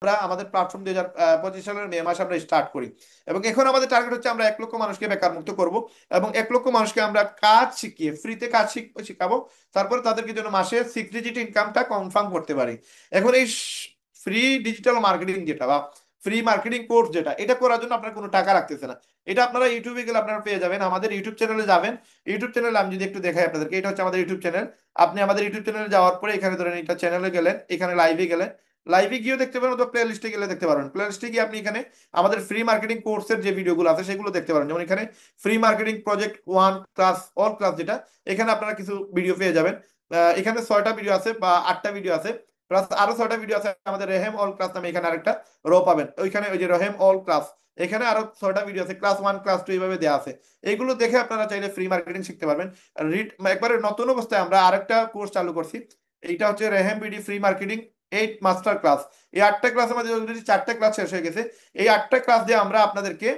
আমরা আমাদের প্ল্যাটফর্ম 2025 সালের মে মাসে আমরা স্টার্ট করি, এবং এখন আমাদের টার্গেট হচ্ছে আমরা 1 লক্ষ মানুষকে বেকার মুক্ত করব, এবং 1 লক্ষ মানুষকে আমরা কাজ শিখিয়ে ফ্রিতে কাজ শিখাবো। তারপরে তাদেরকে যেন মাসে 6 ডিজিট ইনকামটা কনফার্ম করতে পারি। এখন এই ফ্রি ডিজিটাল মার্কেটিং যেটা বা ফ্রি মার্কেটিং কোর্স যেটা, এটা করার জন্য আপনার কোনো টাকা লাগতেছে না। এটা আপনারা ইউটিউবে গেলে আপনারা পেয়ে যাবেন, আমাদের ইউটিউব চ্যানেলে যাবেন। ইউটিউব চ্যানেলে আমি যদি একটু দেখাই আপনাদেরকে, এটা হচ্ছে আমাদের ইউটিউব চ্যানেল। আপনি আমাদের ইউটিউব চ্যানেলে যাওয়ার পরে এখানে ধরেন এটা চ্যানেলে গেলেন, এখানে লাইভে গেলেন, লাইভে গিয়েও দেখতে পারেন অথবা প্লে লিস্টে গেলে দেখতে পারবেন। প্লে লিস্টে গিয়ে আপনি এখানে আমাদের ফ্রি মার্কেটিং কোর্সের যে ভিডিওগুলো আছে সেগুলো দেখতে পারেন। যেমন এখানে free marketing project 1 class, all class যেটা, এখানে আপনারা কিছু ভিডিও পেয়ে যাবেন। এখানে 6টা ভিডিও আছে বা 8টা ভিডিও আছে, প্লাস আরো 6টা ভিডিও আছে আমাদের রেহেম অল ক্লাস নামে, এখানে আরেকটা পাবেন ওইখানে, ওই যে রহেম অল ক্লাস, এখানে আরো 6টা ভিডিও আছে, ক্লাস 1 ক্লাস 2 এইভাবে দেওয়া আছে। এইগুলো দেখে আপনারা চাইলে ফ্রি মার্কেটিং শিখতে পারবেন। রিড একবারে নতুন অবস্থায় আমরা আরেকটা কোর্স চালু করছি, এইটা হচ্ছে রেহেম BD free marketing 8 master class. এই 8টা ক্লাসের মধ্যে অলরেডি 4টা ক্লাস শেষ হয়ে গেছে। এই 8টা ক্লাস দিয়ে আমরা আপনাদেরকে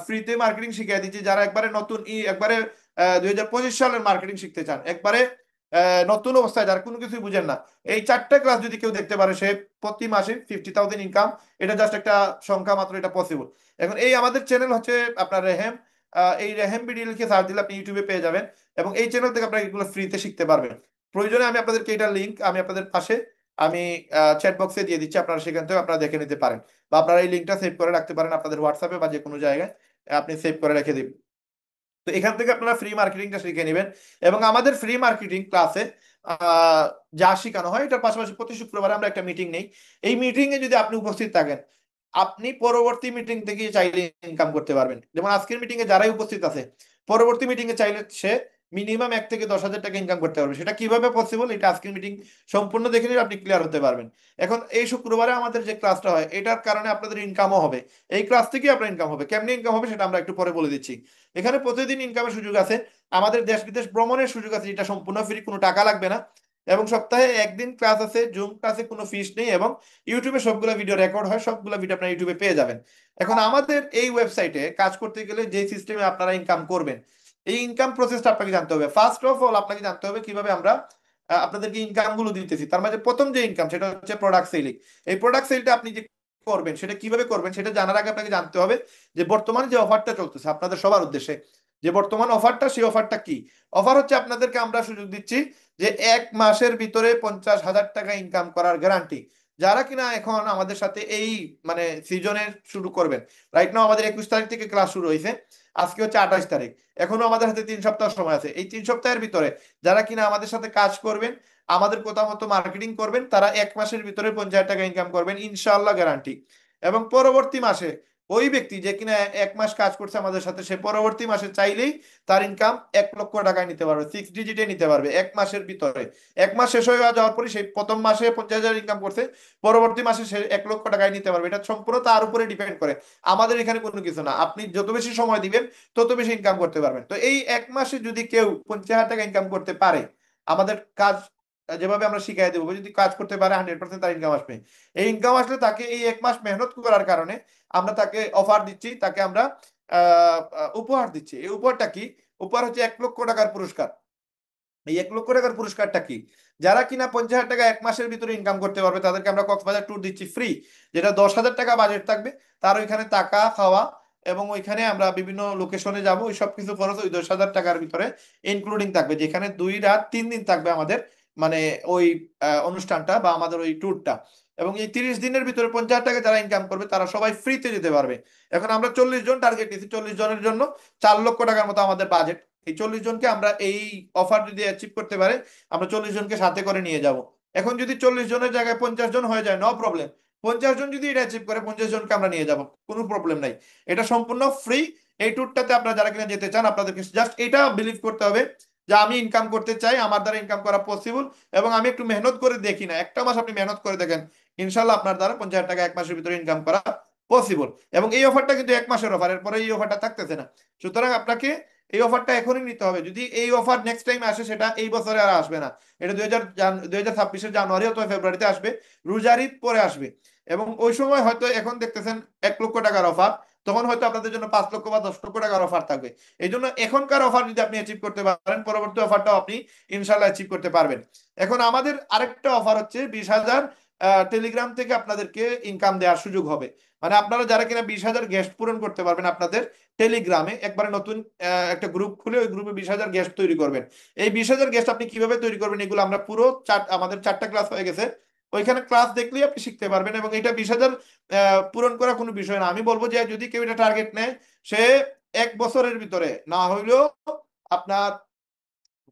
ফ্রিতে মার্কেটিং শিখিয়ে দিচ্ছি। যারা একবারে নতুন একবারে 2025 সালের মার্কেটিং শিখতে চান, একবারে নতুন অবস্থায় যারা কোনো কিছুই বুঝেন না, এই 4টা ক্লাস যদি কেউ দেখতে পারে, সে প্রতি মাসে 50,000 ইনকাম। এটা জাস্ট একটা সংখ্যা মাত্র, এটা পসিবল। এখন এই আমাদের চ্যানেল হচ্ছে আপনার রেহেম, এই রেহেম বিডি লিখে সার্চ দিলে আপনি ইউটিউবে পেয়ে যাবেন, এবং এই চ্যানেল থেকে আপনারা এগুলো ফ্রিতে শিখতে পারবেন। প্রয়োজনে আমি আপনাদেরকে এটার লিঙ্ক আমি আপনাদের পাশে আমি চ্যাট বক্সে দিয়ে দিচ্ছি, আপনারা সেখান থেকে আপনারা দেখে নিতে পারেন, বা আপনারা এই লিঙ্কটা সেভ করে রাখতে পারেন আপনাদের হোয়াটসঅ্যাপে বা যে কোনো জায়গায় আপনি সেভ করে রেখে দিন। তো এখান থেকে আপনারা ফ্রি মার্কেটিংটা শিখে নেবেন। এবং আমাদের ফ্রি মার্কেটিং ক্লাসে যা শেখানো হয়, এটার পাশাপাশি প্রতি শুক্রবারে আমরা একটা মিটিং নেই। এই মিটিং এ যদি আপনি উপস্থিত থাকেন, আপনি পরবর্তী মিটিং থেকে চাইলে ইনকাম করতে পারবেন। যেমন আজকের মিটিং এ যারাই উপস্থিত আছে, পরবর্তী মিটিং এ চাইলে সে মিনিমাম 1 থেকে 10,000 টাকা ইনকাম করতে পারবে। সেটা কিভাবে পসিবল, এটা আজকের মিটিং সম্পূর্ণ দেখে নিলে আপনি ক্লিয়ার হতে পারবেন। এখন এই শুক্রবারে আমাদের যে ক্লাসটা হয়, এটার কারণে আপনাদের ইনকামও হবে। এই ক্লাস থেকে আপনার ইনকাম হবে, কেমনি ইনকাম হবে সেটা আমরা একটু পরে বলে দিচ্ছি। এখানে প্রতিদিন ইনকামের সুযোগ আছে, আমাদের দেশ বিদেশ ভ্রমণের সুযোগ আছে, যেটা সম্পূর্ণ ফ্রি, কোনো টাকা লাগবে না। এবং সপ্তাহে একদিন ক্লাস আছে, জুম ক্লাসে কোনো ফিস নেই, এবং ইউটিউবে সবগুলো ভিডিও রেকর্ড হয়, সবগুলো ভিডিও আপনারা ইউটিউবে পেয়ে যাবেন। এখন আমাদের এই ওয়েবসাইটে কাজ করতে গেলে যে সিস্টেমে আপনারা ইনকাম করবেন, এই ইনকাম প্রসেসটা আপনাকে জানতে হবে। ফার্স্ট অফ অল আপনাকে জানতে হবে কিভাবে আমরা আপনাদেরকে ইনকাম গুলো দিতেছি। তার মাঝে প্রথম যে ইনকাম, সেটা হচ্ছে প্রোডাক্ট সেলিং। এই প্রোডাক্ট সেলটা আপনি যে করবেন, সেটা কিভাবে করবেন সেটা জানার আগে আপনাকে জানতে হবে যে বর্তমানে যে অফারটা চলতেছে আপনাদের সবার উদ্দেশ্যে, যে বর্তমান অফারটা, সেই অফারটা কি। অফার হচ্ছে আপনাদেরকে আমরা সুযোগ দিচ্ছি যে 1 মাসের ভিতরে 50,000 টাকা ইনকাম করার গ্যারান্টি। যারা কিনা এখন আমাদের সাথে এই মানে সিজনের শুরু করবেন, রাইট নাও আমাদের 21 তারিখ থেকে ক্লাস শুরু হয়েছে, আজকে হচ্ছে 28 তারিখ, এখনো আমাদের হাতে 3 সপ্তাহ সময় আছে। এই 3 সপ্তাহের ভিতরে যারা কিনা আমাদের সাথে কাজ করবেন, আমাদের কথা মতো মার্কেটিং করবেন, তারা 1 মাসের ভিতরে 50,000 টাকা ইনকাম করবেন ইনশাআল্লাহ, গ্যারান্টি। এবং পরবর্তী মাসে ওই ব্যক্তি যে কিনা 1 মাস কাজ করছে আমাদের সাথে, সে পরবর্তী মাসে চাইলেই তার ইনকাম 1 লক্ষ টাকায় নিতে পারবে, 6 ডিজিটে নিতে পারবে 1 মাসের ভিতরে। 1 মাস শেষ হয়ে যাওয়ার পরে সেই প্রথম মাসে 50,000 ইনকাম করছে, পরবর্তী মাসে সে 1 লক্ষ টাকায় নিতে পারবে। এটা সম্পূর্ণ তার উপরে ডিপেন্ড করে, আমাদের এখানে কোনো কিছু না। আপনি যত বেশি সময় দিবেন তত বেশি ইনকাম করতে পারবেন। তো এই 1 মাসে যদি কেউ 50,000 টাকা ইনকাম করতে পারে, আমাদের কাজ যেভাবে আমরা শিখাই দেবো, যদি কাজ করতে পারে 100% তার ইনকাম আসবে। এই ইনকাম আসলে তাকে এই 1 মাস মেহনত করার কারণে আমরা তাকে অফার দিচ্ছি, তাকে আমরা উপহার দিচ্ছি। এই উপহারটা কি? উপহার হচ্ছে 1 লক্ষ টাকার পুরস্কার। এই 1 লক্ষ টাকার পুরস্কারটা কি? যারা কিনা 50,000 টাকা 1 মাসের ভিতরে ইনকাম করতে পারবে, তাদেরকে আমরা কক্সবাজার ট্যুর দিচ্ছি ফ্রি, যেটা 10,000 টাকা বাজেট থাকবে। তার ওইখানে টাকা খাওয়া এবং ওইখানে আমরা বিভিন্ন লোকেশনে যাব, ওই সব কিছু খরচ ওই 10,000 টাকার ভিতরে ইনক্লুডিং থাকবে, যেখানে 2 রাত 3 দিন থাকবে আমাদের মানে ওই অনুষ্ঠানটা বা আমাদের ওই ট্যুরটা। এবং এই 30 দিনের ভিতরে 50,000 টাকা যারা ইনকাম করবে, তারা সবাই ফ্রিতে যেতে পারবে। এখন আমরা 40 জন টার্গেট দিচ্ছি, 40 জনের জন্য 4 লক্ষ টাকার মতো আমাদের বাজেট। এই 40 জনকে আমরা এই অফার যদি অ্যাচিভ করতে পারে, আমরা 40 জনকে সাথে করে নিয়ে যাব। এখন যদি 40 জনের জায়গায় 50 জন হয়ে যায়, নো প্রবলেম। 50 জন যদি এটা অ্যাচিভ করে, 50 জনকে আমরা নিয়ে যাব, কোনো প্রবলেম নাই। এটা সম্পূর্ণ ফ্রি। এই ট্যুরটাতে আপনারা যারা কিনা যেতে চান, আপনাদেরকে জাস্ট এটা বিলিভ করতে হবে যে আমি ইনকাম করতে চাই, আমার দ্বারা ইনকাম করা পসিবল, এবং আমি একটু মেহনত করে দেখি না, 1টা মাস আপনি মেহনত করে দেখেন, ইনশাল্লাহ আপনার দ্বারা 50,000 টাকা 1 মাসের ভিতরে ইনকাম করা পসিবল। এবং এই অফারটা কিন্তু 1 মাসের অফার, এরপরে এই অফারটা থাকতেছে না। সুতরাং আপনাকে এই অফারটা এখনই নিতে হবে। যদি এই অফার নেক্সট টাইম আসে, সেটা এই বছরে আর আসবে না, এটা 2026-এর জানুয়ারি অথবা ফেব্রুয়ারিতে আসবে, রোজার ঈদ পরে আসবে। এবং ওই সময় হয়তো এখন দেখতেছেন 1 লক্ষ টাকার অফার, তখন হয়তো আপনাদের জন্য 5 লক্ষ বা 10 লক্ষ টাকার অফার থাকবে। এই জন্য এখনকার অফার যদি আপনি অ্যাচিভ করতে পারেন, পরবর্তী অফারটাও আপনি ইনশাল্লাহ অ্যাচিভ করতে পারবেন। এখন আমাদের আরেকটা অফার হচ্ছে 20,000 টেলিগ্রাম থেকে আপনাদেরকে ইনকাম দেওয়ার সুযোগ হবে। মানে আপনারা যারা কিনা 20,000 গেস্ট পূরণ করতে পারবেন আপনাদের টেলিগ্রামে, একবারে নতুন একটা গ্রুপ খুলে ওই গ্রুপে 20,000 গেস্ট তৈরি করবেন। এই 20,000 গেস্ট আপনি কিভাবে তৈরি করবেন এগুলো আমরা পুরো আমাদের 4টা ক্লাস হয়ে গেছে, ওইখানে ক্লাস দেখলেই আপনি শিখতে পারবেন। এবং এটা 20,000 পূরণ করা কোনো বিষয় না। আমি বলবো যে যদি কেউ এটা টার্গেট নেয়, সে 1 বছরের ভিতরে না হইলেও আপনার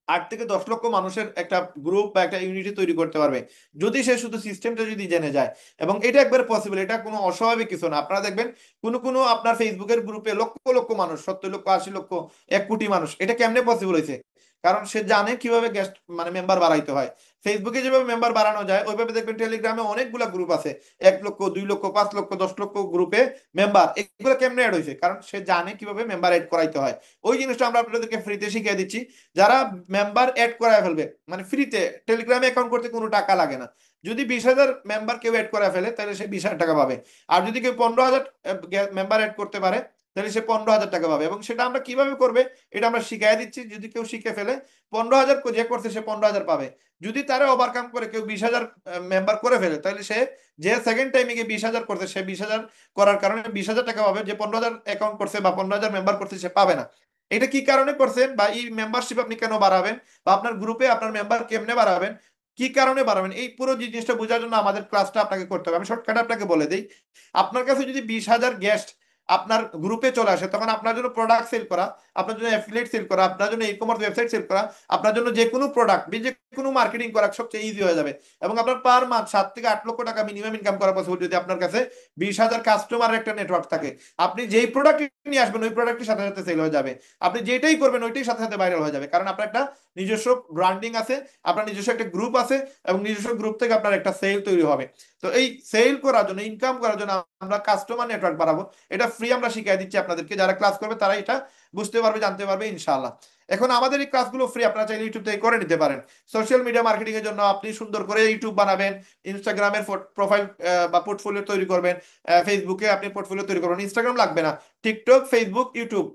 8 থেকে 10 লক্ষ মানুষের একটা গ্রুপ বা একটা ইউনিটি তৈরি করতে পারবে, যদি সে শুধু সিস্টেমটা যদি জেনে যায়। এবং এটা একবারে পসিবল, এটা কোনো অস্বাভাবিক কিছু না। আপনারা দেখবেন কোনো কোনো আপনার ফেসবুকের গ্রুপে লক্ষ লক্ষ মানুষ, 70 লক্ষ, 80 লক্ষ, 1 কোটি মানুষ। এটা কেমনে পসিবল হয়েছে? কারণ সে জানে কিভাবে গেস্ট মানে মেম্বার বাড়াইতে হয়। ফেসবুকে যেভাবে মেম্বার বাড়ানো যায় ওইভাবে দেখবেন টেলিগ্রামে অনেকগুলা গ্রুপ আছে, 1 লক্ষ, 2 লক্ষ, 5 লক্ষ, 10 লক্ষ গ্রুপে মেম্বার। এগুলো কেমনে অ্যাড হয়েছে? কারণ সে জানে কিভাবে মেম্বার অ্যাড করাইতে হয়। ওই জিনিসটা আমরা আপনাদেরকে ফ্রিতে শিখিয়ে দিচ্ছি। যারা মেম্বার অ্যাড করায় ফেলবে, মানে ফ্রিতে টেলিগ্রামে অ্যাকাউন্ট করতে কোনো টাকা লাগে না। যদি 20,000 মেম্বার কেউ অ্যাড করে ফেলে তাহলে সে 20,000 টাকা পাবে। আর যদি কেউ 15,000 মেম্বার অ্যাড করতে পারে তাহলে সে 15,000 টাকা পাবে। এবং সেটা আমরা কিভাবে করবে এটা আমরা শিখিয়ে দিচ্ছি। যদি কেউ শিখে ফেলে 15,000 যে করছে সে 15,000 পাবে। যদি তারা ওভারকাম করে কেউ 20,000 মেম্বার করে ফেলে তাহলে সে যে সেকেন্ড টাইমে গিয়ে 20,000 করছে সে 20,000 করার কারণে 20,000 টাকা পাবে। যে 15,000 অ্যাকাউন্ট করছে বা 15,000 মেম্বার করছে সে পাবে না। এটা কি কারণে করছেন বা এই মেম্বারশিপ আপনি কেন বাড়াবেন বা আপনার গ্রুপে আপনার মেম্বার কেমনে বাড়াবেন, কি কারণে বাড়াবেন, এই পুরো জিনিসটা বোঝার জন্য আমাদের ক্লাসটা আপনাকে করতে হবে। আমি শর্টকাট আপনাকে বলে দিই। আপনার কাছে যদি 20,000 গেস্ট আপনার গ্রুপে চলে আসে, তখন আপনার জন্য প্রোডাক্ট সেল করা, আপনার জন্য অ্যাফিলিয়েট সেল করা, আপনার জন্য ই কমার্স ওয়েবসাইট সেল করা, আপনার জন্য যে কোনো প্রোডাক্ট যে কোনো মার্কেটিং করা সবচেয়ে ইজি হয়ে যাবে। এবং আপনার পার মান্থ 7 থেকে 8 লক্ষ টাকা মিনিমাম ইনকাম করা পসিবল যদি আপনার কাছে 20,000 কাস্টমারের একটা নেটওয়ার্ক থাকে। আপনি যেই প্রোডাক্ট নিয়ে আসবেন ওই প্রোডাক্টের সাথে সাথে সেল হয়ে যাবে। আপনি যেটাই করবেন ওইটাই সাথে সাথে ভাইরাল হয়ে যাবে, কারণ আপনার একটা নিজস্ব ব্র্যান্ডিং আছে, আপনার নিজস্ব একটা গ্রুপ আছে, এবং নিজস্ব গ্রুপ থেকে আপনার একটা সেল তৈরি হবে। তো এই সেল করার জন্য, ইনকাম করার জন্য আমরা কাস্টমার নেটওয়ার্ক বাড়াবো। এটা ফ্রি আমরা শিখিয়ে দিচ্ছি আপনাদেরকে। যারা ক্লাস করবে তারা এটা বুঝতে পারবে, জানতে পারবে ইনশাআল্লাহ। এখন আমাদের এই ক্লাসগুলো ফ্রি, আপনারা চাইলে ইউটিউব থেকে করে নিতে পারেন। সোশ্যাল মিডিয়া মার্কেটিং এর জন্য আপনি সুন্দর করে ইউটিউব বানাবেন, ইনস্টাগ্রামের প্রোফাইল বা পোর্টফোলিও তৈরি করবেন, ফেসবুকে আপনি পোর্টফোলিও তৈরি করবেন। ইনস্টাগ্রাম লাগবে না, টিকটক, ফেসবুক, ইউটিউব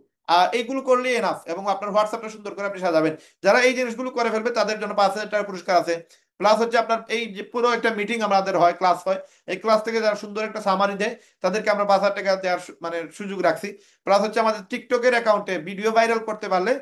এইগুলো করলেই এনাফ। এবং আপনার হোয়াটসঅ্যাপটা সুন্দর করে আপনি সাজাবেন। যারা এই জিনিসগুলো করে ফেলবে তাদের জন্য 5,000 টাকা পুরস্কার আছে। প্লাস হচ্ছে আপনার এই যে পুরো একটা মিটিং আমাদের হয়, ক্লাস হয়, এই ক্লাস থেকে যারা সুন্দর একটা সামারি দেয় তাদেরকে আমরা 5,000 টাকা দেওয়ার মানে সুযোগ রাখছি। প্লাস হচ্ছে আমাদের টিকটকের অ্যাকাউন্টে ভিডিও ভাইরাল করতে পারলে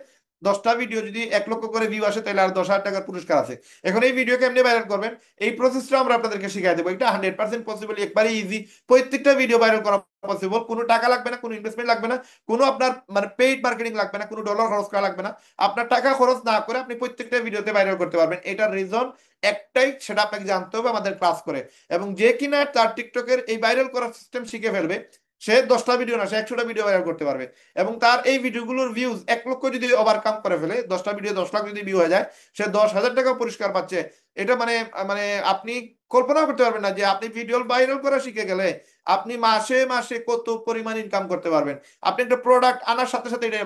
10টা ভিডিও যদি 1 লক্ষ করে ভিউ আসে তাহলে আর 10,000 টাকার পুরস্কার আছে। এখন এই ভিডিও কেমনি ভাইরাল করবেন এই প্রসেসটা আমরা আপনাদেরকে শিখিয়ে দেবো। এটা 100% পসিবল, একবারে ইজি। প্রত্যেকটা ভিডিও ভাইরাল করা পসিবল, কোনো টাকা লাগবে না, কোনো ইনভেস্টমেন্ট লাগবে না, কোনো আপনার মানে পেইড মার্কেটিং লাগবে না, কোনো ডলার খরচ করা লাগবে না। আপনার টাকা খরচ না করে আপনি প্রত্যেকটা ভিডিওতে ভাইরাল করতে পারবেন। এটার রিজন একটাই, সেটা আপনাকে জানতে হবে আমাদের ক্লাস করে। এবং যে কিনা তার টিকটকের এই ভাইরাল করার সিস্টেম শিখে ফেলবে, সে 10টা ভিডিও না সে 100টা ভিডিও ভাইরাল করতে পারবে। এবং তার এই ভিডিওগুলোর ভিউজ 1 লক্ষ যদি ওভারকাম করে ফেলে, 10টা ভিডিও 10 লাখ যদি ভিউ হয়ে যায়, সে 10,000 টাকা পুরস্কার পাচ্ছে। এটা মানে মানে আপনি কল্পনা করতে পারবেন না যে আপনি ভিডিও ভাইরাল করা শিখে গেলে আপনি মাসে মাসে কত পরিমাণ ইনকাম করতে পারবেন। আপনি একটা প্রোডাক্ট আনার সাথে সাথে এটা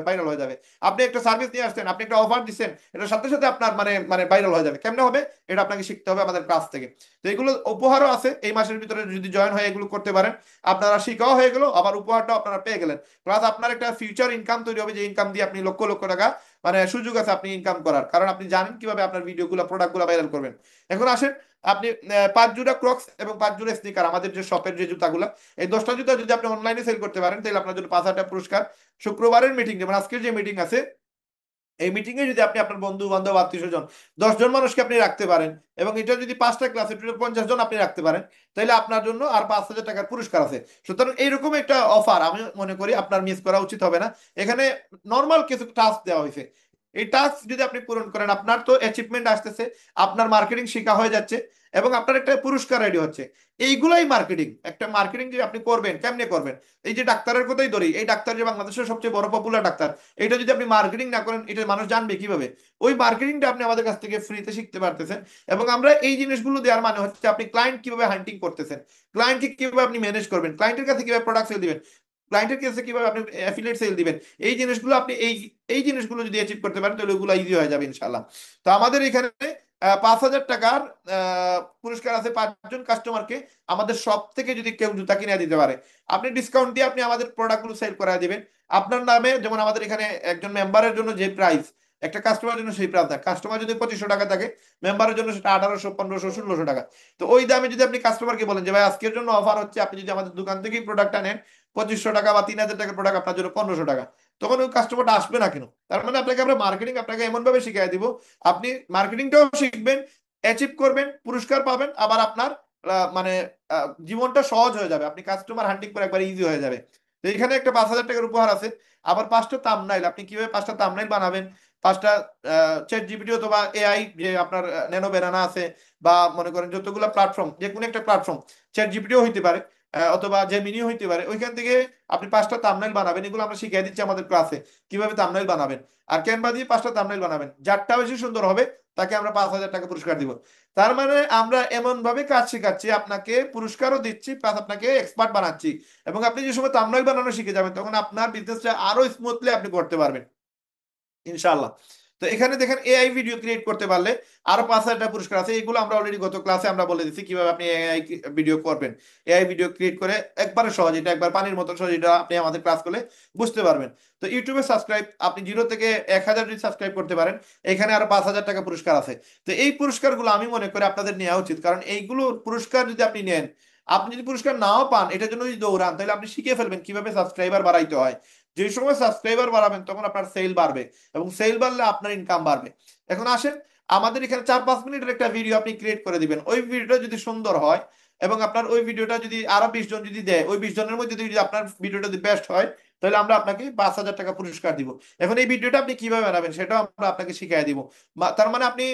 ভাইরাল হয়ে যাবে। আপনি একটা সার্ভিস নিয়ে আসছেন, আপনি একটা অফার দিচ্ছেন, এটার সাথে সাথে আপনার মানে মানে ভাইরাল হয়ে যাবে। কেমনে হবে এটা আপনাকে শিখতে হবে আমাদের ক্লাস থেকে। তো এগুলো উপহারও আছে, এই মাসের ভিতরে যদি জয়েন হয়ে এগুলো করতে পারেন আপনারা শিখাও হয়ে গেল, আবার উপহারটাও আপনারা পেয়ে গেলেন। প্লাস আপনার একটা ফিউচার ইনকাম তৈরি হবে, যে ইনকাম দিয়ে আপনি লক্ষ লক্ষ টাকা মানে সুযোগ আছে আপনি ইনকাম করার, কারণ আপনি জানেন কিভাবে আপনার ভিডিওগুলো প্রোডাক্টগুলো ভাইরাল করবেন। এখন আসেন, আপনি 5 জোড়া ক্রক্স এবং 5 জোড়া স্নিকার, আমাদের যে শপের যে জুতাগুলো, এই 10টা জুতা যদি আপনি অনলাইনে সেল করতে পারেন তাহলে আপনার জন্য 5,000 টাকা পুরস্কার। শুক্রবারের মিটিং, যেমন আজকের যে মিটিং আছে, এই মিটিং এ যদি আপনি আপনার বন্ধু বান্ধব আত্মীয় স্বজন 10 জন মানুষকে আপনি রাখতে পারেন, এবং এটা যদি 5টা ক্লাসে টোটাল 50 জন আপনি রাখতে পারেন, তাহলে আপনার জন্য আর 5,000 টাকার পুরস্কার আছে। সুতরাং এইরকম একটা অফার আমি মনে করি আপনার মিস করা উচিত হবে না। এখানে নর্মাল কিছু টাস্ক দেওয়া হয়েছে, এই টাস্ক যদি আপনি পূরণ করেন আপনার তো অ্যাচিভমেন্ট আসতেছে, আপনার মার্কেটিং শেখা হয়ে যাচ্ছে, এবং আপনার একটা পুরস্কার রেডি হচ্ছে। এইগুলাই মার্কেটিং। একটা মার্কেটিং যে আপনি করবেন কেমনে করবেন, এই যে ডাক্তারের কথাই ধরি, এই ডাক্তার যে বাংলাদেশের সবচেয়ে বড় পপুলার ডাক্তার, এটা যদি আপনি মার্কেটিং না করেন এটা মানুষ জানবে কিভাবে? ওই মার্কেটিংটা আপনি আমাদের কাছ থেকে ফ্রিতে শিখতে পারতেছেন। এবং আমরা এই জিনিসগুলো দেওয়ার মানে হচ্ছে আপনি ক্লায়েন্ট কিভাবে হান্টিং করতেছেন, ক্লায়েন্টকে কিভাবে আপনি ম্যানেজ করবেন, ক্লায়েন্টের কাছে কিভাবে প্রোডাক্ট সেল দিবেন, ক্লায়েন্টের কাছে কিভাবে আপনি অ্যাফিলিয়েট সেল দিবেন, এই জিনিসগুলো আপনি এই জিনিসগুলো যদি অ্যাচিভ করতে পারেন তাহলে ওগুলো ইজি হয়ে যাবে ইনশাল্লাহ। তো আমাদের এখানে 5,000 টাকার পুরস্কার আছে 5 জন কাস্টমারকে। আমাদের শপ থেকে যদি কেউ জুতা কিনে দিতে পারে, আপনি ডিসকাউন্ট দিয়ে আপনি আমাদের প্রোডাক্টগুলো সেল করা দিবেন আপনার নামে। যেমন আমাদের এখানে একজন মেম্বারের জন্য যে প্রাইস একটা কাস্টমারের জন্য সেই প্রাইস না। কাস্টমার যদি 2500 টাকা থাকে, মেম্বারের জন্য সেটা 1800, 1500, 1600 টাকা। তো ওই দামে যদি আপনি কাস্টমারকে বলেন যে ভাই আজকের জন্য অফার হচ্ছে, আপনি যদি আমাদের দোকান থেকেই প্রোডাক্টটা নেন 2500 টাকা বা 3000 টাকার প্রোডাক্ট আপনার জন্য 1500 টাকা, তখন ওই কাস্টমারটা আসবে না কেন? তার মানে আপনাকে আমরা মার্কেটিং আপনাকে এমন ভাবে শিখিয়ে দিব, আপনি মার্কেটিংটাও শিখবেন, অ্যাচিভ করবেন, পুরস্কার পাবেন, আবার আপনার মানে জীবনটা সহজ হয়ে যাবে, আপনি কাস্টমার হান্টিং করে একবার ইজি হয়ে যাবে। তো এখানে একটা 5000 টাকার উপহার আছে। আবার 5টা থাম্বনেইল, আপনি কিভাবে 5টা থাম্বনেইল বানাবেন, 5টা চ্যাট জিপিটি অথবা এআই যে আপনার ন্যানো বেরানা আছে, বা মনে করেন যতগুলো প্ল্যাটফর্ম, যে কোনো একটা প্ল্যাটফর্ম, চ্যাট জিপিটিও হইতে পারে, অথবা জেমিনিও হইতে পারে, ওইখান থেকে আপনি 5টা থাম্বনেইল বানাবেন। এগুলো আমরা শিখিয়ে দিচ্ছি আমাদের ক্লাসে কিভাবে থাম্বনেইল বানাবেন। আর ক্যানভা দিয়ে 5টা থাম্বনেইল বানাবেন, যারটা বেশি সুন্দর হবে তাকে আমরা 5000 টাকা পুরস্কার দিব। তার মানে আমরা এমন ভাবে কাজ শেখাচ্ছি, আপনাকে পুরস্কারও দিচ্ছি, প্লাস আপনাকে এক্সপার্ট বানাচ্ছি। এবং আপনি যে সময় থাম্বনেইল বানানো শিখে যাবেন, তখন আপনার বিজনেসটা আরো স্মুথলি আপনি করতে পারবেন ইনশাআল্লাহ। তো এখানে দেখেন এআই ভিডিও ক্রিয়েট করতে পারলে আরো 5000 টাকা পুরস্কার আছে। এগুলো আমরা অলরেডি গত ক্লাসে আমরা বলে দিচ্ছি কিভাবে আপনি এআই ভিডিও করবেন। এআই ভিডিও ক্রিয়েট করে একবারে সহজ, এটা একবার পানির মতো সহজ, এটা আপনি আমাদের ক্লাস করলে বুঝতে পারবেন। তো ইউটিউবে সাবস্ক্রাইব, আপনি 0 থেকে 1000 যদি সাবস্ক্রাইব করতে পারেন, এখানে আরো 5000 টাকা পুরস্কার আছে। তো এই পুরস্কারগুলো আমি মনে করি আপনাদের নেওয়া উচিত, কারণ এইগুলো পুরস্কার যদি আপনি নেন, আপনি যদি পুরস্কার নাও পান, এটার জন্য যদি দৌড়ান, তাহলে আপনি শিখে ফেলবেন কিভাবে সাবস্ক্রাইবার বাড়াইতে হয়। যে সময় সাবস্ক্রাইবার বাড়াবেন, তখন আপনার সেল বাড়বে, এবং সেল বাড়লে আপনার ইনকাম বাড়বে। এখন আসেন, আমাদের এখানে 4-5 মিনিটের একটা ভিডিও আপনি ক্রিয়েট করে দিবেন। ওই ভিডিওটা যদি সুন্দর হয়, এবং আপনার ওই ভিডিওটা যদি আরো 20 জন যদি দেয়, ওই 20 জনের মধ্যে যদি আপনার ভিডিওটা যদি বেস্ট হয়, তাহলে আমরা আপনাকে 5000 টাকা পুরস্কার দিব। এখন এই ভিডিওটা আপনি কিভাবে বানাবেন সেটাও আমরা আপনাকে শিখিয়ে দিব। তার মানে আপনি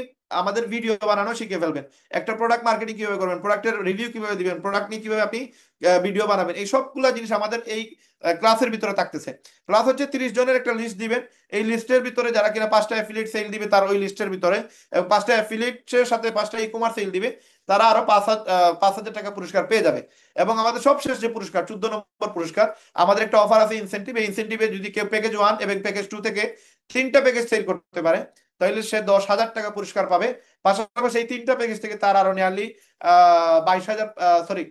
আমাদের ভিডিও বানানো শিখে ফেলবেন, একটা প্রোডাক্ট মার্কেটিং কিভাবে করবেন, প্রোডাক্টের রিভিউ কিভাবে দিবেন, প্রোডাক্ট নিয়ে কিভাবে আপনি ভিডিও বানাবেন, এই সবগুলা জিনিস আমাদের এই ক্লাসের ভিতরে থাকতেছে। ক্লাস হচ্ছে 30 জনের একটা লিস্ট দিবেন, এই লিস্টের ভিতরে যারা কিনা 5টা অ্যাফিলিয়েট সেল দিবে, তার ওই লিস্টের ভিতরে, এবং 5টা অ্যাফিলিয়েটের সাথে 5টা ই কমার্স সেল দিবে, তারা আরো 5000 টাকা পুরস্কার পেয়ে যাবে। এবং আমাদের সবশেষ যে পুরস্কার, 14 নম্বর পুরস্কার, আমাদের একটা অফার আছে ইনসেন্টিভ। এই ইনসেন্টিভে যদি কেউ প্যাকেজ 1 এবং প্যাকেজ 2 থেকে 3টা প্যাকেজ সেল করতে পারে, তাহলে সে 10,000 টাকা পুরস্কার পাবে। পাশাপাশি এই 3টা প্যাকেজ থেকে তার আরো নিয়ারলি 22,000, সরি,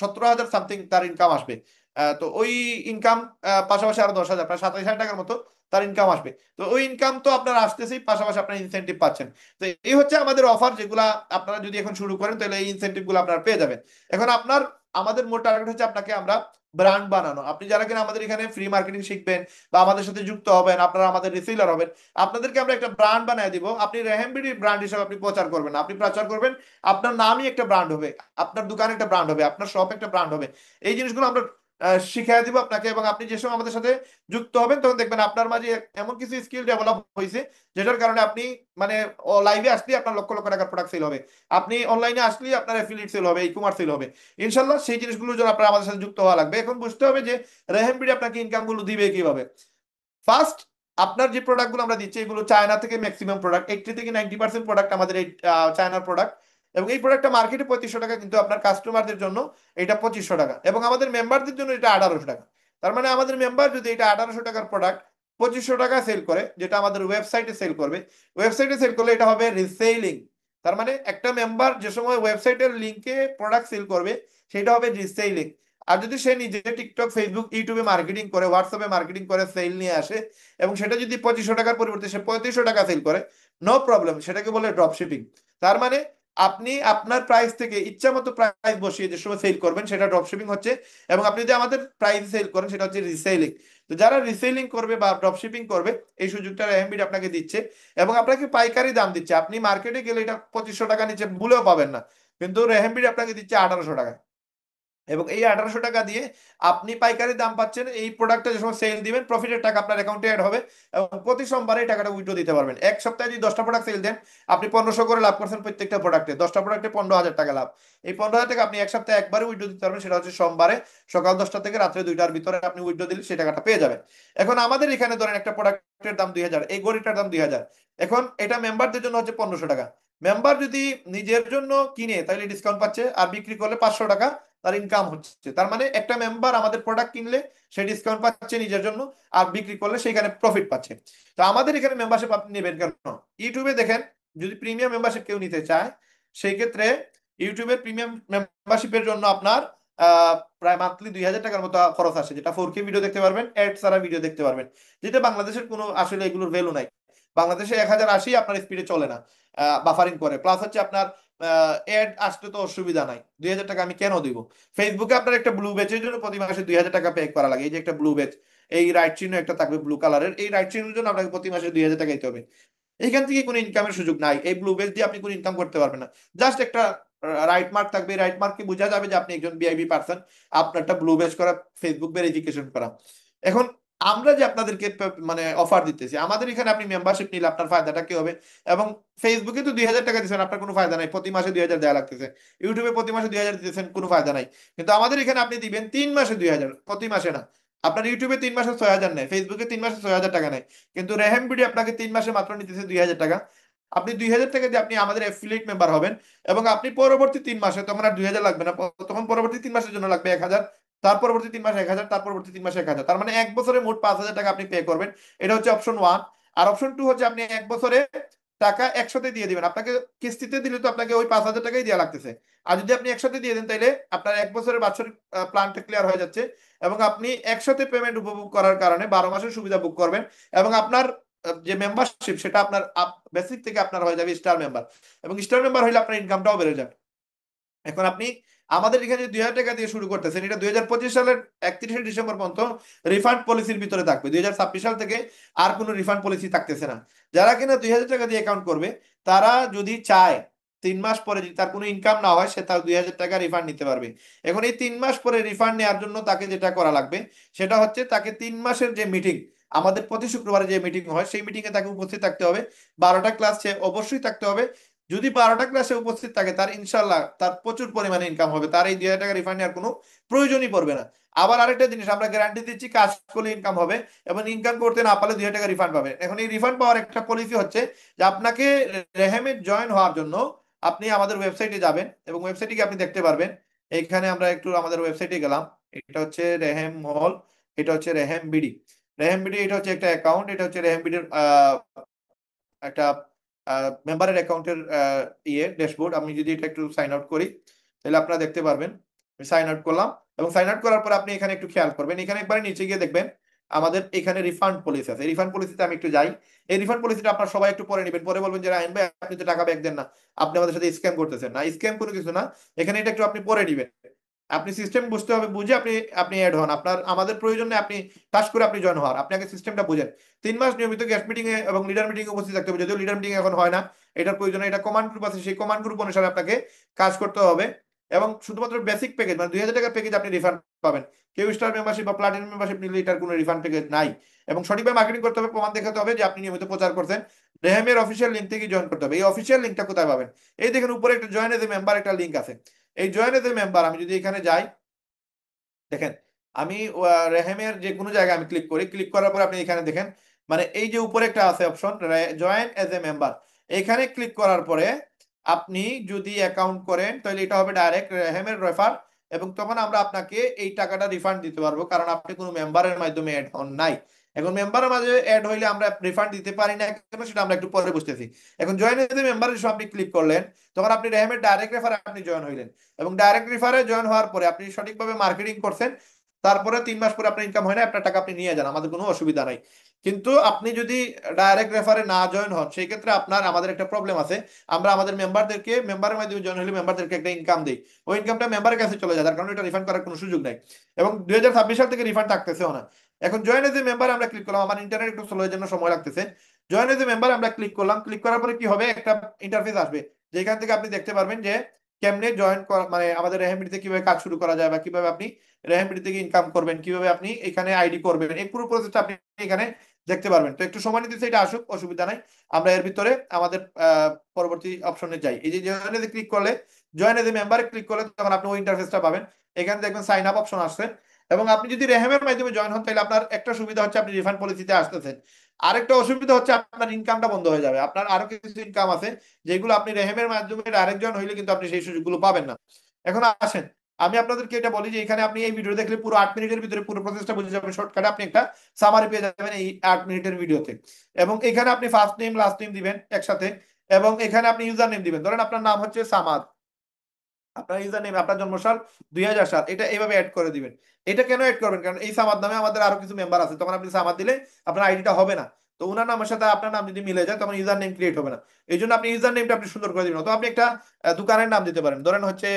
17,000 সামথিং তার ইনকাম আসবে। তো ওই ইনকাম পাশাপাশি আরো 10,000, প্রায় 27,000 টাকার মতো তার ইনকাম আসবে। তো ওই ইনকাম তো আপনার আসতেছেই, পাশাপাশি আপনার ইনসেন্টিভ পাচ্ছেন। তো এই হচ্ছে আমাদের অফার, যেগুলা আপনারা যদি এখন শুরু করেন, তাহলে এই ইনসেন্টিভ গুলো আপনারা পেয়ে যাবেন। এখন আপনার, আমাদের মোট টার্গেট হচ্ছে আপনাকে আমরা ব্র্যান্ড বানানো। আপনি যারা কিনা আমাদের এখানে ফ্রি মার্কেটিং শিখবেন বা আমাদের সাথে যুক্ত হবেন, আপনারা আমাদের রিসেলার হবেন, আপনাদেরকে আমরা একটা ব্র্যান্ড বানিয়ে দিব। আপনি রেহেমবিডি ব্র্যান্ড হিসেবে আপনি প্রচার করবেন না, আপনি প্রচার করবেন, আপনার নামই একটা ব্র্যান্ড হবে, আপনার দোকান একটা ব্র্যান্ড হবে, আপনার শপ একটা ব্র্যান্ড হবে। এই জিনিসগুলো আমরা শিখিয়ে দিব আপনাকে। এবং আপনি যে সময় আমাদের সাথে যুক্ত হবেন, তখন দেখবেন আপনার মাঝে এমন কিছু স্কিল ডেভেলপ হয়েছে, যেটার কারণে আপনি মানে লাইভে আসলেই আপনার লক্ষ লক্ষ টাকার প্রোডাক্ট সেল হবে, আপনি অনলাইনে আসলেই আপনার অ্যাফিলিয়েট সেল হবে, ই কমার্স সেল হবে ইনশাল্লাহ। সেই জিনিসগুলোর জন্য আপনার আমাদের সাথে যুক্ত হওয়া লাগবে। এখন বুঝতে হবে যে রেহেমবিডি আপনাকে ইনকাম গুলো দিবে কিভাবে। ফার্স্ট, আপনার যে প্রোডাক্টগুলো আমরা দিচ্ছি, এগুলো চায়না থেকে ম্যাক্সিমাম প্রোডাক্ট, 80 থেকে 90% প্রোডাক্ট আমাদের এই চায়নার প্রোডাক্ট। এবং এই প্রোডাক্টটা মার্কেটে 3500 টাকা, কিন্তু আপনার কাস্টমারদের জন্য এটা 2500 টাকা, এবং আমাদের মেম্বারদের জন্য এটা 1800 টাকা। তার মানে আমাদের মেম্বার যদি এটা 1800 টাকার প্রোডাক্ট 2500 টাকা সেল করে, যেটা আমাদের ওয়েবসাইটে সেল করবে, ওয়েবসাইটে সেল করলে এটা হবে রিসেলিং। তার মানে একটা মেম্বার যে সময় ওয়েবসাইটের লিঙ্কে প্রোডাক্ট সেল করবে, সেটা হবে রিসেলিং। আর যদি সে নিজে টিকটক, ফেসবুক, ইউটিউবে মার্কেটিং করে, হোয়াটসঅ্যাপে মার্কেটিং করে সেল নিয়ে আসে, এবং সেটা যদি 2500 টাকার পরিবর্তে সে 3500 টাকা সেল করে, নো প্রবলেম, সেটাকে বলে ড্রপ শিপিং। তার মানে আপনি আপনার প্রাইস থেকে ইচ্ছা মতো প্রাইস বসিয়ে যে সময় সেল করবেন, সেটা ড্রপ শিপিং হচ্ছে। এবং আপনি যদি আমাদের প্রাইস সেল করেন, সেটা হচ্ছে রিসেলিং। তো যারা রিসেলিং করবে বা ড্রপ শিপিং করবে, এই সুযোগটা রেহমবিড আপনাকে দিচ্ছে, এবং আপনাকে পাইকারি দাম দিচ্ছে। আপনি মার্কেটে গেলে এটা 2500 টাকা নিচে ভুলেও পাবেন না, কিন্তু রেহমবিড আপনাকে দিচ্ছে 1800 টাকা। এবং এই 1800 টাকা দিয়ে আপনি পাইকারি দাম পাচ্ছেন। এই প্রোডাক্টটা যে সময় সেল দিবেন, প্রফিটের টাকা আপনার অ্যাকাউন্টে অ্যাড হবে, এবং প্রতি সোমবারে এই টাকাটা উইথড্র দিতে পারবেন। এক সপ্তাহে যদি 10টা প্রোডাক্ট সেল দেন, আপনি 1500 করে লাভ করছেন প্রত্যেকটা প্রোডাক্টে, 10টা প্রোডাক্টে 15,000 টাকা লাভ। এই 15,000 টাকা আপনি এক সপ্তাহে একবারে উইথড্র দিতে পারবেন, সেটা হচ্ছে সোমবারে সকাল 10টা থেকে রাত্রে 2টার ভিতরে আপনি উইথড্র দিলে সেই টাকাটা পেয়ে যাবেন। এখন আমাদের এখানে ধরেন একটা প্রোডাক্টের দাম 2000, এই ঘড়িটার দাম 2000। এখন এটা মেম্বারদের জন্য হচ্ছে 1500 টাকা। মেম্বার যদি নিজের জন্য কিনে, তাহলে ডিসকাউন্ট পাচ্ছে, আর বিক্রি করলে 500 টাকা তার ইনকাম হচ্ছে। তার মানে একটা মেম্বার আমাদের প্রোডাক্ট কিনলে সে ডিসকাউন্ট পাচ্ছে নিজের জন্য, আর বিক্রি করলে সেখানে প্রফিট পাচ্ছে। তো আমাদের এখানে মেম্বারশিপ আপনি নেবেন কেন? ইউটিউবে দেখেন, যদি প্রিমিয়াম মেম্বারশিপ কেউ নিতে চায়, সেই ক্ষেত্রে ইউটিউবের প্রিমিয়াম মেম্বারশিপের জন্য আপনার প্রায় মান্থলি 2000 টাকার মতো খরচ আসে, যেটা 4K ভিডিও দেখতে পারবেন, এড ছাড়া ভিডিও দেখতে পারবেন, যেটা বাংলাদেশের কোনো আসলে এগুলোর ভ্যালু নাই। বাংলাদেশে 1080 আপনার স্পিডে চলে না, বাফারিং করে, প্লাস হচ্ছে আপনার এড আসতে তো অসুবিধা নাই। 2000 টাকা আমি কেন দিব? ফেসবুকে আপনার একটা ব্লু বেচের জন্য প্রতি মাসে 2000 টাকা পে করা লাগে। এই যে একটা ব্লু বেচ, এই রাইট চিহ্ন একটা থাকবে ব্লু কালারের, এই রাইট চিহ্নের জন্য আপনাকে প্রতি মাসে 2000 টাকা দিতে হবে। এইখান থেকে কোনো ইনকামের সুযোগ নাই, এই ব্লু বেস দিয়ে আপনি কোনো ইনকাম করতে পারবেন না। জাস্ট একটা রাইট মার্ক থাকবে, রাইট মার্ককে বোঝা যাবে যে আপনি একজন ভিআইপি পার্সন, আপনারটা ব্লু বেস করা, ফেসবুক ভেরিফিকেশন করা। এখন আমরা যে আপনাদেরকে মানে অফার দিতেছি, আমাদের এখানে আপনি মেম্বারশিপ নিলে আপনার ফায়দাটা কি হবে? এবং ফেসবুকে তো 2000 টাকা দিচ্ছেন, আপনার কোনো ফায়দা নাই, প্রতি মাসে 2000 দেওয়া লাগতেছে। ইউটিউবে প্রতি মাসে 2000 দিতেছেন, কোনো ফায়দা নাই। কিন্তু আমাদের এখানে আপনি দিবেন 3 মাসে 2000, প্রতি মাসে না। আপনার ইউটিউবে 3 মাসে 6000 নেয়, ফেসবুকে 3 মাসে 6000 টাকা নেয়, কিন্তু রেহেম ভিডিও আপনাকে 3 মাসে মাত্র নিতেছে 2000 টাকা। আপনি 2000 টাকা দিয়ে আপনি আমাদের অ্যাফিলিয়েট মেম্বার হবেন, এবং আপনি পরবর্তী 3 মাসে তখন আর 2000 লাগবে না, তখন পরবর্তী 3 মাসের জন্য লাগবে 1000, তার পরবর্তী 3 মাসে 1000, তার পরবর্তী 3 মাসে 1000, তার মানে এক বছরে মোট 5000 টাকা আপনি পে করবেন। এটা হচ্ছে অপশন 1। আর অপশন 2 হচ্ছে আপনি এক বছরে টাকা একসাথে দিয়ে দিবেন। আপনাকে কিস্তিতে দিলে তো আপনাকে ওই 5000 টাকাই দেওয়া লাগতেছে। আর যদি আপনি একসাথে দিয়ে দেন, তাহলে আপনার এক বছরের বাৎসরিক প্ল্যানটা ক্লিয়ার হয়ে যাচ্ছে, এবং আপনি একসাথে পেমেন্ট উপভোগ করার কারণে 12 মাসের সুবিধা ভোগ করবেন। এবং আপনার যে মেম্বারশিপ, সেটা আপনার বেসিক থেকে আপনার হয়ে যাবে স্টার মেম্বার, এবং স্টার মেম্বার হলে আপনার ইনকামটাও বেড়ে যাবে। এখন আপনি আমাদের এখানে 2000 টাকা দিয়ে শুরু করতেছেন, এটা 2025 সালের 31শে ডিসেম্বর পর্যন্ত রিফান্ড পলিসির ভিতরে থাকবে। 2026 সাল থেকে আর কোনো রিফান্ড পলিসি থাকতেছে না। যারা কিনা 2000 টাকা দিয়ে অ্যাকাউন্ট করবে, তারা যদি চায় 3 মাস পরে যদি তার কোনো ইনকাম না হয়, সে তার 2000 টাকা রিফান্ড নিতে পারবে। এখন এই 3 মাস পরে রিফান্ড নেওয়ার জন্য তাকে যেটা করা লাগবে, সেটা হচ্ছে তাকে 3 মাসের যে মিটিং, আমাদের প্রতি শুক্রবারে যে মিটিং হয়, সেই মিটিংয়ে তাকে উপস্থিত থাকতে হবে। 12টা ক্লাস সে অবশ্যই থাকতে হবে। যদি 12টা ক্লাসে উপস্থিত থাকে, তার ইনশাল্লাহ তার প্রচুর পরিমাণে ইনকাম হবে, তার এই 2000 টাকা রিফান্ড নেওয়ার কোনো প্রয়োজনই পড়বে না। আবার আরেকটা জিনিস আমরা গ্যারান্টি দিচ্ছি, কাজ করলে ইনকাম হবে, এবং ইনকাম করতে না পারলে 2000 টাকা রিফান্ড পাবে। এখন এই রিফান্ড পাওয়ার একটা পলিসি হচ্ছে যে আপনাকে রেহেমে জয়েন হওয়ার জন্য আপনি আমাদের ওয়েবসাইটে যাবেন, এবং ওয়েবসাইটে গিয়ে আপনি দেখতে পারবেন। এইখানে আমরা একটু আমাদের ওয়েবসাইটে গেলাম, এটা হচ্ছে রেহেম মহল, এটা হচ্ছে রেহেম বিডি। রেহেম বিডি এটা হচ্ছে একটা অ্যাকাউন্ট, এটা হচ্ছে রেহেম বিডির একটা মেম্বারের অ্যাকাউন্টের ড্যাশবোর্ড। আমি যদি এটা একটু সাইন আউট করি, তাহলে আপনারা দেখতে পারবেন। আমি সাইন আউট করলাম, এবং সাইন আউট করার পর আপনি এখানে একটু খেয়াল করবেন, এখানে একবারে নিচে গিয়ে দেখবেন আমাদের এখানে রিফান্ড পলিসি আছে। রিফান্ড পলিসিতে আমি একটু যাই। এই রিফান্ড পলিসিটা আপনারা সবাই একটু পরে নেবেন, পরে বলবেন যে রায়ন ভাই আপনি তো টাকা ব্যাক দেন না, আপনি আমাদের সাথে স্ক্যাম করতেছেন। না, স্ক্যাম কোনো কিছু না, এখানে এটা একটু আপনি পরে নেবেন। আপনি সিস্টেম বুঝতে হবে, বুঝে আপনি আপনি অ্যাড হন। আপনার আমাদের প্রয়োজন নেই আপনি টাচ করে আপনি জয়েন হওয়ার, আপনি আগে সিস্টেমটা বুঝেন। 3 মাস নিয়মিত গেস্ট মিটিং এ এবং লিডার মিটিং এ উপস্থিত থাকতে হবে, যদিও লিডার মিটিং এখন হয় না, এটার প্রয়োজন। এটা কমান্ড গ্রুপ আছে, সেই কমান্ড গ্রুপ অনুসারে আপনাকে কাজ করতে হবে। এবং শুধুমাত্র বেসিক প্যাকেজ মানে 2000 টাকার প্যাকেজ আপনি রিফান্ড পাবেন। কেউ স্টার মেম্বারশিপ বা প্লাটিনাম মেম্বারশিপ নিলে এটার কোনো রিফান্ড প্যাকেজ নাই। এবং সঠিকভাবে মার্কেটিং করতে হবে, প্রমাণ দেখাতে হবে যে আপনি নিয়মিত প্রচার করছেন। রেহেমের অফিসিয়াল লিঙ্ক থেকে জয়েন করতে হবে। এই অফিসিয়াল লিঙ্কটা কোথায় পাবেন? এই দেখেন উপরে একটা জয়েন এজ এ মেম্বার একটা লিঙ্ক আছে। এই জয়েন এজ এ মেম্বার আমি যদি এখানে যাই, দেখেন আমি রেহেমের যে কোনো জায়গায় আমি ক্লিক করি, ক্লিক করার পর আপনি এখানে দেখেন, মানে এই যে উপরে একটা আছে option join as a member, এখানে ক্লিক করার পরে আপনি যদি অ্যাকাউন্ট করেন, তাহলে এটা হবে ডাইরেক্ট রেহেমের রেফার, এবং তখন আমরা আপনাকে এই টাকাটা রিফান্ড দিতে পারবো, কারণ আপনি কোনো মেম্বারের মাধ্যমে অ্যাড হন নাই। এখন মেম্বারের মাঝে অ্যাড হইলে আমরা রিফান্ড দিতে পারি না কেন, সেটা আমরা একটু পরে বুঝতেছি। এখন জয়েন এজ এ মেম্বারের সময় আপনি ক্লিক করলেন, তখন আপনি রেহেমের ডাইরেক্ট রেফারে আপনি জয়েন হইলেন, এবং ডাইরেক্ট রেফারে জয়েন হওয়ার পরে আপনি সঠিকভাবে মার্কেটিং করছেন, তারপরে 3 মাস পরে আপনার ইনকাম হয় না, আপনার টাকা আপনি নিয়ে যান, আমাদের কোনো অসুবিধা নাই। কিন্তু আপনি যদি ডাইরেক্ট রেফারে না জয়েন হন, সেই ক্ষেত্রে আপনার আমাদের একটা প্রবলেম আছে। আমরা আমাদের মেম্বারদেরকে মেম্বারের মাধ্যমে জয়েন হলে মেম্বারদেরকে একটা ইনকাম দিই, ওই ইনকামটা মেম্বারের কাছে চলে যায়, তার কারণে এটা রিফান্ড করার কোনো সুযোগ নাই। এবং 2026 সাল থেকে রিফান্ড থাকতেছেও না। এখন জয়েন এজ এ মেম্বার আমরা ক্লিক করলাম, আমার ইন্টারনেট একটু স্লো এর জন্য সময় লাগতেছে। জয়েন এজ এ মেম্বার আমরা ক্লিক করলাম, ক্লিক করার পরে কি হবে, একটা ইন্টারফেস আসবে, যেখান থেকে আপনি দেখতে পারবেন যে কেমনে জয়েন মানে আমাদের রেহামিডিতে কিভাবে কাজ শুরু করা যায়, বা কিভাবে আপনি রেহামিডি থেকে ইনকাম করবেন, কিভাবে আপনি এখানে আইডি করবেন, এই পুরো প্রসেসটা আপনি এখানে দেখতে পারবেন। তো একটু সময় নিতেছে, এটা আসুক, অসুবিধা নাই। আমরা এর ভিতরে আমাদের পরবর্তী অপশনে যাই। এই যে জয়েন এ ক্লিক করলে, জয়েন এজ এ মেম্বারে ক্লিক করলে তখন আপনি ওই ইন্টারফেসটা পাবেন। এখানে দেখবেন সাইন আপ অপশন আসছে, এবং আপনি যদি রেহেমের মাধ্যমে জয়েন হন, তাহলে আপনার একটা সুবিধা হচ্ছে আপনি রিফান্ড পলিসিতে আসতেছেন। আরেকটা অসুবিধা হচ্ছে আপনার ইনকামটা বন্ধ হয়ে যাবে। আপনার আরো কিছু ইনকাম আছে যেগুলো আপনি রেহেমের মাধ্যমে ডাইরেক্ট জয়েন হইলে কিন্তু আপনি সেই সুযোগগুলো পাবেন না। এখন আসেন, আমি আপনাদেরকে এটা বলি যে এখানে আপনি এই ভিডিও দেখলে পুরো 8 মিনিটের ভিতরে পুরো প্রসেসটা বুঝে যাবেন, শর্টকাটে আপনি একটা সামারি পেয়ে যাবেন এই 8 মিনিটের ভিডিওতে। এবং এখানে আপনি ফার্স্ট নেম লাস্ট নেম দিবেন একসাথে, এবং এখানে আপনি ইউজার নেম দিবেন। ধরেন আপনার নাম হচ্ছে সামাদ, আপনার ইউজার নেম, আপনার জন্মসাল 2007, এটা এইভাবে অ্যাড করে দিবেন। এটা কেন অ্যাড করবেন, কারণ এই সামাদ নামে আমাদের আরো কিছু মেম্বার আছে, তখন আপনি সামাদ দিলে আপনার আইডিটা হবে না। তো ওনার নামের সাথে আপনার নাম যদি মিলে যায় তখন ইউজার নেম ক্রিয়েট হবে না। এই জন্য আপনি ইউজার নেমটা আপনি সুন্দর করে দিবেন। তো আপনি একটা দোকানের নাম দিতে পারেন, ধরেন হচ্ছে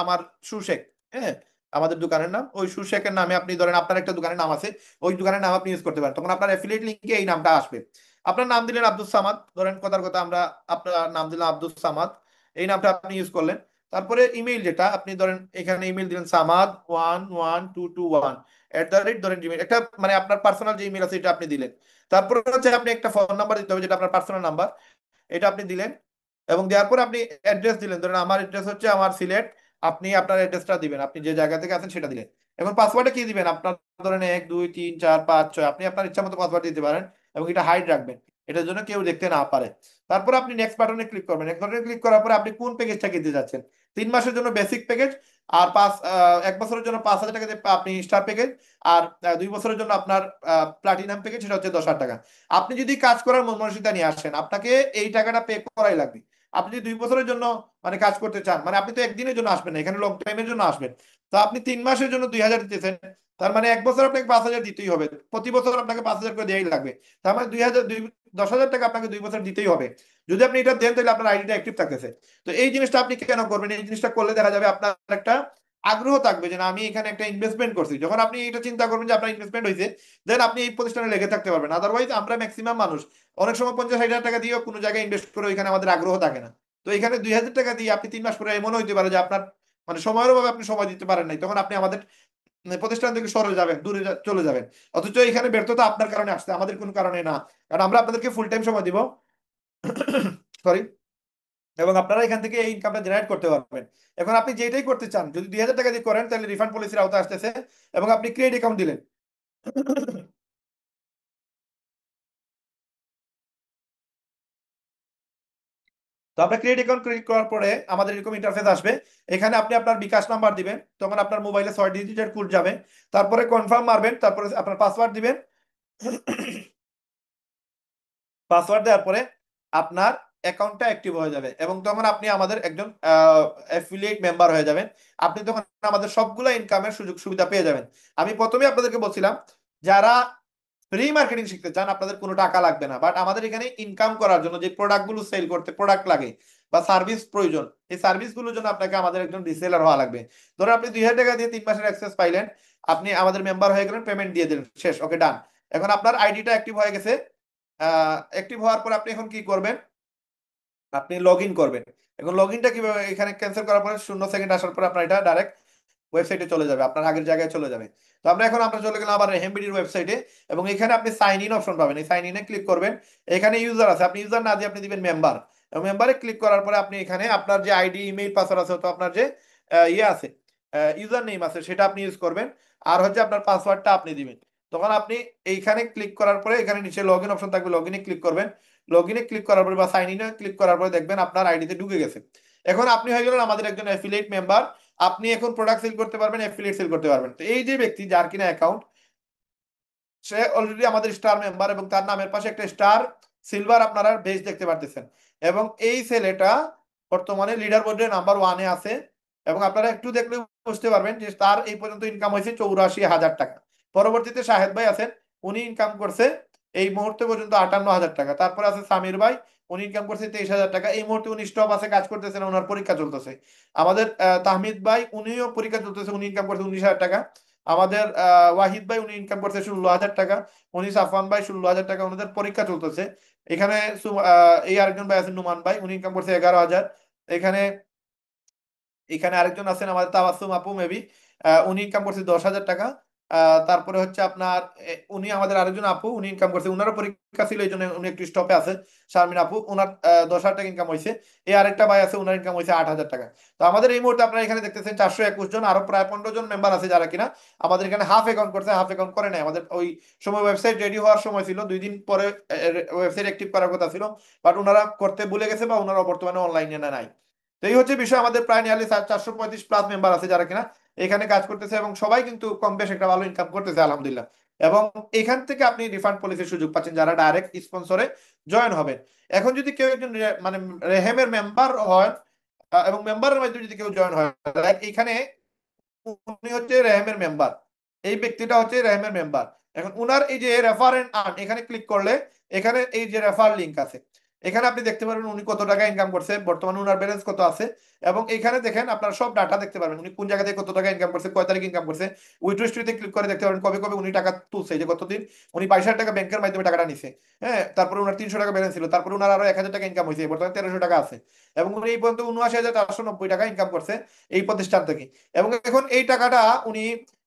আমার সুশেক, হ্যাঁ, আমাদের দোকানের নাম ওই সুশেকের নামে আপনি ধরেন আপনার একটা দোকানের নাম আছে, ওই দোকানের নাম আপনি ইউজ করতে পারেন, তখন আপনার অ্যাফিলিয়েট লিঙ্কে এই নামটা আসবে। আপনার নাম দিলেন আব্দুল সামাদ, ধরেন কথার কথা আমরা আপনার নাম দিলাম আব্দুল সামাদ, এই নামটা আপনি ইউজ করলেন। তারপরে ইমেইল, যেটা আপনি ধরেন এখানে ইমেইল দিলেন samad11221 ধরেন জিমেইল, একটা মানে আপনার পার্সোনাল যে ইমেল আছে এটা আপনি দিলেন। তারপরে হচ্ছে আপনি একটা ফোন নাম্বার দিতে হবে, যেটা আপনার পার্সোনাল নাম্বার, এটা আপনি দিলেন। এবং দেওয়ার পর আপনি অ্যাড্রেস দিলেন, ধরেন আমার অ্যাড্রেস হচ্ছে আমার সিলেট, আপনি আপনার অ্যাড্রেসটা দিবেন, আপনি যে জায়গা থেকে আছেন সেটা দিলেন। এখন পাসওয়ার্ডে কি দিবেন আপনার, ধরেন 1 2 3 4 5 6, আপনি আপনার ইচ্ছা মতো পাসওয়ার্ড দিতে পারেন, এবং এটা হাইড রাখবেন, এটার জন্য কেউ দেখতে না পারে। তারপর আপনি নেক্সট বাটনে ক্লিক করবেন। নেক্সট বাটনে ক্লিক করার পরে আপনি কোন প্যাকেজটা কিনতে যাচ্ছেন, 3 মাসের জন্য বেসিক প্যাকেজ, আর 1 বছরের জন্য 5,000 টাকা দিয়ে আপনি স্টার প্যাকেজ, আর 2 বছরের জন্য আপনার প্লাটিনাম প্যাকেজ, সেটা হচ্ছে 10,000 টাকা। আপনি যদি কাজ করার মন মানসিকতা নিয়ে আসেন, আপনাকে এই টাকাটা পে করাই লাগবে। আপনি যদি 2 বছরের জন্য মানে কাজ করতে চান, মানে আপনি তো একদিনের জন্য আসবেন না, এখানে লং টাইমের জন্য আসবেন। তো আপনি 3 মাসের জন্য 2,000 দিতেছেন, তার মানে 1 বছর আপনাকে 5,000 দিতেই হবে, প্রতি বছর আপনাকে 5,000 করে দেওয়াই লাগবে। তার মানে 10,000 টাকা আপনাকে 2 বছর দিতেই হবে। যদি আপনি এটা দেন তাহলে আপনার আইডিটা অ্যাক্টিভ থাকতেছে। তো এই জিনিসটা আপনি কেন করবেন, এই জিনিসটা করলে দেখা যাবে আপনার একটা আগ্রহ থাকবে যে না, আমি এখানে একটা ইনভেস্টমেন্ট করছি। যখন আপনি এটা চিন্তা করবেন যে আপনার ইনভেস্টমেন্ট হয়েছে, দেন আপনি এই প্রতিষ্ঠানে লেগে থাকতে পারবেন। আদারওয়াইজ আমরা ম্যাক্সিমাম মানুষ অনেক সময় 50-60 হাজার টাকা দিয়েও কোনো জায়গায় ইনভেস্ট করে ওইখানে আমাদের আগ্রহ থাকে না। তো এখানে 2,000 টাকা দিয়ে আপনি 3 মাস পরে এমন হইতে পারে যে আপনার মানে সময়ের অভাবে আপনি সময় দিতে পারেন নাই, তখন আপনি আমাদের প্রতিষ্ঠান থেকে সরে যাবেন, দূরে চলে যাবেন। অথচ এখানে ব্যর্থতা আপনার কারণে আসছে, আমাদের কোনো কারণে না, কারণ আমরা আপনাদেরকে ফুল টাইম সময় দিব। সরি। এবং আপনারা এখান থেকে এই ইনকামটা জেনারেট করতে পারবেন। এখন আপনি যেটাই করতে চান, যদি 2,000 টাকা দিয়ে করেন তাহলে রিফান্ড পলিসির আওতা আসতেছে, এবং আপনি ক্রেডিট অ্যাকাউন্ট দিলেন। তো আপনার ক্রেডিট অ্যাকাউন্ট ক্রেডিট করার পরে আমাদের এরকম ইন্টারফেস আসবে। এখানে আপনি আপনার বিকাশ নাম্বার দিবেন, তখন আপনার মোবাইলে 6 ডিজিটের কোড যাবে। তারপরে কনফার্ম মারবেন, তারপরে আপনার পাসওয়ার্ড দিবেন। পাসওয়ার্ড দেওয়ার পরে আপনার অ্যাকাউন্টটা অ্যাক্টিভ হয়ে যাবে, এবং তখন আপনি আমাদের একজন অ্যাফিলিয়েট মেম্বার হয়ে যাবেন। আপনি তখন আমাদের সবগুলো ইনকামের সুযোগ সুবিধা পেয়ে যাবেন। আমি প্রথমে আপনাদেরকে বলছিলাম, যারা ফ্রি মার্কেটিং শিখতে চান আপনাদের কোনো টাকা লাগবে না, বাট আমাদের এখানে ইনকাম করার জন্য যে প্রোডাক্টগুলো সেল করতে প্রোডাক্ট লাগে বা সার্ভিস প্রয়োজন, এই সার্ভিসগুলোর জন্য আপনাকে আমাদের একজন রিসেলার হওয়া লাগবে। ধরুন আপনি 2,000 টাকা দিয়ে 3 মাসের অ্যাক্সেস পাইলেন, আপনি আমাদের মেম্বার হয়ে গেলেন, পেমেন্ট দিয়ে দিলেন, শেষ, ওকে ডান। এখন আপনার আইডিটা অ্যাক্টিভ হয়ে গেছে। অ্যাক্টিভ হওয়ার পর আপনি এখন কি করবেন, আপনি লগ ইন করবেন। এখন লগ ইনটা কিভাবে, এখানে ক্যান্সেল করার পরে 0 সেকেন্ড আসার পর আপনার এটা ডাইরেক্ট ওয়েবসাইটে চলে যাবে, আপনার আগের জায়গায় চলে যাবে। তো আমরা চলে গেলাম আবার রেহেমবিডির ওয়েবসাইটে, এবং এখানে আপনি সাইন ইন অপশন পাবেন, এই সাইন ইনে ক্লিক করবেন। এখানে ইউজার আছে, আপনি ইউজার না দিয়ে আপনি দিবেন মেম্বার, এবং মেম্বারে ক্লিক করার পরে আপনি এখানে আপনার যে আইডি ইমেইল পাসওয়ার্ড আছে, তো আপনার যে ইয়ে আছে, ইউজার নেম আছে, সেটা আপনি ইউজ করবেন। আর হচ্ছে আপনার পাসওয়ার্ডটা আপনি দিবেন। তখন আপনি এইখানে ক্লিক করার পরে এখানে নিচে লগ ইন অপশন থাকবে, লগ ইনে ক্লিক করবেন। লগ ইনে ক্লিক করার পরে বা সাইন ইনে ক্লিক করার পরে দেখবেন আপনার আইডিতে ঢুকে গেছে। এখন আপনি হয়ে গেলেন আমাদের একজন অ্যাফিলিয়েট মেম্বার। আপনি এখন প্রোডাক্ট সেল করতে পারবেন, অ্যাফিলিয়েট সেল করতে পারবেন। তো এই যে ব্যক্তি যার কিনা অ্যাকাউন্ট, সে অলরেডি আমাদের স্টার মেম্বার, এবং তার নামের পাশে একটা স্টার সিলভার আপনারা বেজ দেখতে পারতেছেন। এবং এই ছেলেটা বর্তমানে লিডার বোর্ডে নাম্বার 1-এ আছে। এবং আপনারা একটু দেখলে বুঝতে পারবেন যে তার এই পর্যন্ত ইনকাম হয়েছে 84,000 টাকা। পরবর্তীতে শাহেদ ভাই আছেন, উনি ইনকাম করছে এই মুহূর্তে পর্যন্ত 58,000 টাকা। তারপরে আছে সামির ভাই, উনি ইনকাম করছে 23,000 টাকা। এই মুহূর্তে উনি স্টপ আছে, কাজ করতেছেন, ওনার পরীক্ষা চলতেছে। আমাদের তাহমিদ ভাই, উনিও পরীক্ষা চলতেছে, উনি ইনকাম করছে 19,000 টাকা। আমাদের ওয়াহিদ ভাই, উনি ইনকাম করছে 16,000 টাকা। উনি সাফওয়ান ভাই 16,000 টাকা, ওনাদের পরীক্ষা চলতেছে। এখানে এই আরেকজন ভাই আছেন নুমান ভাই, উনি ইনকাম করছে 11,000। এখানে এখানে আরেকজন আছেন আমাদের তাবাসসুম আপু মেবি, উনি ইনকাম করছে 10,000 টাকা। তারপরে হচ্ছে আপনার উনি আমাদের আরেকজন আপু, উনি ইনকাম করছে, উনারও পরীক্ষা ছিল এই জন্য উনি একটু স্টপে আছে। শারমিন আপু, উনার 10,000 টাকা ইনকাম হয়েছে। এই আরেকটা ভাই আছে, উনার ইনকাম হয়েছে 8,000 টাকা। তো আমাদের এই মুহূর্তে আপনারা এখানে দেখতেছেন 421 জন, আরো প্রায় 15 জন মেম্বার আছে যারা কিনা আমাদের এখানে হাফ অ্যাকাউন্ট করছে, হাফ অ্যাকাউন্ট করে নাই। আমাদের ওই সময় ওয়েবসাইট রেডি হওয়ার সময় ছিল, 2 দিন পরে ওয়েবসাইট অ্যাক্টিভ করার কথা ছিল, বাট ওনারা করতে ভুলে গেছে বা ওনারা বর্তমানে অনলাইনে নাই। তো এই হচ্ছে বিষয়, আমাদের প্রায় নিয়ারলি 435 প্লাস মেম্বার আছে যারা কিনা এখানে কাজ করতেছে, এবং সবাই কিন্তু কম বেশ একটা ভালো ইনকাম করতেছে আলহামদুলিল্লাহ। এবং এখান থেকে আপনি রিফান্ড পলিসির সুযোগ পাচ্ছেন যারা ডাইরেক্ট স্পন্সরে জয়েন হবেন। এখন যদি কেউ একজন মানে রেহেমের মেম্বার হয়, এবং মেম্বারের মাধ্যমে যদি কেউ জয়েন হয়, এখানে উনি হচ্ছে রেহেমের মেম্বার, এই ব্যক্তিটা হচ্ছে রেহেমের মেম্বার। এখন উনার এই যে রেফার এন্ড আর্ন, এখানে ক্লিক করলে এখানে এই যে রেফার লিংক আছে, এখানে আপনি দেখতে পারবেন উনি কত টাকা ইনকাম করছে, বর্তমানে উনার ব্যালেন্স কত আছে। এবং এখানে দেখেন আপনার সব ডাটা দেখতে পারবেন, উনি কোন জায়গা থেকে কত টাকা ইনকাম করছে, কয় তারিখ ইনকাম করছে। উইথড্র হিস্ট্রিতে ক্লিক করে দেখতে পারবেন কবে কবে উনি টাকা তুলছে, এই যে কতদিন উনি 22,000 টাকা ব্যাংকের মাধ্যমে টাকাটা নিছে। হ্যাঁ, তারপরে উনার 300 টাকা ব্যালেন্স ছিল, তারপরে উনার আরো 1,000 টাকা ইনকাম হয়েছে, বর্তমানে 1300 টাকা আছে। এবং উনি এই পর্যন্ত 79,490 টাকা ইনকাম করছে এই প্রতিষ্ঠান থেকে। এবং এখন এই টাকাটা উনি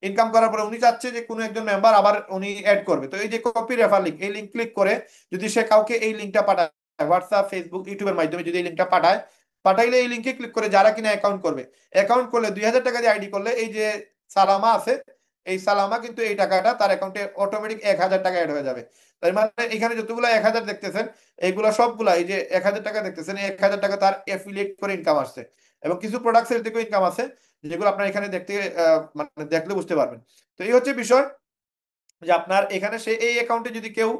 ইনকাম করার পরে উনি চাচ্ছে যে কোনো একজন মেম্বার আবার উনি অ্যাড করবে, তো এই যে কপি রেফার লিঙ্ক, এই লিঙ্ক ক্লিক করে যদি সে কাউকে এই লিঙ্কটা পাঠায়, হোয়াটসঅ্যাপ, ফেসবুক, ইউটিউবের মাধ্যমে যদি এই লিঙ্কটা পাঠায়, পাঠাইলে এই লিঙ্কে ক্লিক করে যারা কিনা অ্যাকাউন্ট করবে, অ্যাকাউন্ট করলে 2,000 টাকা দিয়ে আইডি করলে এই যে সালামা আছে, এই সালামা কিন্তু এই টাকাটা তার অ্যাকাউন্টে অটোমেটিক 1,000 টাকা অ্যাড হয়ে যাবে। তার মানে এখানে যতগুলো 1,000 দেখতেছেন, এইগুলো সবগুলা এই যে 1,000 টাকা দেখতেছেন, এই 1,000 টাকা তার এফিলিয়েট করে ইনকাম আসছে। এবং কিছু প্রোডাক্ট সেল থেকেও ইনকাম আছে, যেগুলো আপনার এখানে দেখতে মানে দেখলে বুঝতে পারবেন। তো এই হচ্ছে বিষয়, যে আপনার এখানে সে এই অ্যাকাউন্টে যদি কেউ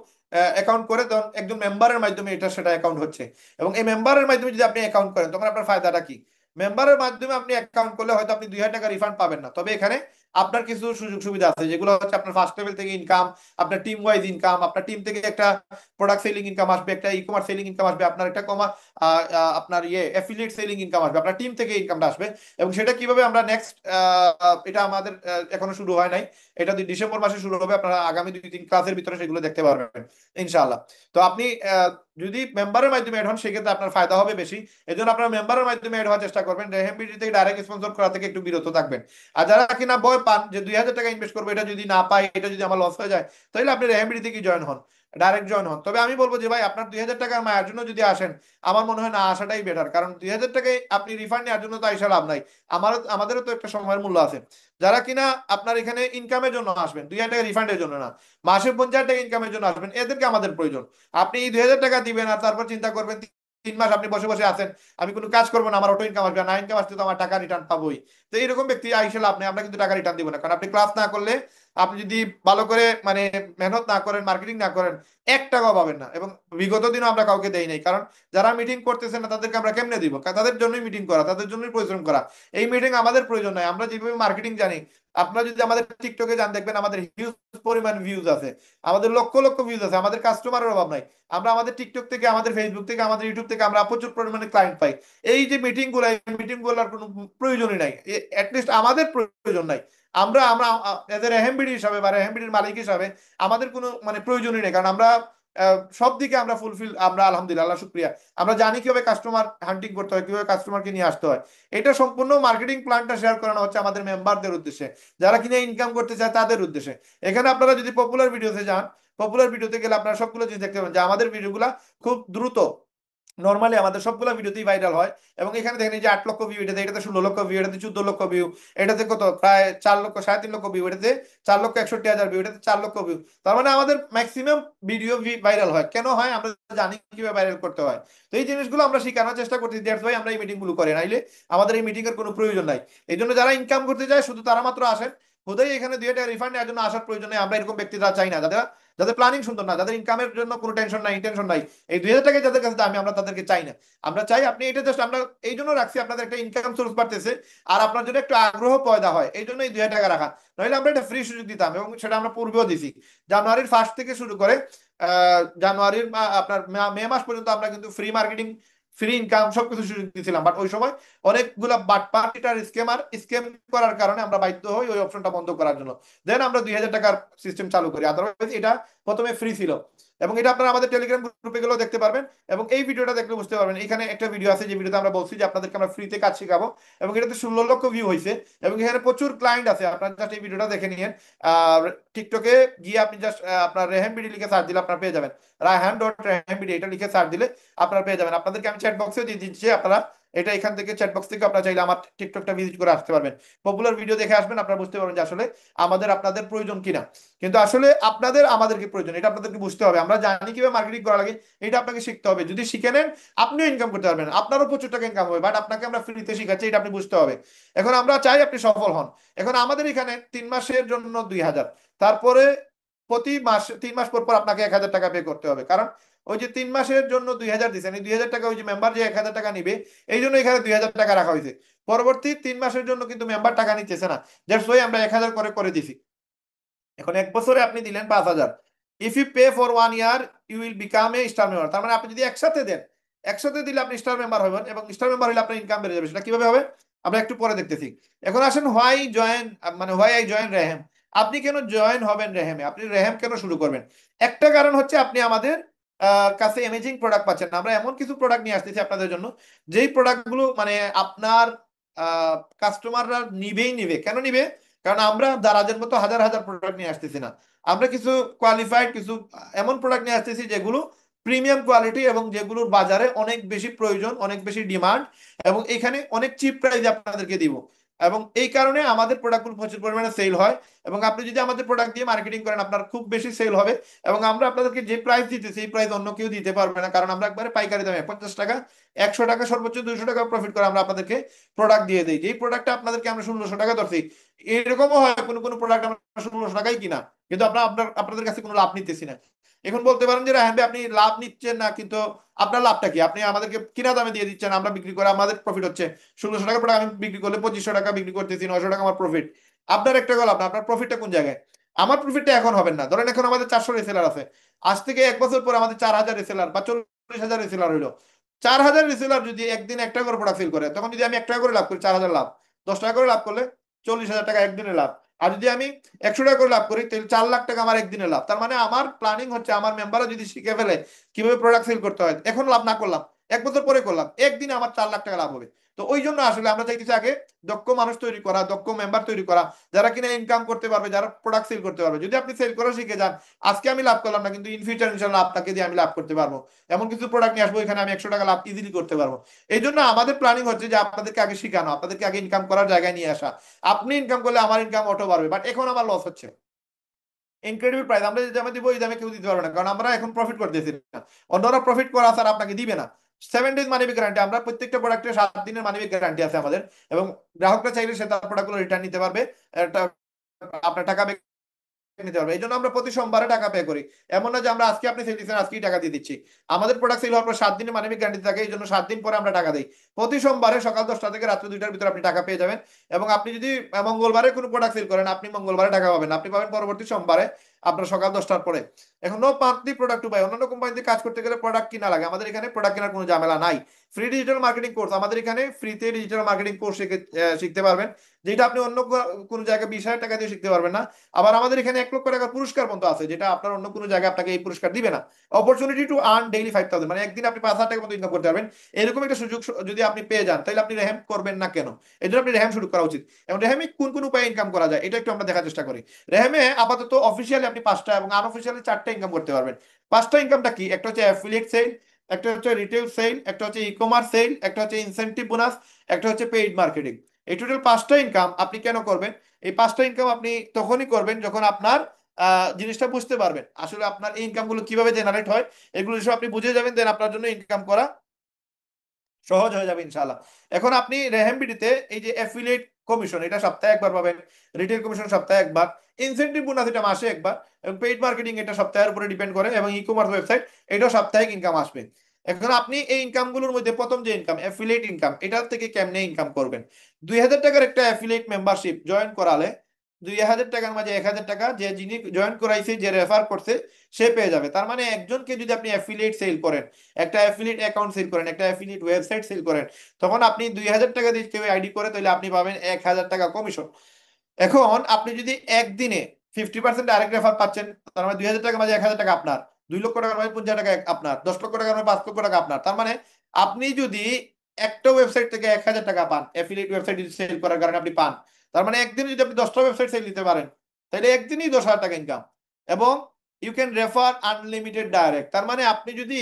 অ্যাকাউন্ট করে, তখন একজন মেম্বারের মাধ্যমে এটা সেটা অ্যাকাউন্ট হচ্ছে। এবং এই মেম্বারের মাধ্যমে যদি আপনি অ্যাকাউন্ট করেন, তখন আপনার ফায়দাটা কি? মেম্বারের মাধ্যমে আপনি অ্যাকাউন্ট করলে হয়তো আপনি 2,000 টাকা রিফান্ড পাবেন না, তবে এখানে আপনার কিছু সুযোগ সুবিধা আছে, যেগুলো হচ্ছে আপনার ফার্স্ট লেভেল থেকে ইনকাম, আপনার টিম ওয়াইজ ইনকাম, আপনার টিম থেকে একটা প্রোডাক্ট সেলিং ইনকাম আসবে, একটা ই কমার্স সেলিং ইনকাম আসবে, আপনার একটা আপনার অ্যাফিলিয়েট সেলিং ইনকাম আসবে, আপনার টিম থেকে ইনকামটা আসবে। এবং সেটা কিভাবে আমরা নেক্সট, এটা আমাদের এখনো শুরু হয় নাই, এটা ডিসেম্বর মাসে শুরু হবে, আপনারা আগামী 2-3 ক্লাসের ভিতরে সেগুলো দেখতে পারবেন ইনশাআল্লাহ। তো আপনি যদি মেম্বারের মাধ্যমে অ্যাড হন, সেক্ষেত্রে আপনার ফায়দা হবে বেশি। এই জন্য আপনার মেম্বারের মাধ্যমে অ্যাড হওয়ার চেষ্টা করবেন, রেহেমবিডি থেকে ডাইরেক্ট স্পন্সর করা থেকে একটু বিরত থাকবেন। আর যারা কিনা ভয় পান যে 2,000 টাকা ইনভেস্ট করবো, এটা যদি না পাই, এটা যদি আমার লস হয়ে যায়, তাহলে আপনি রেহেমবিডি থেকে জয়েন হন, ডাইরেক্ট জয়েন হন। তবে আমি বলবো যে ভাই, আপনার 2,000 টাকার মায়ের জন্য যদি আসেন, আমার মনে হয় না আসাটাই বেটার, কারণ 2,000 টাকায় আপনি রিফান্ড নেওয়ার জন্য তো আইসা লাভ নাই। আমাদেরও তো একটা সময়ের মূল্য আছে। যারা কিনা আপনার এখানে ইনকামের জন্য আসবেন, 2,000 টাকা রিফান্ডের জন্য না, মাসে 50,000 টাকা ইনকামের জন্য আসবেন, এদেরকে আমাদের প্রয়োজন। আপনি এই 2,000 টাকা দিবেন আর তারপর চিন্তা করবেন 3 মাস আপনি বসে বসে আছেন, আমি কোনো কাজ করবো না, আমার অটো ইনকাম আসবে না, ইনকাম আসলে তো আমার টাকা রিটার্ন পাবোই। তো এইরকম ব্যক্তি আইসে লাভ নেই, আমরা কিন্তু টাকা রিটার্ন দিব না, কারণ আপনি ক্লাস না করলে, আপনি যদি ভালো করে মানে মেহনত না করেন, মার্কেটিং না করেন, 1 টাকাও পাবেন না। এবং বিগত দিনও আমরা কাউকে দেই নাই, কারণ যারা মিটিং করতেছে না তাদেরকে আমরা কেমনে দিব? তাদের জন্যই মিটিং করা, তাদের জন্যই পরিশ্রম করা। এই মিটিং আমাদের প্রয়োজন নাই, আমরা যেভাবে মার্কেটিং জানি। আপনারা যদি আমাদের টিকটকে যান, দেখবেন আমাদের হিউজ পরিমাণ ভিউজ আছে, আমাদের লক্ষ লক্ষ ভিউজ আছে, আমাদের কাস্টমারের অভাব নাই। আমরা আমাদের টিকটক থেকে, আমাদের ফেসবুক থেকে, আমাদের ইউটিউব থেকে আমরা প্রচুর পরিমাণে ক্লায়েন্ট পাই। এই যে মিটিং গুলো, এই মিটিং গুলোর কোনো প্রয়োজনই নাই, অ্যাটলিস্ট আমাদের প্রয়োজন নাই। আমরা আমরা এদের রেহেমবিডি হিসাবে বা রেহেমবিডির মালিক হিসাবে আমাদের কোনো মানে প্রয়োজনই নেই, কারণ আমরা সব দিকে আমরা ফুলফিল, আমরা আলহামদুলিল্লাহ, আল্লাহ শুক্রিয়া। আমরা জানি কিভাবে কাস্টমার হান্টিং করতে হয়, কিভাবে কাস্টমারকে নিয়ে আসতে হয়। এটা সম্পূর্ণ মার্কেটিং প্ল্যানটা শেয়ার করানো হচ্ছে আমাদের মেম্বারদের উদ্দেশ্যে, যারা কিনা ইনকাম করতে চায় তাদের উদ্দেশ্যে। এখানে আপনারা যদি পপুলার ভিডিওতে যান, পপুলার ভিডিওতে গেলে আপনারা সবগুলো জিনিস দেখতে পাবেন, যে আমাদের ভিডিওগুলো খুব দ্রুত, নর্মালি আমাদের সবগুলো ভিডিওতেই ভাইরাল হয়। এবং এখানে দেখেন এই যে 8 লক্ষ ভিউ, এটাতে 16 লক্ষ ভিউ, এটাতে 14 লক্ষ ভিউ, এটাতে কত প্রায় 4 লক্ষ, 3.5 লক্ষ ভিউ, এটাতে 4,61,000 ভিউ, এটাতে 4 লক্ষ ভিউ। তার মানে আমাদের ম্যাক্সিমাম ভিডিও ভাইরাল হয়। কেন হয়? আমরা জানি কিভাবে ভাইরাল করতে হয়। তো এই জিনিসগুলো আমরা শেখানোর চেষ্টা করছি, দ্যাটস ওয়াই আমরা এই মিটিং গুলো করি, নাইলে আমাদের এই মিটিং এর কোনো প্রয়োজন নাই। এই জন্য যারা ইনকাম করতে চায় শুধু তারা মাত্র আসেন। হুদাই এখানে 2 টাকা রিফান্ড নেওয়ার জন্য আসার প্রয়োজন নেই। আমরা এরকম ব্যক্তিরা চাই না, যাদের যাদের প্ল্যানিং সুন্দর না, যাদের ইনকামের জন্য কোনো টেনশন নাই, ইন্টেনশন নাই। এই 2,000 টাকা যাদের কাছে দামি, আমরা তাদেরকে চাই না। আমরা চাই আপনি এটা জাস্ট, আমরা এই জন্য রাখছি, আপনাদের একটা ইনকাম সোর্স বাড়তেছে, আর আপনার জন্য একটু আগ্রহ পয়দা হয়, এই জন্য এই 2,000 টাকা রাখা। নইলে আমরা এটা ফ্রি সুযোগ দিতাম, এবং সেটা আমরা পূর্বেও দিছি। জানুয়ারির ফার্স্ট থেকে শুরু করে জানুয়ারির আপনার মে মাস পর্যন্ত আমরা কিন্তু ফ্রি মার্কেটিং, ফ্রি ইনকাম সবকিছু সুযোগ দিয়েছিলাম। বাট ওই সময় অনেকগুলা বাটপার্টিটার স্কেম করার কারণে আমরা বাধ্য হই ওই অপশনটা বন্ধ করার জন্য। দেন আমরা 2,000 টাকার সিস্টেম চালু করি, আদারওয়াইজ এটা প্রথমে ফ্রি ছিল। এবং এটা আপনারা আমাদের টেলিগ্রাম গ্রুপে গেলেও দেখতে পারবেন। এবং এই ভিডিওটা দেখলে বুঝতে পারবেন, এখানে একটা ভিডিও আছে যে ভিডিওতে আমরা বলছি যে আপনাদেরকে আমরা ফ্রিতে কাজ শেখাবো। এবং এটাতে 16 লক্ষ ভিউ হয়েছে, এবং এখানে প্রচুর ক্লায়েন্ট আছে। আপনারা জাস্ট এই ভিডিওটা দেখে নিন, টিকটকে গিয়ে আপনি জাস্ট আপনার রেহেম বিডি লিখে সার্চ দিলে আপনারা পেয়ে যাবেন, রায়হান.রেহেম বিডি, এটা লিখে সার্চ দিলে আপনারা পেয়ে যাবেন। আপনাদেরকে আমি চ্যাট বক্সে দিয়ে দিচ্ছি, আপনারা এটা এখান থেকে চ্যাট বক্স থেকে আপনারা চাইলে আমার টিকটকটা ভিজিট করে আসতে পারবেন, পপুলার ভিডিও দেখে আসবেন, আপনারা বুঝতে পারবেন যে আসলে আমাদের আপনাদের প্রয়োজন কিনা। কিন্তু আসলে আপনাদের আমাদেরকে প্রয়োজন, এটা আপনাদেরকে বুঝতে হবে। আমরা জানি কিভাবে মার্কেটিং করা লাগে, এটা আপনাকে শিখতে হবে। যদি শিখে নেন, আপনিও ইনকাম করতে পারবেন, আপনারও প্রচুর টাকা ইনকাম হবে। বাট আপনাকে আমরা ফ্রিতে শিখাচ্ছি, এটা আপনি বুঝতে হবে। এখন আমরা চাই আপনি সফল হন। এখন আমাদের এখানে 3 মাসের জন্য 2,000, তারপরে প্রতি মাস 3 মাস পর পর আপনাকে 1,000 টাকা পে করতে হবে, কারণ ওই যে 3 মাসের জন্য 2000 দিচ্ছেন, এই 2000 টাকা ওই যে মেম্বার যে 1000 টাকা নিবে, এই জন্য এখানে 2000 টাকা রাখা হয়েছে। পরবর্তী 3 মাসের জন্য কিন্তু মেম্বার টাকা নিতেছে না, দ্যাটস ওয়াই আমরা 1000 করে করে দিছি। এখন 1 বছরে আপনি দিলেন 5000। If you pay for 1 year you will become a star member. তার মানে আপনি যদি একসাথে দেন, একসাথে দিলে আপনি স্টার মেম্বার হবেন, এবং স্টার মেম্বার হলে আপনার ইনকাম বেড়ে যাবে। সেটা কিভাবে হবে আমরা একটু পরে দেখতেছি। এখন আসেন হোয়াই জয়েন, মানে হোয়াই আই জয়েন রেহেম। আপনি কেন জয়েন হবেন রেহেমে, আপনি রেহেম কেন শুরু করবেন? একটা কারণ হচ্ছে আপনি আমাদের কাছে অ্যামেজিং প্রোডাক্ট পাচ্ছেন। আমরা এমন কিছু প্রোডাক্ট নিয়ে আসতেছি আপনাদের জন্য, যেই প্রোডাক্টগুলো মানে আপনার কাস্টমাররা নিবেই নিবে। কেন নিবে? কারণ আমরা দারাজের মতো হাজার হাজার প্রোডাক্ট নিয়ে আসতেছি না। আমরা কিছু কোয়ালিফাইড, কিছু এমন প্রোডাক্ট নিয়ে আসতেছি যেগুলো প্রিমিয়াম কোয়ালিটি, এবং যেগুলোর বাজারে অনেক বেশি প্রয়োজন, অনেক বেশি ডিমান্ড, এবং এখানে অনেক চিপ প্রাইসে আপনাদেরকে দিব। এবং এই কারণে আমাদের প্রোডাক্টগুলো প্রচুর পরিমাণে সেল হয়। এবং আপনি যদি আমাদের প্রোডাক্ট দিয়ে মার্কেটিং করেন, আপনার খুব বেশি সেল হবে। এবং আমরা আপনাদেরকে যে প্রাইস দিতেছি, এই প্রাইস অন্য কেউ দিতে পারবে না, কারণ আমরা একবারে পাইকারি দামে 50 টাকা, 100 টাকা, সর্বোচ্চ 200 টাকা প্রফিট করে আমরা আপনাদেরকে প্রোডাক্ট দিয়ে দিই। যেই প্রোডাক্টটা আপনাদেরকে আমরা 1600 টাকা ধরছি, এরকমও হয় কোনো কোনো প্রোডাক্ট আমরা 1600 টাকাই কিনা, কিন্তু আপনাদের কাছে কোনো লাভ নিতেছি না। এখন বলতে পারেন যে রায়হান ভাই আপনি লাভ নিচ্ছেন না, কিন্তু আপনার লাভটা কি? আপনি আমাদেরকে কিনা দামে দিয়ে দিচ্ছেন, আমরা বিক্রি করে আমাদের প্রফিট হচ্ছে 1600 টাকা প্রোডাক্ট, আমি বিক্রি করলে 2500 টাকা বিক্রি করতেছি, 900 টাকা আমার প্রফিট। আপনার একটা গল্প, আপনার প্রফিটটা কোন জায়গায়? আমার প্রফিটটা এখন হবেন না। ধরেন এখন আমাদের 400 রিসেলার আছে, আজ থেকে 1 বছর পর আমাদের 4000 রিসেলার বা 40,000 রিসেলার হইলো। 4000 রিসেলার যদি একদিন একটা করে প্রোডাক্ট সেল করে, তখন যদি আমি 1 টাকা করে লাভ করি, 4000 লাভ। 10 টাকা করে লাভ করলে 40,000 টাকা একদিনে লাভ। আর যদি আমি 100 টাকা করে লাভ করি, তাহলে 4 লাখ টাকা আমার একদিনে লাভ। তার মানে আমার প্ল্যানিং হচ্ছে, আমার মেম্বাররা যদি শিখে ফেলে কিভাবে প্রোডাক্ট সেল করতে হয়, এখন লাভ না করলাম, 1 বছর পরে করলাম, একদিনে আমার 4 লাখ টাকা লাভ হবে। তো ওই জন্য আসলে আমরা চাইতেছি আগে দক্ষ মানুষ তৈরি করা, দক্ষ মেম্বার তৈরি করা, যারা কিনা ইনকাম করতে পারবে, যারা প্রোডাক্ট সেল করতে পারবে। যদি আপনি সেল করা শিখে যান, আজকে আমি লাভ করলাম না, কিন্তু ইন ফিউচার ইনশাল্লাহ আপনাকে দিয়ে আমি লাভ করতে পারবো। এমন কিছু প্রোডাক্ট নিয়ে আসবো, এখানে আমি 100 টাকা লাভ ইজিলি করতে পারবো। এই জন্য আমাদের প্ল্যানিং হচ্ছে যে আপনাদেরকে আগে শিখানো, আপনাদেরকে আগে ইনকাম করার জায়গায় নিয়ে আসা। আপনি ইনকাম করলে আমার ইনকাম অটো বাড়বে, বাট এখন আমার লস হচ্ছে। ইনক্রেডিবল প্রাইস, আমরা যে দামে দিব ওই দামে কেউ দিতে পারবে না, কারণ আমরা এখন প্রফিট করতেছি না। অন্যরা প্রফিট করা স্যার আপনাকে দিবে না। 7 ডেজ মানি ব্যাক গ্যারান্টি, আমরা প্রত্যেকটা প্রোডাক্টের 7 দিনের মানি ব্যাক গ্যারান্টি আছে আমাদের। এবং গ্রাহকরা চাইলে সে তার প্রোডাক্টগুলো রিটার্ন নিতে পারবে, একটা আপনার টাকা নিতে পারবে। এই জন্য আমরা প্রতি সোমবারে টাকা পে করি। এমন না যে আমরা আজকে আপনি সেল দিচ্ছেন আজকেই টাকা দিয়ে দিচ্ছি। আমাদের প্রোডাক্ট সেল হওয়ার পর 7 দিনের মানি ব্যাক গ্যারান্টি থাকে, এই জন্য 7 দিন পরে আমরা টাকা দিই। প্রতি সোমবারে সকাল 10টা থেকে রাত্রি 2টার ভিতরে আপনি টাকা পেয়ে যাবেন। এবং আপনি যদি মঙ্গলবারে কোনো প্রোডাক্ট সেল করেন, আপনি মঙ্গলবারে টাকা পাবেন না, আপনি পাবেন পরবর্তী সোমবারে আপনার সকাল 10টার পরে। এখন no monthly product to buy. অন্যান্য কোম্পানিতে কাজ করতে গেলে প্রোডাক্ট কিনা লাগে, আমাদের এখানে প্রোডাক্ট কেনার কোনো ঝামেলা নাই। ফ্রি ডিজিটাল মার্কেটিং কোর্স, আমাদের এখানে ফ্রিতে ডিজিটাল মার্কেটিং কোর্স শিখতে পারবেন, যেটা আপনি অন্য কোনো জায়গায় 20,000 টাকা দিয়ে শিখতে পারবেন না। আবার আমাদের এখানে 1 লক্ষ টাকার পুরস্কার পর্যন্ত আছে, যেটা আপনার অন্য কোনো জায়গায় আপনাকে এই পুরস্কার দিবে না। অপরচুনিটি টু আর্ন ডেইলি 5,000, মানে একদিন আপনি 5,000 টাকা মতো ইনকাম করতে পারবেন। এরকম একটা সুযোগ যদি আপনি পেয়ে যান, তাহলে আপনি রেহেম করবেন না কেন? এই জন্য আপনি রেহেম শুরু করা উচিত। এবং রেহেমে কোন কোন উপায়ে ইনকাম করা যায়, এটা একটু আমরা দেখার চেষ্টা করি। রেহেমে আপাতত অফিসিয়ালি আপনি 5টা এবং আনঅফিসিয়ালি 4টা ইনকাম করতে পারবেন। 5টা ইনকামটা কি? একটা হচ্ছে অ্যাফিলিয়েট সেল, একটা হচ্ছে রিটেল সেল, একটা হচ্ছে ই কমার্স সেল, একটা হচ্ছে ইনসেন্টিভ বোনাস, একটা হচ্ছে পেইড মার্কেটিং। এই টোটাল 5টা ইনকাম আপনি কেন করবেন? এই 5টা ইনকাম আপনি তখনই করবেন যখন আপনার জিনিসটা বুঝতে পারবেন আসলে আপনার এই ইনকাম গুলো কিভাবে জেনারেট হয়। এগুলো সব আপনি বুঝে যাবেন, দেন আপনার জন্য ইনকাম করা সহজ হয়ে যাবে ইনশাআল্লাহ। এখন আপনি রেহেমবিডিতে এই যে অ্যাফিলিয়েট কমিশন, এটা সপ্তাহে একবার পাবেন। রিটেল কমিশন সপ্তাহে একবার। ইনসেন্টিভ বোনাস এটা মাসে একবার। এবং পেইড মার্কেটিং এটা সপ্তাহের উপরে ডিপেন্ড করে। এবং ই কমার্স ওয়েবসাইট, এটাও সাপ্তাহিক ইনকাম আসবে। এখন আপনি এই ইনকামগুলোর মধ্যে প্রথম যে ইনকাম, অ্যাফিলিয়েট ইনকাম, এটা থেকে কেমনে ইনকাম করবেন? 2,000 টাকার একটা অ্যাফিলিয়েট মেম্বারশিপ জয়েন করালে 2,000 টাকার মাঝে 1,000 টাকা যে যিনি জয়েন করাইছে, যে রেফার করছে, সে পেয়ে যাবে। তার মানে একজনকে যদি আপনি অ্যাফিলিয়েট সেল করেন, একটা অ্যাফিলিয়েট অ্যাকাউন্ট সেল করেন, একটা অ্যাফিলিয়েট ওয়েবসাইট সেল করেন, তখন আপনি 2,000 টাকা দিয়ে কেউ আইডি করে, তাহলে আপনি পাবেন 1,000 টাকা কমিশন। এখন আপনি যদি একদিনে 50% ডাইরেক্ট রেফার পাচ্ছেন, তার মানে 2,000 টাকা মাঝে 1,000 টাকা আপনার, 2 লক্ষ টাকার মাঝে 50,000 টাকা আপনার, 10 লক্ষ টাকার মাঝে 5 লক্ষ টাকা আপনার। তার মানে আপনি যদি একটা ওয়েবসাইট থেকে 1,000 টাকা পান, অ্যাফিলিয়েট ওয়েবসাইট সেল করার কারণে আপনি পান, তার মানে একদিনে যদি আপনি 10টা ওয়েবসাইট সেল দিতে পারেন, তাহলে একদিনই 10,000 টাকা ইনকাম। এবং you can refer unlimited direct. তার মানে আপনি যদি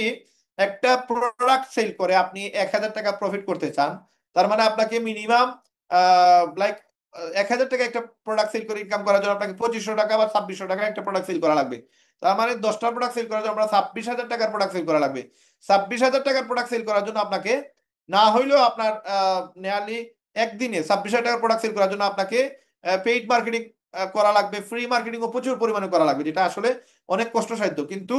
একটা প্রোডাক্ট সেল করে আপনি 1,000 টাকা প্রফিট করতে চান, তার মানে আপনাকে মিনিমাম লাইক 1,000 টাকা একটা প্রোডাক্ট সেল করে ইনকাম করার জন্য আপনাকে 2500 টাকা বা 2600 টাকা একটা প্রোডাক্ট সেল করা লাগবে। তার মানে 10টা প্রোডাক্ট সেল করার জন্য আমরা 26,000 টাকার প্রোডাক্ট সেল করা লাগবে। 26,000 টাকার প্রোডাক্ট সেল করার জন্য আপনাকে না হইলেও আপনার নিয়ারলি একদিনে 26,000 টাকার প্রোডাক্ট সেল করার জন্য আপনাকে পেইড মার্কেটিং করা লাগবে, ফ্রি মার্কেটিং ও প্রচুর পরিমাণে করা লাগবে, যেটা আসলে অনেক কষ্টসাধ্য। কিন্তু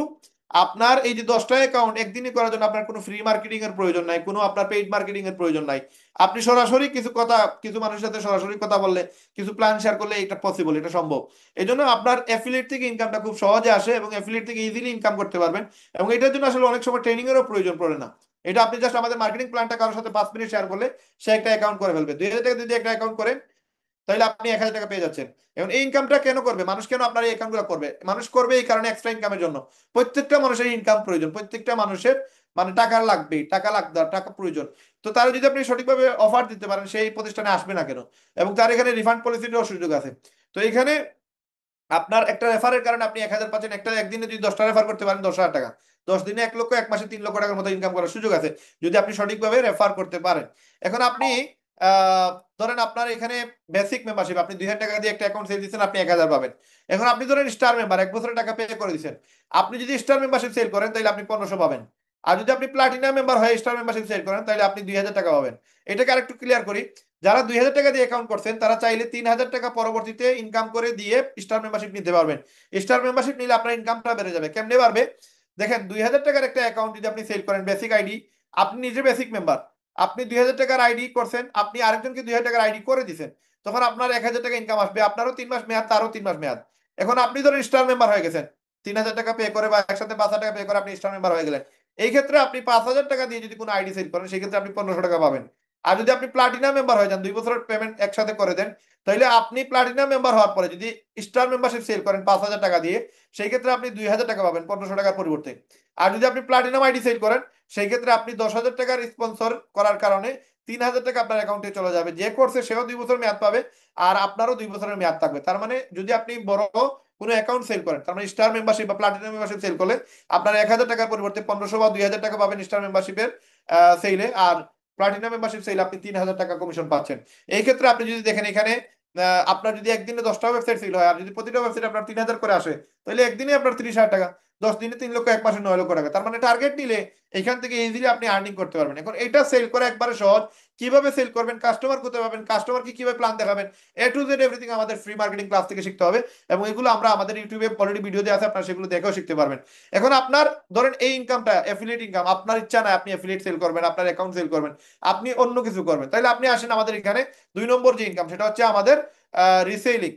আপনার এই যে 10টা অ্যাকাউন্ট একদিনই করার জন্য আপনার কোনো ফ্রি মার্কেটিং এর প্রয়োজন নাই, কোনো আপনার পেইড মার্কেটিং এর প্রয়োজন নাই। আপনি সরাসরি কিছু কথা, কিছু মানুষের সাথে সরাসরি কথা বললে, কিছু প্ল্যান শেয়ার করলে এটা পসিবল, এটা সম্ভব। এই জন্য আপনার অ্যাফিলিয়েট থেকে ইনকামটা খুব সহজে আসে এবং অ্যাফিলিয়েট থেকে ইজিলি ইনকাম করতে পারবেন। এবং এটার জন্য আসলে অনেক সময় ট্রেনিং এরও প্রয়োজন পড়ে না। এটা আপনি জাস্ট আমাদের মার্কেটিং প্ল্যানটা কারোর সাথে 5 মিনিট শেয়ার করলে সে একটা অ্যাকাউন্ট করে ফেলবে। 2,000 টাকা যদি একটা অ্যাকাউন্ট করেন তাহলে আপনি 1,000 টাকা পেয়ে যাচ্ছেন। এবং এই ইনকামটা কেন করবে মানুষ, কেন আপনার এই অ্যাকাউন্ট গুলো করবে মানুষ? করবে এই কারণে, এক্সট্রা ইনকামের জন্য। প্রত্যেকটা মানুষের ইনকাম প্রয়োজন, প্রত্যেকটা মানুষের মানে টাকা লাগবেই, টাকা লাগবে, টাকা প্রয়োজন। তো তারা যদি আপনি সঠিকভাবে অফার দিতে পারেন, সেই প্রতিষ্ঠানে আসবে না কেন? এবং তার এখানে রিফান্ড পলিসিরও সুযোগ আছে। তো এখানে আপনার একটা রেফারের কারণে আপনি 1,000 পাচ্ছেন, একটা একদিনে যদি 10টা রেফার করতে পারেন 10,000 টাকা, 10 দিনে 1 লক্ষ, 1 মাসে 3 লক্ষ টাকার মতো ইনকাম করার সুযোগ আছে যদি আপনি সঠিকভাবে রেফার করতে পারেন। এখন আপনি আহ ধরেন আপনার এখানে বেসিক মেম্বারশিপ, আপনি 2,000 টাকা দিয়ে একটা অ্যাকাউন্ট সেল দিচ্ছেন, আপনি 1,000 পাবেন। এখন আপনি ধরেন স্টার মেম্বার, 1 বছরের টাকা পে করে দিচ্ছেন, আপনি যদি স্টার মেম্বারশিপ সেল করেন তাহলে আপনি 1,500 পাবেন। আর যদি আপনি প্লাটিনাম মেম্বার হয়ে স্টার মেম্বারশিপ সেল করেন তাহলে আপনি 2,000 টাকা পাবেন। এটাকে আরেকটু ক্লিয়ার করি, যারা 2,000 টাকা দিয়ে অ্যাকাউন্ট করছেন তারা চাইলে 3,000 টাকা পরবর্তীতে ইনকাম করে দিয়ে স্টার মেম্বারশিপ নিতে পারবেন। স্টার মেম্বারশিপ নিলে আপনার ইনকামটা বেড়ে যাবে। কেমনে বাড়বে? দেখেন, 2,000 টাকার একটা অ্যাকাউন্ট যদি আপনি সেল করেন বেসিক আইডি, আপনি নিজে বেসিক মেম্বার, আপনি 2,000 টাকার আইডি করছেন, আপনি আরেকজনকে 2,000 টাকার আইডি করে দিচ্ছেন, তখন আপনার 1,000 টাকা ইনকাম আসবে। আপনারও 3 মাস মেয়াদ, তারও 3 মাস মেয়াদ। এখন আপনি ধরেন স্টার মেম্বার হয়ে গেছেন, 3,000 টাকা পে করে বা একসাথে 5,000 টাকা পে করে আপনি স্টার মেম্বার হয়ে গেলেন। এই ক্ষেত্রে আপনি 5,000 টাকা দিয়ে যদি কোনো আইডি সেল করেন সেই ক্ষেত্রে আপনি 1,500 টাকা পাবেন। আর যদি আপনি প্লাটিনাম মেম্বার হয়ে যান, 2 বছরের পেমেন্ট একসাথে করে দেন, তাহলে আপনি প্লাটিনাম মেম্বার হওয়ার পরে যদি স্টার মেম্বারশিপ সেল করেন 5,000 টাকা দিয়ে, সেই ক্ষেত্রে আপনি 2,000 টাকা পাবেন 1,500 টাকার পরিবর্তে। আর যদি আপনি প্লাটিনাম আইডি সেল করেন সেই ক্ষেত্রে আপনি 10,000 টাকার স্পন্সর করার কারণে 3,000 টাকা আপনার অ্যাকাউন্টে চলে যাবে। যে কোর্সে সেও 2 বছর মেয়াদ পাবে, আর আপনারও 2 বছরের মেয়াদ থাকবে। তার মানে যদি আপনি বড় কোনো অ্যাকাউন্ট সেল করেন, তার মানে স্টার মেম্বারশিপ বা প্লাটিনাম মেম্বারশিপ সেল করলে আপনার 1,000 টাকার পরিবর্তে 1,500 বা 2,000 টাকা পাবেন স্টার মেম্বারশিপের সেলে। আর প্লাটিনাম মেম্বারশিপ সেল আপনি 3,000 টাকা কমিশন পাচ্ছেন। এই ক্ষেত্রে আপনি যদি দেখেন এখানে আপনার যদি একদিনে 10টা ওয়েবসাইট সেল হয় আর যদি প্রতিটা ওয়েবসাইট আপনার 3,000 করে আসে, তাহলে একদিনে আপনার 30,000 টাকা, 10 দিনে 3 লক্ষ, 1 মাসে 9 লক্ষ টাকা। তার মানে টার্গেট নিলে এখান থেকে ইজিলি আপনি আর্নিং করতে পারবেন। এখন এটা সেল করা একবারে সহজ। কিভাবে সেল করবেন, কাস্টমার কোথায় পাবেন, কাস্টমারকে কিভাবে প্ল্যান দেখাবেন, A to Z এভরিথিং আমাদের ফ্রি মার্কেটিং ক্লাস থেকে শিখতে হবে। এবং এগুলো আমরা আমাদের ইউটিউবে অলরেডি ভিডিও দেওয়া আছে, আপনারা সেগুলো দেখেও শিখতে পারবেন। এখন আপনার ধরেন এই ইনকামটা অ্যাফিলিয়েট ইনকাম, আপনার ইচ্ছা না আপনি অ্যাফিলিয়েট সেল করবেন, আপনার অ্যাকাউন্ট সেল করবেন, আপনি অন্য কিছু করবেন, তাহলে আপনি আসেন আমাদের এখানে। 2 নম্বর যে ইনকাম সেটা হচ্ছে আমাদের রিসেলিং।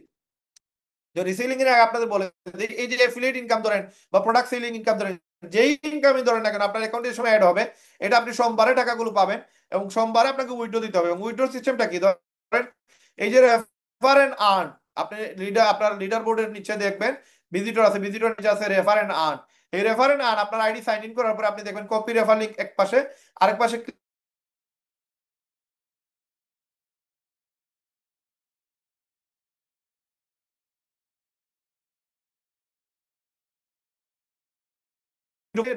যে রিসেলিং এর আগে আপনাদের বলে দিই, এই যে অ্যাফিলিয়েট ইনকাম ধরেন বা প্রোডাক্ট সেলিং ইনকাম ধরেন, যেই ইনকামই ধরেন না কেন আপনার অ্যাকাউন্টের সময় অ্যাড হবে, এটা আপনি সোমবারে টাকাগুলো পাবেন এবং সোমবারে আপনাকে উইথড্র দিতে হবে। এবং উইথড্র সিস্টেমটা কি? ধরেন এই যে রেফার এন্ড আর্ন, আপনি লিডার, আপনার লিডার বোর্ডের নিচে দেখবেন ভিজিটর আছে, ভিজিটর নিচে আছে রেফার এন্ড আর্ন। এই রেফার এন্ড আর্ন আপনার আইডি সাইন ইন করার পরে আপনি দেখবেন কপি রেফার লিংক এক পাশে, আরেক পাশে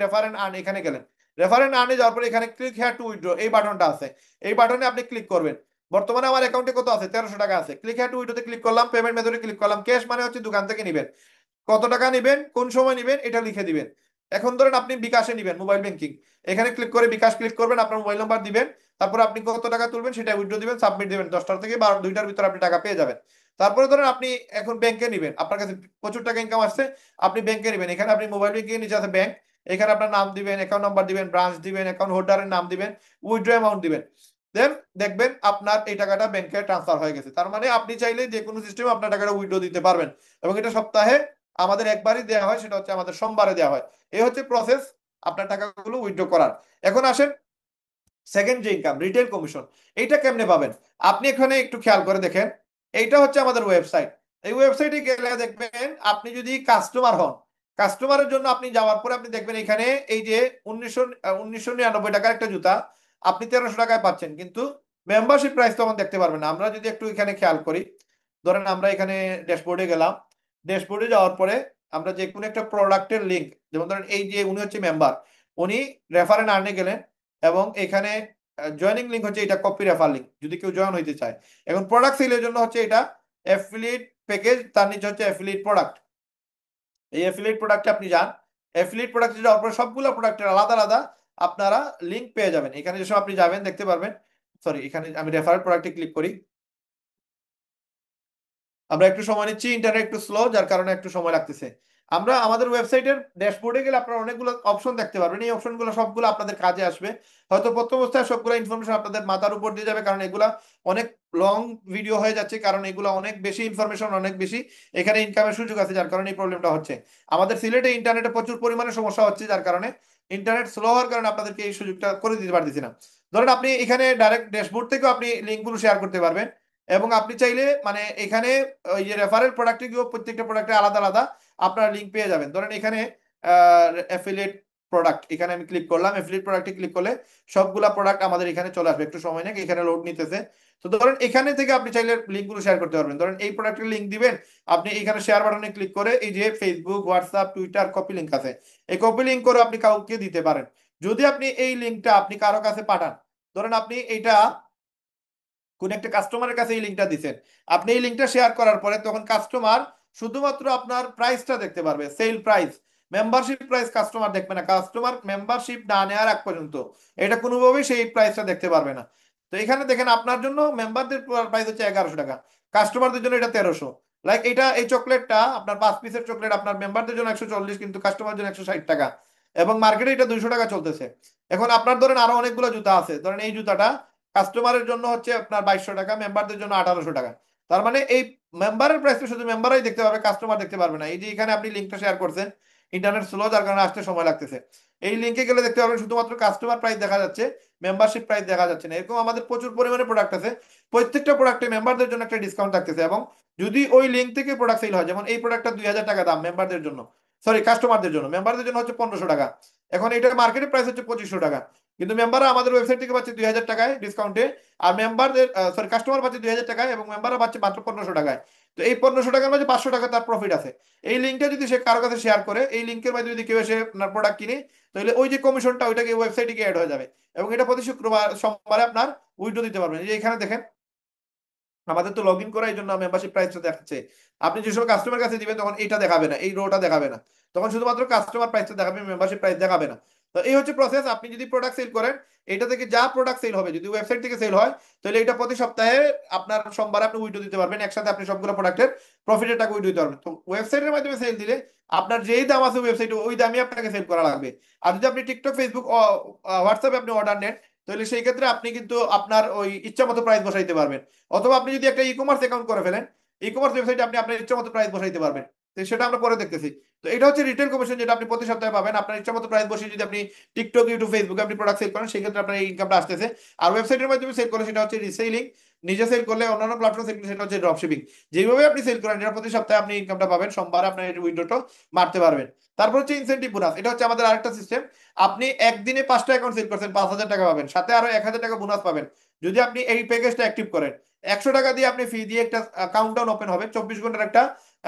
রেফার এন্ড আর্ন, এখানে গেলেন, রেফার এন্ড আর্নে যাওয়ার পরে এখানে ক্লিক হেয়ার টু উইথড্র এই বাটনটা আছে, এই বাটনে আপনি ক্লিক করবেন। বর্তমানে আমার অ্যাকাউন্টে কত আছে? 1,300 টাকা আছে। ক্লিক হেয়ার টু উইথড্রতে ক্লিক করলাম, পেমেন্ট মেথডে ক্লিক করলাম। ক্যাশ মানে হচ্ছে দোকান থেকে নিবেন, কত টাকা নিবেন, কোন সময় নিবেন, এটা লিখে দিবেন। এখন ধরেন আপনি বিকাশে নিবেন, মোবাইল ব্যাংকিং, এখানে ক্লিক করে বিকাশ ক্লিক করবেন, আপনার মোবাইল নাম্বার দিবেন, তারপর আপনি কত টাকা তুলবেন সেটা উইথড্র দিবেন, সাবমিট দিবেন। 10টা থেকে 2টার ভিতরে আপনি টাকা পেয়ে যাবেন। তারপরে ধরেন আপনি এখন ব্যাংকে নিবেন, আপনার কাছে প্রচুর টাকা ইনকাম আসছে, আপনি ব্যাংকে নিবেন, এখানে আপনি মোবাইল ব্যাংকিং এর নিচে আছে ব্যাংক, এখানে আপনার নাম দিবেন, অ্যাকাউন্ট নাম্বার দিবেন, ব্রাঞ্চ দিবেন, অ্যাকাউন্ট হোল্ডারের নাম দিবেন, উইথড্র অ্যামাউন্ট দিবেন। দেন দেখবেন আপনার এই টাকাটা ব্যাংকে ট্রান্সফার হয়ে গেছে। তার মানে আপনি চাইলে যে কোনো সিস্টেমে আপনার টাকাটা উইথড্র দিতে পারবেন। এবং এটা সপ্তাহে আমাদের একবারই দেওয়া হয়, সেটা হচ্ছে আমাদের সোমবারে দেওয়া হয়। এই হচ্ছে প্রসেস আপনার টাকাগুলো উইথড্র করার। এখন আসেন সেকেন্ড যে ইনকাম, রিটেল কমিশন। এইটা কেমনে পাবেন? আপনি এখানে একটু খেয়াল করে দেখেন, এইটা হচ্ছে আমাদের ওয়েবসাইট। এই ওয়েবসাইটে গেলে দেখবেন আপনি যদি কাস্টমার হন, কাস্টমারের জন্য আপনি যাওয়ার পরে আপনি দেখবেন এখানে এই যে 1999 টাকার একটা জুতা আপনি 1,300 টাকায় পাচ্ছেন, কিন্তু মেম্বারশিপ প্রাইস তখন দেখতে পারবেন না। আমরা যদি একটু এখানে খেয়াল করি, ধরেন আমরা এখানে ড্যাশবোর্ডে গেলাম, ড্যাশবোর্ডে যাওয়ার পরে আমরা যে কোনো একটা প্রোডাক্টের লিঙ্ক, যেমন ধরেন এই যে উনি হচ্ছে মেম্বার, উনি রেফারেন্স আর্নে গেলেন এবং এখানে জয়েনিং লিঙ্ক হচ্ছে এটা, কপি রেফার লিঙ্ক যদি কেউ জয়েন হইতে চায়। এখন প্রোডাক্ট সেলের জন্য হচ্ছে এটা অ্যাফিলিয়েট প্যাকেজ, তার নিচে হচ্ছে অ্যাফিলিয়েট প্রোডাক্ট। এই অ্যাফিলিয়েট প্রোডাক্টে আপনি যান, অ্যাফিলিয়েট প্রোডাক্টে যাওয়ার পরে সবগুলো প্রোডাক্টের আলাদা আলাদা আপনারা লিঙ্ক পেয়ে যাবেন। এখানে যেসব আপনি যাবেন দেখতে পারবেন, সরি এখানে আমি রেফারেল প্রোডাক্টে ক্লিক করি, আমরা একটু সময় নিচ্ছি, ইন্টারনেট একটু স্লো, যার কারণে একটু সময় লাগতেছে। আমরা আমাদের ওয়েবসাইটের ড্যাশবোর্ডে গেলে আপনারা অনেকগুলো অপশন দেখতে পারবেন। এই অপশনগুলো সবগুলো আপনাদের কাজে আসবে। হয়তো প্রথম অবস্থায় সবগুলো ইনফরমেশন আপনাদের মাথার উপর দিয়ে যাবে, কারণ এগুলা অনেক লং ভিডিও হয়ে যাচ্ছে, কারণ এগুলো অনেক বেশি ইনফরমেশন, অনেক বেশি এখানে ইনকামের সুযোগ আছে, যার কারণে এই প্রবলেমটা হচ্ছে। আমাদের সিলেটে ইন্টারনেটে প্রচুর পরিমাণে সমস্যা হচ্ছে, যার কারণে ইন্টারনেট স্লো হওয়ার কারণে আপনাদেরকে এই সুযোগটা করে দিতে পারতেছি না। ধরেন আপনি এখানে ডাইরেক্ট ড্যাশবোর্ড থেকেও আপনি লিঙ্কগুলো শেয়ার করতে পারবেন, এবং আপনি চাইলে মানে এখানে ওই যে রেফারেল প্রোডাক্টে গিয়েও প্রত্যেকটা প্রোডাক্টে আলাদা আলাদা আপনার লিঙ্ক পেয়ে যাবেন। ধরেন এখানে অ্যাফিলিয়েট প্রোডাক্ট, এখানে আমি ক্লিক করলাম, অ্যাফিলিয়েট প্রোডাক্টে ক্লিক করলে সবগুলা প্রোডাক্ট আমাদের এখানে চলে আসবে। একটু সময় নেই, এখানে লোড নিতেছে। তো ধরেন এখানে থেকে আপনি চাইলে লিঙ্কগুলো শেয়ার করতে পারবেন। ধরেন এই প্রোডাক্টের লিঙ্ক দিবেন, আপনি এখানে শেয়ার বাটনে ক্লিক করে এই যে Facebook, WhatsApp, Twitter copy link আছে, এই কপি লিঙ্ক করে আপনি কাউকে দিতে পারেন। যদি আপনি এই লিঙ্কটা আপনি কারো কাছে পাঠান, ধরেন আপনি এইটা কোন একটা কাস্টমারের কাছে এই লিঙ্কটা দিচ্ছেন, আপনি এই লিঙ্কটা শেয়ার করার পরে তখন কাস্টমার শুধুমাত্র আপনার প্রাইসটা দেখতে পারবে, sale price. Membership price customer দেখবে না, কাস্টমার মেম্বারশিপ না নেওয়ার আগ পর্যন্ত এটা কোনোভাবেই সেই প্রাইসটা দেখতে পারবে না। তো এখানে দেখেন আপনার জন্য মেম্বারদের প্রাইস হচ্ছে 1100 টাকা, কাস্টমারদের জন্য এটা 1300। লাইক এটা এই চকলেটটা আপনার 5 পিসের চকলেট আপনার মেম্বারদের জন্য 140, কিন্তু কাস্টমার জন্য 160 টাকা, এবং মার্কেটে এটা 200 টাকা চলতেছে। এখন আপনার ধরেন আরো অনেকগুলো জুতা আছে, ধরেন এই জুতাটা কাস্টমারের জন্য হচ্ছে আপনার 2200 টাকা, মেম্বারদের জন্য 1800 টাকা। তার মানে এই মেম্বারের প্রাইসটা শুধু মেম্বারই দেখতে পাবে, কাস্টমার দেখতে পারবে না। এই যে এখানে আপনি লিঙ্কটা শেয়ার করছেন, ইন্টারনেট স্লো যার কারণে আসতে সময় লাগতেছে, এই লিঙ্কে গেলে দেখতে পাবেন শুধুমাত্র কাস্টমার প্রাইস দেখা যাচ্ছে, মেম্বারশিপ প্রাইস দেখা যাচ্ছে না। এরকম আমাদের প্রচুর পরিমাণে প্রোডাক্ট আছে, প্রত্যেকটা প্রোডাক্টে মেম্বারদের জন্য একটা ডিসকাউন্ট থাকতেছে, এবং যদি ওই লিঙ্ক থেকে প্রোডাক্ট সেল হয়, যেমন এই প্রোডাক্টটা 2000 টাকা দাম মেম্বারদের জন্য, সরি কাস্টমারদের জন্য, মেম্বারদের জন্য হচ্ছে 1500 টাকা। এখন এটা মার্কেটের প্রাইস হচ্ছে 2500 টাকা, কিন্তু মেম্বাররা আমাদের ওয়েবসাইট থেকে পাচ্ছে 2000 টাকায় ডিসকাউন্টে, আর মেম্বারদের সরি কাস্টমার পাচ্ছে 2000 টাকায়, এবং মেম্বাররা পাচ্ছে মাত্র 1500 টাকায়। তো এই 1500 টাকার মাঝে 500 টাকা তার প্রফিট আছে। এই লিঙ্কটা যদি সে কারো কাছে শেয়ার করে, এই লিঙ্কের মাধ্যমে যদি কেউ এসে আপনার প্রোডাক্ট কিনে, তাহলে ওই যে কমিশনটা ওইটাকে ওয়েবসাইটে গিয়ে অ্যাড হয়ে যাবে, এবং এটা প্রতি শুক্রবার সোমবারে আপনার উইথড্র দিতে পারবেন। এই যে এখানে দেখেন আমাদের তো লগ ইন করা, এই জন্য মেম্বারশিপ প্রাইসটা দেখাচ্ছে। আপনি যে সময় কাস্টমার কাছে দিবেন তখন এইটা দেখাবে না, এই রোটা দেখাবে না, তখন শুধুমাত্র কাস্টমার প্রাইসটা দেখাবে, মেম্বারশিপ প্রাইস দেখাবে না। তো এই হচ্ছে প্রসেস। আপনি যদি প্রোডাক্ট সেল করেন, এটা থেকে যা প্রোডাক্ট সেল হবে যদি ওয়েবসাইট থেকে সেল হয়, তাহলে এটা প্রতি সপ্তাহে আপনার সোমবার আপনি উইড্রো দিতে পারবেন, একসাথে আপনি সবগুলো প্রোডাক্টের প্রফিটের টাকা উইড্রো দিতে পারবেন। তো ওয়েবসাইটের মাধ্যমে সেল দিলে আপনার যেই দাম আছে ওয়েবসাইটে ওই দামই আপনাকে সেল করা লাগবে। আর যদি আপনি টিকটক, ফেসবুক, হোয়াটসঅ্যাপে আপনি অর্ডার নেন, তাহলে সেই ক্ষেত্রে আপনি কিন্তু আপনার ওই ইচ্ছা মতো প্রাইস বসাইতে পারবেন। অথবা আপনি যদি একটা ই কমার্স অ্যাকাউন্ট করে ফেলেন, ই কমার্স ওয়েবসাইটে আপনি আপনার ইচ্ছা মতো প্রাইস বসাইতে পারবেন। তো সেটা আমরা পরে দেখতেছি। তো এটা হচ্ছে রিটেল কমিশন, যেটা আপনি প্রতি সপ্তাহে পাবেন। আপনার ইচ্ছা মতো প্রাইস বসিয়ে যদি আপনি টিকটক, ইউটিউব, ফেসবুকে আপনি প্রোডাক্ট সেল করেন, সেক্ষেত্রে আপনার এই ইনকামটা আসতেছে। আর ওয়েবসাইটের মাধ্যমে সেল করলে সেটা হচ্ছে রিসেলিং, নিজে সেল করলে অন্যান্য প্ল্যাটফর্ম সেল করলে সেটা হচ্ছে ড্রপ শিপিং। যেভাবে আপনি সেল করেন, এটা প্রতি সপ্তাহে আপনি ইনকামটা পাবেন, সোমবার আপনার এই উইন্ডোটা মারতে পারবেন। তারপর হচ্ছে ইনসেন্টিভ বোনাস, এটা হচ্ছে আমাদের আরেকটা সিস্টেম। আপনি একদিনে 5টা অ্যাকাউন্ট সেল করছেন, 5000 টাকা পাবেন, সাথে আরো 1000 টাকা বোনাস পাবেন যদি আপনি এই প্যাকেজটা অ্যাক্টিভ করেন। 100 টাকা দিয়ে আপনি ফি দিয়ে একটা কাউন্টডাউন ওপেন হবে, 24 ঘন্টার একটা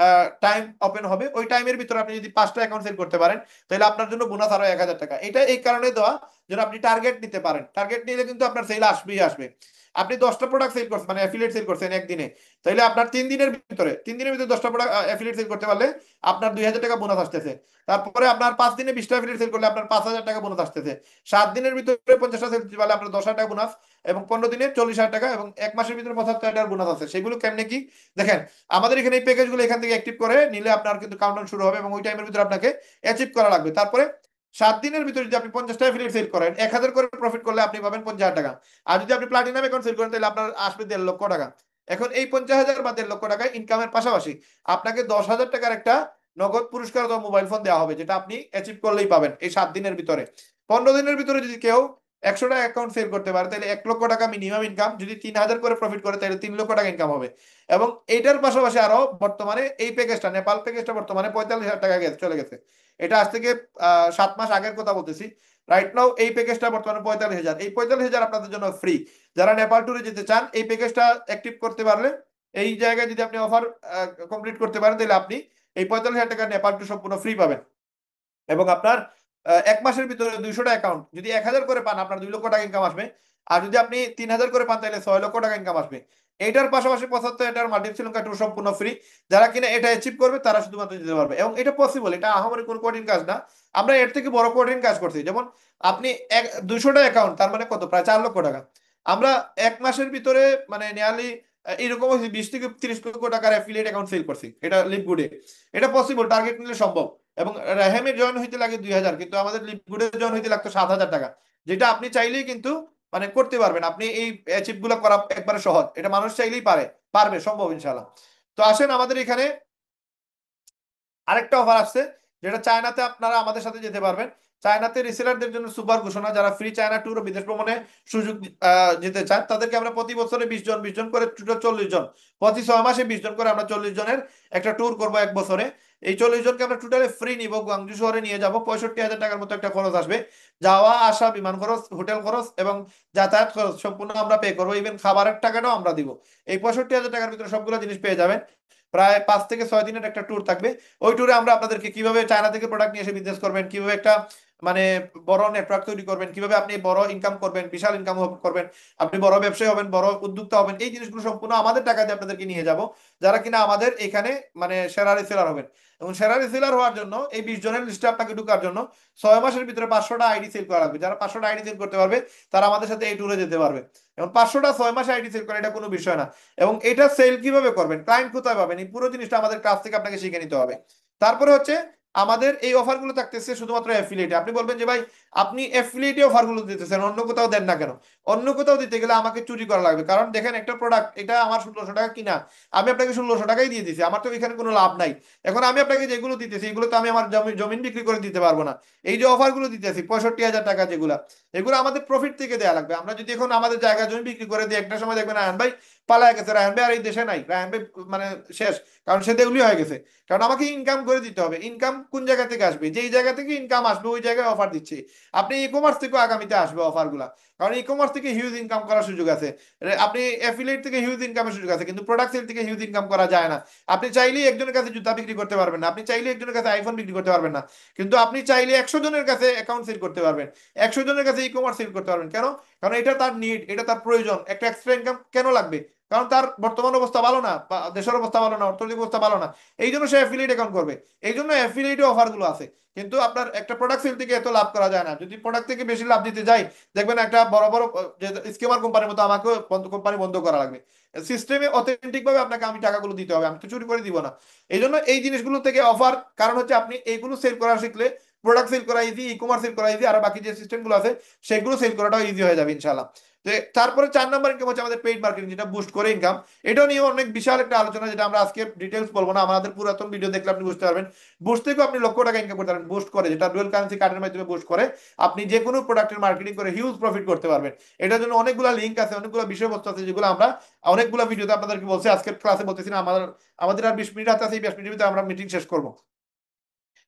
টাইম ওপেন হবে। ওই টাইমের ভিতরে আপনি যদি 5টা অ্যাকাউন্ট সেল করতে পারেন, তাহলে আপনার জন্য বোনাস আরো 1000 টাকা। এটা এই কারণে দেওয়া যেন আপনি টার্গেট নিতে পারেন, টার্গেট নিলে কিন্তু আপনার সেল আসবেই আসবে। আপনি 10টা প্রোডাক্ট সেল করছেন, মানে অ্যাফিলিয়েট সেল করছেন একদিনে, তাহলে আপনার 3 দিনের ভিতরে 10টা প্রোডাক্ট অ্যাফিলিয়েট সেল করতে পারলে আপনার 2000 টাকা বোনাস আসতেছে। তারপরে আপনার 5 দিনে 20টা অ্যাফিলিয়েট সেল করলে আপনার 5000 টাকা বোনাস আসতেছে। 7 দিনের ভিতরে 50টা সেল করতে পারলে আপনার 10,000 টাকা বোনাস, এবং 15 দিনে 40,000 টাকা, এবং এক মাসের ভিতরে 75,000 টাকার বোনাস আছে। সেগুলো কেমনে কি দেখেন, আমাদের এখানে এই প্যাকেজগুলো এখান থেকে অ্যাক্টিভ করে নিলে আপনার কিন্তু কাউন্টডাউন শুরু হবে, এবং ওই টাইমের ভিতরে আপনাকে অ্যাচিভ করা লাগবে। তারপরে 7 দিনের ভিতরে যদি আপনি 50টা অ্যাফিলিয়েট সেল করেন, 1000 করে প্রফিট করলে আপনি পাবেন 50,000 টাকা। আর যদি আপনি প্লাটিনাম অ্যাকাউন্ট সেল করেন, তাহলে আপনার আসবে 1,50,000 টাকা। এখন এই 50,000 বা 1,50,000 টাকা ইনকামের পাশাপাশি আপনাকে 10,000 টাকার একটা নগদ পুরস্কার অথবা মোবাইল ফোন দেওয়া হবে, যেটা আপনি অ্যাচিভ করলেই পাবেন এই 7 দিনের ভিতরে। 15 দিনের ভিতরে যদি কেউ 100টা অ্যাকাউন্ট সেল করতে পারে, তাহলে 1,00,000 টাকা মিনিমাম ইনকাম, যদি 3,000 করে প্রফিট করে তাহলে 3,00,000 টাকা ইনকাম হবে। এবং এইটার পাশাপাশি আরো বর্তমানে এই প্যাকেজটা, নেপাল প্যাকেজটা বর্তমানে 45,000 টাকা চলে গেছে। এটা আজ থেকে 7 মাস আগের কথা বলতেছি। রাইট নাও এই প্যাকেজটা বর্তমানে 45,000, এই 45,000 আপনাদের জন্য ফ্রি। যারা নেপাল ট্যুরে যেতে চান, এই প্যাকেজটা অ্যাক্টিভ করতে পারলে, এই জায়গায় যদি আপনি অফার কমপ্লিট করতে পারেন, তাহলে আপনি এই 45,000 টাকা নেপাল ট্যুর সম্পূর্ণ ফ্রি পাবেন। এবং আপনার 1 মাসের ভিতরে 200টা অ্যাকাউন্ট যদি 1,000 করে পান, আপনার 2,00,000 টাকা ইনকাম আসবে। আর যদি আপনি 3,000 করে পান, তাহলে 6,00,000 টাকা ইনকাম আসবে। এইটার পাশাপাশি 75,000 মাল্টি শ্রীলঙ্কা ট্যুর সম্পূর্ণ ফ্রি। যারা কিনা এটা অ্যাচিভ করবে তারা শুধুমাত্র দিতে পারবে, এবং এটা পসিবল, এটা আহামরি কোনো কঠিন কাজ না। আমরা এর থেকে বড় কঠিন কাজ করছি, যেমন আপনি 200টা অ্যাকাউন্ট, তার মানে কত, প্রায় 4,00,000 টাকা। আমরা 1 মাসের ভিতরে মানে নিয়ারলি এরকম 20 থেকে 30 লক্ষ টাকার অ্যাফিলিয়েট অ্যাকাউন্ট সেল করছি, এটা লিপগুডে। এটা পসিবল, টার্গেট নিলে সম্ভব। এবং রেহেমে জয়েন হইতে লাগে 2000, কিন্তু আমাদের লিপগুডে জয়েন হইতে লাগতো 7,000 টাকা, যেটা আপনি চাইলেই কিন্তু মানে করতে পারবেন। আপনি এই অ্যাচিভ গুলো করা একবারে সহজ, এটা মানুষ চাইলেই পারবে, সম্ভব ইনশাল্লাহ। তো আসেন আমাদের এখানে আরেকটা অফার আসছে, যেটা চায়নাতে আপনারা আমাদের সাথে যেতে পারবেন। চায়নাতে রিসেলারদের জন্য সুপার ঘোষণা, যারা ফ্রি চায়না ট্যুর ও বিদেশ ভ্রমণে সুযোগ যেতে চান, তাদেরকে আমরা প্রতি বছরে 20 জন করে, টোটাল 40 জন, প্রতি 6 মাসে 20 জন করে আমরা 40 জনের একটা ট্যুর করব এক বছরে। এই 40 জনকে আমরা টোটালি ফ্রি নিব, গুয়াংজু শহরে নিয়ে যাব। 65,000 টাকার মতো একটা খরচ আসবে, যাওয়া আসা, বিমান খরচ, হোটেল খরচ এবং যাতায়াত খরচ সম্পূর্ণ আমরা পে করবো। ইভেন খাবারের টাকাটাও আমরা দিব। এই 65,000 টাকার ভিতরে সবগুলো জিনিস পেয়ে যাবেন। প্রায় 5 থেকে 6 দিনের একটা ট্যুর থাকবে। ওই ট্যুরে আমরা আপনাদেরকে কিভাবে চায়না থেকে প্রোডাক্ট নিয়ে এসে বিজনেস করবেন, কিভাবে একটা মানে বড় নেটওয়ার্ক তৈরি করবেন, কিভাবে আপনি বড় ইনকাম করবেন, বিশাল ইনকাম করবেন, আপনি বড় ব্যবসায়ী হবেন, বড় উদ্যোক্তা হবেন, এই জিনিসগুলো সম্পূর্ণ আমাদের টাকা দিয়ে আপনাদেরকে নিয়ে যাব, যারা কিনা আমাদের এখানে মানে সেরা রিসেলার হবেন। এবং সেরা রিসেলার হওয়ার জন্য এই 20 জনের লিস্টে আপনাকে ঢোকার জন্য 6 মাসের ভিতরে 500টা আইডি সেল করা লাগবে। যারা 500টা আইডি সেল করতে পারবে তারা আমাদের সাথে এই ট্যুরে যেতে পারবে। এবং 500টা 6 মাসে আইডি সেল করা এটা কোনো বিষয় না। এবং এটা সেল কিভাবে করবেন, ক্লায়েন্ট কোথায় পাবেন, এই পুরো জিনিসটা আমাদের কাছ থেকে আপনাকে শিখে নিতে হবে। তারপরে হচ্ছে আমাদের এই অফারগুলো থাকতেছে শুধুমাত্র অ্যাফিলিয়েটে। আপনি বলবেন যে ভাই আপনি অ্যাফিলিয়েটে অফারগুলো দিতেছেন, অন্য কোথাও দেন না কেন? অন্য কোথাও দিতে গেলে আমাকে চুরি করা লাগবে, কারণ দেখেন একটা প্রোডাক্ট এটা আমার 1600 টাকা কিনা, আমি আপনাকে 1600 টাকাই দিয়ে দিছি, আমার তো এখানে কোনো লাভ নাই। এখন আমি আপনাকে যেগুলো দিতেছি এগুলো তো আমি আমার জমিন বিক্রি করে দিতে পারবো না। এই যে অফারগুলো দিতেছি 65,000 টাকা যেগুলো, এগুলো আমাদের প্রফিট থেকে দেওয়া লাগবে। আমরা যদি এখন আমাদের জায়গা জমি বিক্রি করে দিই, একটা সময় দেখবেন রায়হান ভাই পালায় গেছে, রায়হান ভাই আর এই দেশে নাই, রায়হান ভাই মানে শেষ, কারণ সে দেউলি হয়ে গেছে। কারণ আমাকে ইনকাম করে দিতে হবে। ইনকাম কোন জায়গা থেকে আসবে? যেই জায়গা থেকে ইনকাম আসবে ওই জায়গায় অফার দিচ্ছি। আপনি ই কমার্স থেকেও আগামীতে আসবে অফারগুলা, কারণ ই কমার্স থেকে হিউজ ইনকাম করার সুযোগ আছে। আপনি অ্যাফিলিয়েট থেকে হিউজ ইনকামের সুযোগ আছে, কিন্তু প্রোডাক্ট সেল থেকে হিউজ ইনকাম করা যায় না। আপনি চাইলেই একজনের কাছে জুতা বিক্রি করতে পারবেন না, আপনি চাইলেই একজনের কাছে আইফোন বিক্রি করতে পারবেন না, কিন্তু আপনি চাইলে 100 জনের কাছে অ্যাকাউন্ট সেল করতে পারবেন, 100 জনের কাছে ই কমার্স সেল করতে পারবেন। কেন? কারণ এটা তার নিড, এটা তার প্রয়োজন। একটা এক্সট্রা ইনকাম কেন লাগবে? কারণ তার বর্তমান অবস্থা ভালো না, বা দেশের অবস্থা ভালো না, অর্থনৈতিক অবস্থা ভালো না, এই জন্য সে অ্যাফিলিয়েট অ্যাকাউন্ট করবে। এই জন্য অ্যাফিলিয়েট অফারগুলো আছে। কিন্তু আপনার একটা প্রোডাক্ট সেল থেকে এত লাভ করা যায় না। যদি প্রোডাক্ট থেকে বেশি লাভ দিতে যাই, দেখবেন একটা বড় বড় যে স্কেমার কোম্পানির মতো আমাকেও কোম্পানি বন্ধ করা লাগবে। সিস্টেমে অথেন্টিক ভাবে আপনাকে আমি টাকাগুলো দিতে হবে, আমি তো চুরি করে দিব না। এই জন্য এই জিনিসগুলো থেকে অফার, কারণ হচ্ছে আপনি এইগুলো সেল করা শিখলে প্রোডাক্ট সেল করা ইজি, ই কমার্স সেল করা ইজি, আর বাকি যে সিস্টেমগুলো আছে সেগুলো সেল করাটাও ইজি হয়ে যাবে ইনশাল্লাহ। তো তারপরে 4 নম্বর ইনকাম হচ্ছে আমাদের পেইড মার্কেটিং, যেটা বুস্ট করে ইনকাম। এটা নিয়ে অনেক বিশাল একটা আলোচনা, যেটা আমরা আজকে ডিটেলস বলবো না, আমাদের পুরাতন ভিডিও দেখলে আপনি বুঝতে পারবেন। বুস্ট থেকেও আপনি লক্ষ টাকা ইনকাম করতে পারবেন। বুস্ট করে, যেটা ডুয়াল কারেন্সি কার্ডের মাধ্যমে বুস্ট করে, আপনি যে কোনো প্রোডাক্টের মার্কেটিং করে হিউজ প্রফিট করতে পারবেন। এটার জন্য অনেকগুলো লিঙ্ক আছে, অনেকগুলো বিষয়বস্তু আছে, যেগুলো আমরা অনেকগুলো ভিডিওতে আপনাদেরকে বলছি, আজকের ক্লাসে বলতেছি না। আমাদের আমাদের আর 20 মিনিট হাতে আছে, এই 20 মিনিটের ভিতরে আমরা মিটিং শেষ করবো।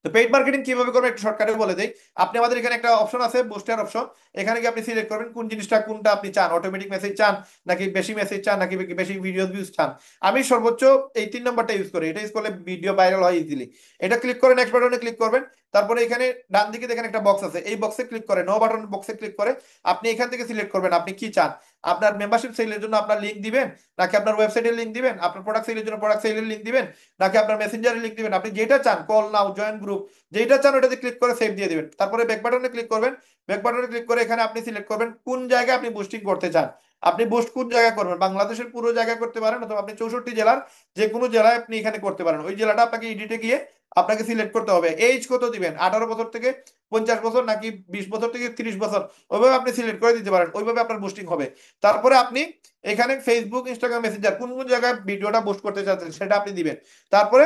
তো পেইড মার্কেটিং কিভাবে করবেন একটু শর্টকাটে বলে দেই। আপনি আমাদের এখানে একটা অপশন আছে, বুস্টার অপশন। এখানে গিয়ে আপনি সিলেক্ট করবেন কোন জিনিসটা, কোনটা আপনি চান, অটোমেটিক মেসেজ চান নাকি বেশি মেসেজ চান নাকি বেশি ভিডিও ভিউজ চান। আমি সর্বোচ্চ এই 3 নম্বরটা ইউজ করি, এটা ইউজ করলে ভিডিও ভাইরাল হয় ইজিলি। এটা ক্লিক করে নেক্সট বাটনে ক্লিক করবেন। তারপরে এখানে ডান দিকে দেখেন একটা বক্স আছে, এই বক্সে ক্লিক করে নো বাটন বক্সে ক্লিক করে আপনি এখান থেকে সিলেক্ট করবেন আপনি কি চান। আপনার মেম্বারশিপ সেলের জন্য আপনার লিঙ্ক দিবেন, নাকি আপনার ওয়েবসাইটের লিঙ্ক দিবেন, আপনার প্রোডাক্ট সেলের জন্য প্রোডাক্ট সেলের লিঙ্ক দিবেন, নাকি আপনার মেসেঞ্জারের লিঙ্ক দিবেন। আপনি যেটা চান, কল নাও, জয়েন গ্রুপ, যেটা চান ওটাতে ক্লিক করে সেভ দিয়ে দিবেন। তারপরে ব্যাক বাটনে ক্লিক করবেন। ব্যাক বাটনে ক্লিক করে এখানে আপনি সিলেক্ট করবেন কোন জায়গায় আপনি বুস্টিং করতে চান। আপনি বুস্ট কোন জায়গায় করবেন, বাংলাদেশের পুরো জায়গায় করতে পারেন, অথবা আপনি 64 জেলার যে কোনো জেলায় আপনি এখানে করতে পারেন। ওই জেলাটা আপনাকে এডিটে গিয়ে আপনাকে সিলেক্ট করতে হবে। এইজ কত দিবেন, 18 বছর থেকে 50 বছর নাকি 20 বছর থেকে 30 বছর, ওইভাবে আপনি সিলেক্ট করে দিতে পারেন, ওইভাবে আপনার বুস্টিং হবে। তারপরে আপনি এখানে ফেসবুক, ইনস্টাগ্রাম, মেসেঞ্জার কোন কোন জায়গায় ভিডিওটা বুস্ট করতে চাচ্ছেন সেটা আপনি দিবেন। তারপরে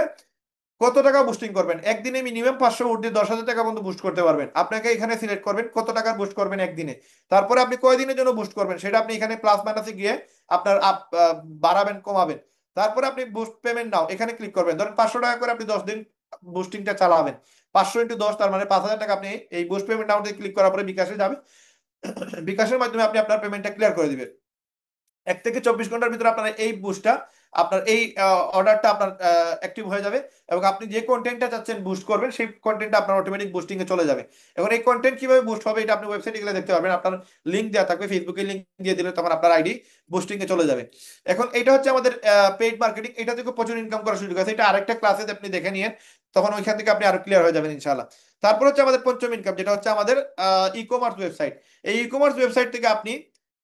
কত টাকা বুস্টিং করবেন, একদিনে মিনিমাম 500 উঠে 10,000 টাকা পর্যন্ত বুস্ট করতে পারবেন। আপনাকে এখানে সিলেক্ট করবেন কত টাকা বুস্ট করবেন একদিনে। তারপরে আপনি কয়দিনের জন্য বুস্ট করবেন সেটা আপনি এখানে প্লাস মাইনাসে গিয়ে আপনার বাড়াবেন কমাবেন। তারপরে আপনি বুস্ট পেমেন্ট নাও এখানে ক্লিক করবেন। ধরেন 500 টাকা করে আপনি 10 দিন বুস্টিংটা চালাবেন, 500 × 10 তার মানে 5,000 টাকা। আপনি এই বুস্ট পেমেন্ট নাও ক্লিক করার পরে বিকাশে যাবে, বিকাশের মাধ্যমে আপনি আপনার পেমেন্টটা ক্লিয়ার করে দিবেন। 1 থেকে 24 ঘন্টার ভিতরে আপনার এই বুস্টটা, আপনার এই অর্ডারটা আপনার অ্যাক্টিভ হয়ে যাবে। এবং আপনি যে কন্টেন্টটা চাচ্ছেন বুস্ট করবেন সেই কন্টেন্টটা আপনার অটোমেটিক বুস্টিং এ চলে যাবে। এখন এই কন্টেন্ট কিভাবে বুস্ট হবে এটা আপনি ওয়েবসাইটে গেলে দেখতে পারবেন। আপনার লিংক দেওয়া থাকবে, ফেসবুকে লিংক দিয়ে দিলে তখন আপনার আইডি বুস্টিং এ চলে যাবে। এখন এটা হচ্ছে আমাদের পেইড মার্কেটিং, এটা থেকে প্রচুর ইনকাম করার সুযোগ আছে। এটা আরেকটা ক্লাসে আপনি দেখে নিন, তখন ওইখান থেকে আপনি আরো ক্লিয়ার হয়ে যাবেন ইনশাআল্লাহ। তারপর হচ্ছে আমাদের পঞ্চম ইনকাম, যেটা হচ্ছে আমাদের ই কমার্স ওয়েবসাইট। এই ই কমার্স ওয়েবসাইট থেকে আপনি